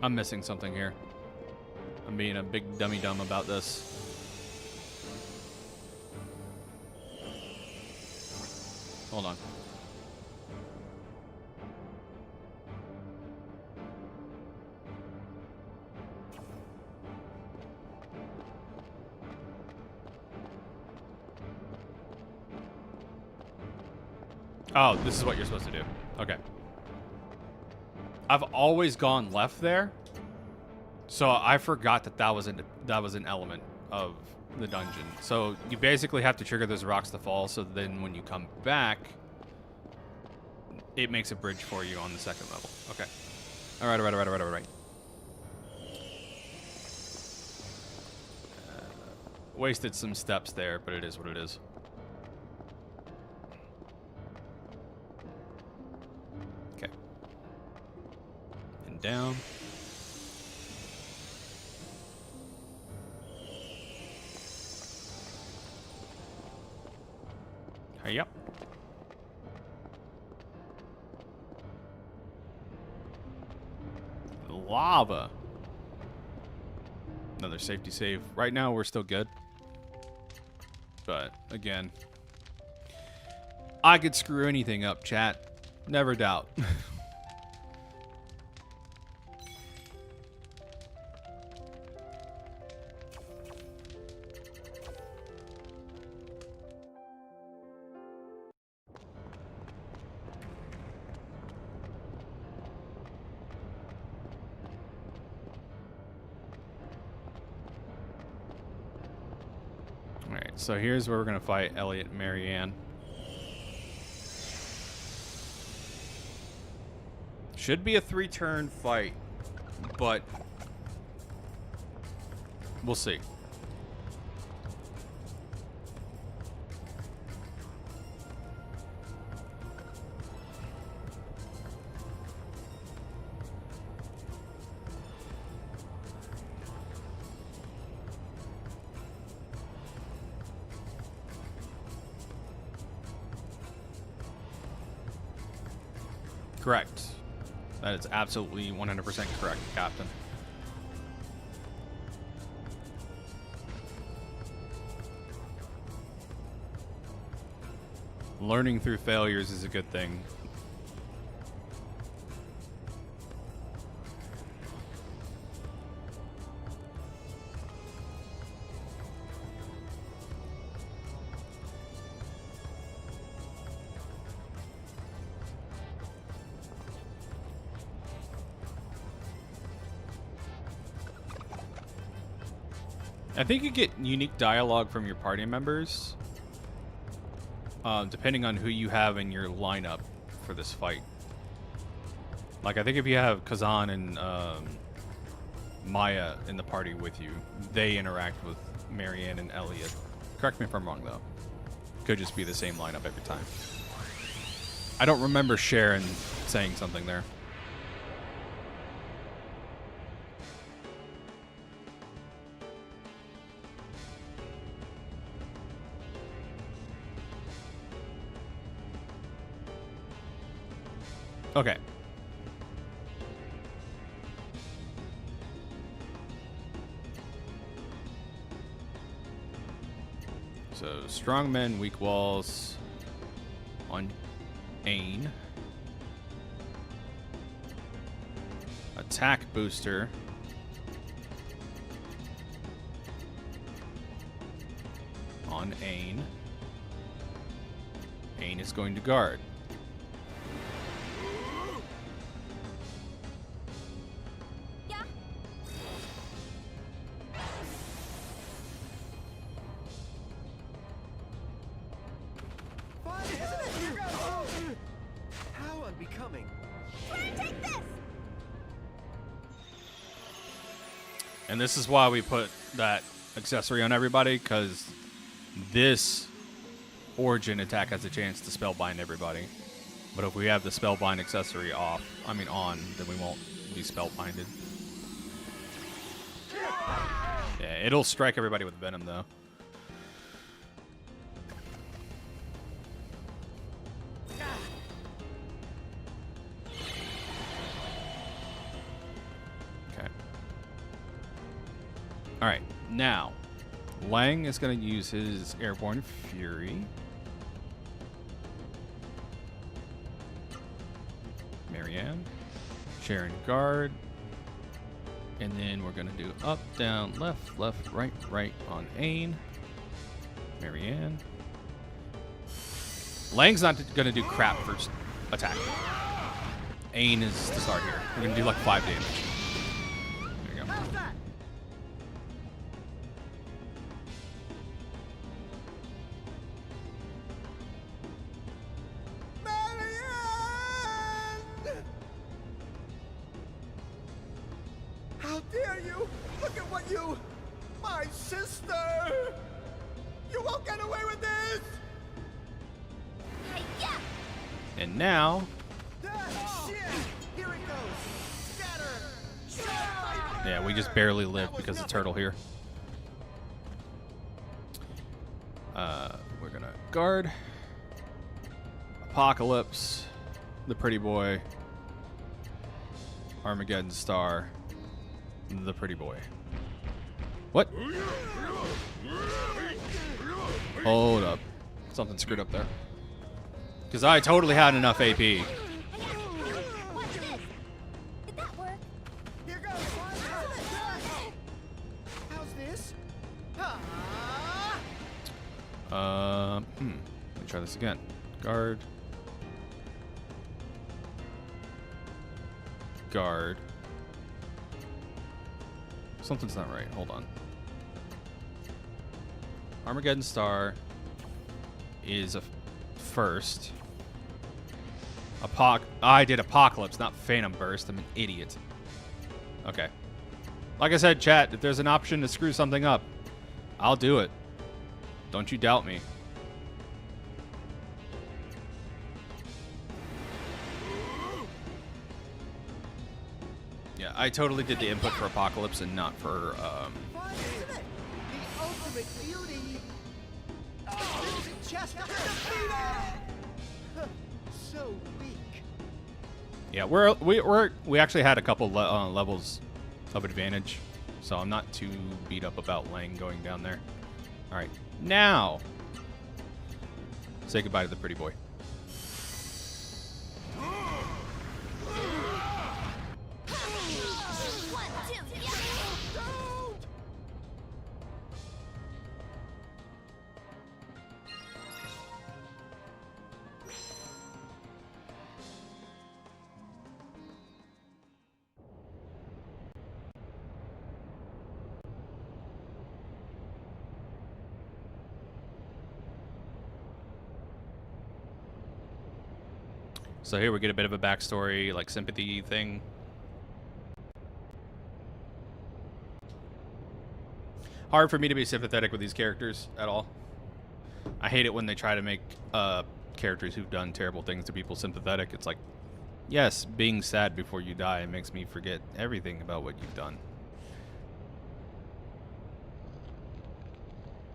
I'm missing something here. I'm being a big dummy dumb about this. Hold on. Oh, this is what you're supposed to do. Okay. I've always gone left there, so I forgot that that was an element of the dungeon. So you basically have to trigger those rocks to fall, so then when you come back, it makes a bridge for you on the second level. Okay. All right. Wasted some steps there, but it is what it is. Okay. And down. Yep. Lava. Another safety save. Right now, we're still good. But, again, I could screw anything up, chat. Never doubt. Alright, so here's where we're going to fight Elliot and Marianne. Should be a 3-turn fight, but we'll see. Correct. That is absolutely 100% correct, Captain. Learning through failures is a good thing. I think you get unique dialogue from your party members, depending on who you have in your lineup for this fight. Like, I think if you have Kazan and Maya in the party with you, they interact with Marianne and Elliot. Correct me if I'm wrong, though. Could just be the same lineup every time. I don't remember Sharon saying something there. Okay. So, strong men, weak walls on Ain. Attack booster. On Ain. Ain is going to guard. Yeah. Fun, isn't it? Here goes. How unbecoming. Try and take this. And this is why we put that accessory on everybody, because this origin attack has a chance to spellbind everybody. But if we have the spellbind accessory on, then we won't be spellbinded. Yeah, it'll strike everybody with venom, though. Okay. Alright, now, Lang is going to use his Airborne Fury. Marianne. Sharon guard. And then we're going to do up, down, left, left, right, right on Ain. Marianne. Lang's not going to do crap first attack. Ain is the start here. We're going to do like 5 damage. There you go. How's that? Marianne! How dare you! Look at what you... My sister! You won't get away with this! Yeah. And now, Ah, shit! Here it goes! Scatter! yeah, we just barely lived because of Turtle here. We're going to guard. Apocalypse. The pretty boy. Armageddon Star. The pretty boy. What? Hold up. Something screwed up there. Because I totally had enough AP. Watch this. Did that work? Here goes! How's this? Ah! Let me try this again. Guard. Guard. Something's not right. Hold on. Armageddon Star is a first. I did Apocalypse, not Phantom Burst. I'm an idiot. Okay. Like I said, chat, if there's an option to screw something up, I'll do it. Don't you doubt me. Yeah, I totally did the input for Apocalypse and not for, Fun, isn't it? The ultimate beauty! Oh, just defeated! Huh, so weak. yeah, we actually had a couple levels of advantage, so I'm not too beat up about Lang going down there. All right, now say goodbye to the pretty boy. One, two, yeah. Don't! So here we get a bit of a backstory, like sympathy thing. Hard for me to be sympathetic with these characters at all. I hate it when they try to make characters who've done terrible things to people sympathetic. It's like, yes, being sad before you die makes me forget everything about what you've done.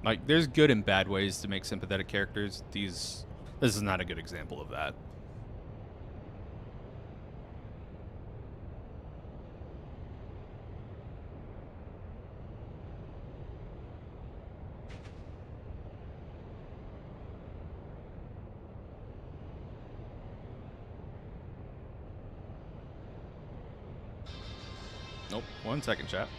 Like, there's good and bad ways to make sympathetic characters. This is not a good example of that. Nope. 1 second, chat.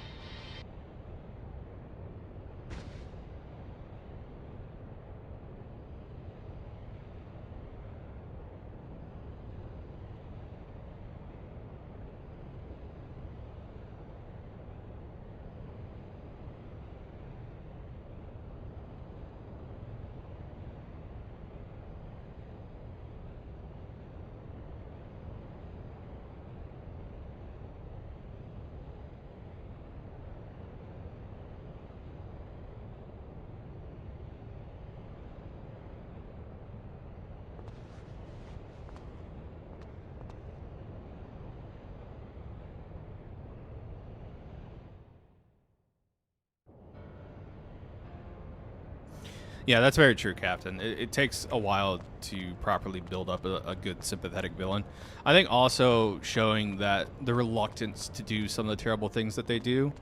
Yeah, that's very true, Captain. It takes a while to properly build up a good sympathetic villain. I think also showing that the reluctance to do some of the terrible things that they do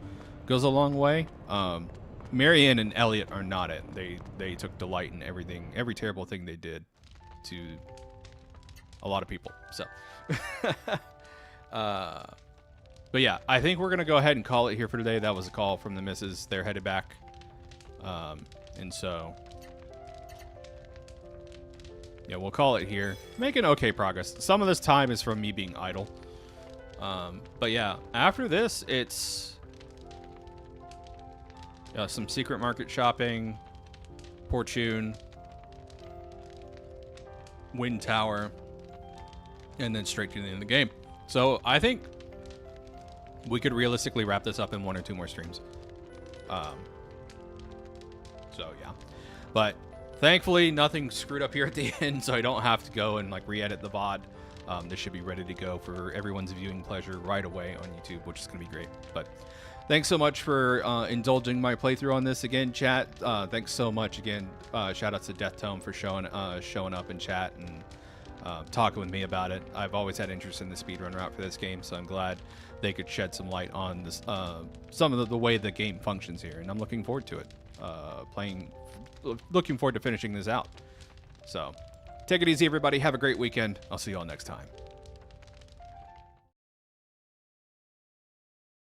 goes a long way. Marianne and Elliot are not it. They took delight in everything, every terrible thing they did to a lot of people. So, but yeah, I think we're gonna go ahead and call it here for today. That was a call from the missus. They're headed back, and so. Yeah, we'll call it here. Making okay progress. Some of this time is from me being idle. But yeah, after this, it's some secret market shopping, Fortune, Wind Tower, and then straight to the end of the game. So I think we could realistically wrap this up in 1 or 2 more streams. So yeah, but thankfully nothing screwed up here at the end, so I don't have to go and like re-edit the VOD. This should be ready to go for everyone's viewing pleasure right away on YouTube, which is going to be great. But thanks so much for indulging my playthrough on this again, chat. Thanks so much again. Shout outs to Death Tome for showing up in chat and talking with me about it. I've always had interest in the speedrun route for this game, so I'm glad they could shed some light on this, some of the way the game functions here, and I'm looking forward to it. Looking forward to finishing this out. So take it easy, everybody. Have a great weekend. I'll see you all next time.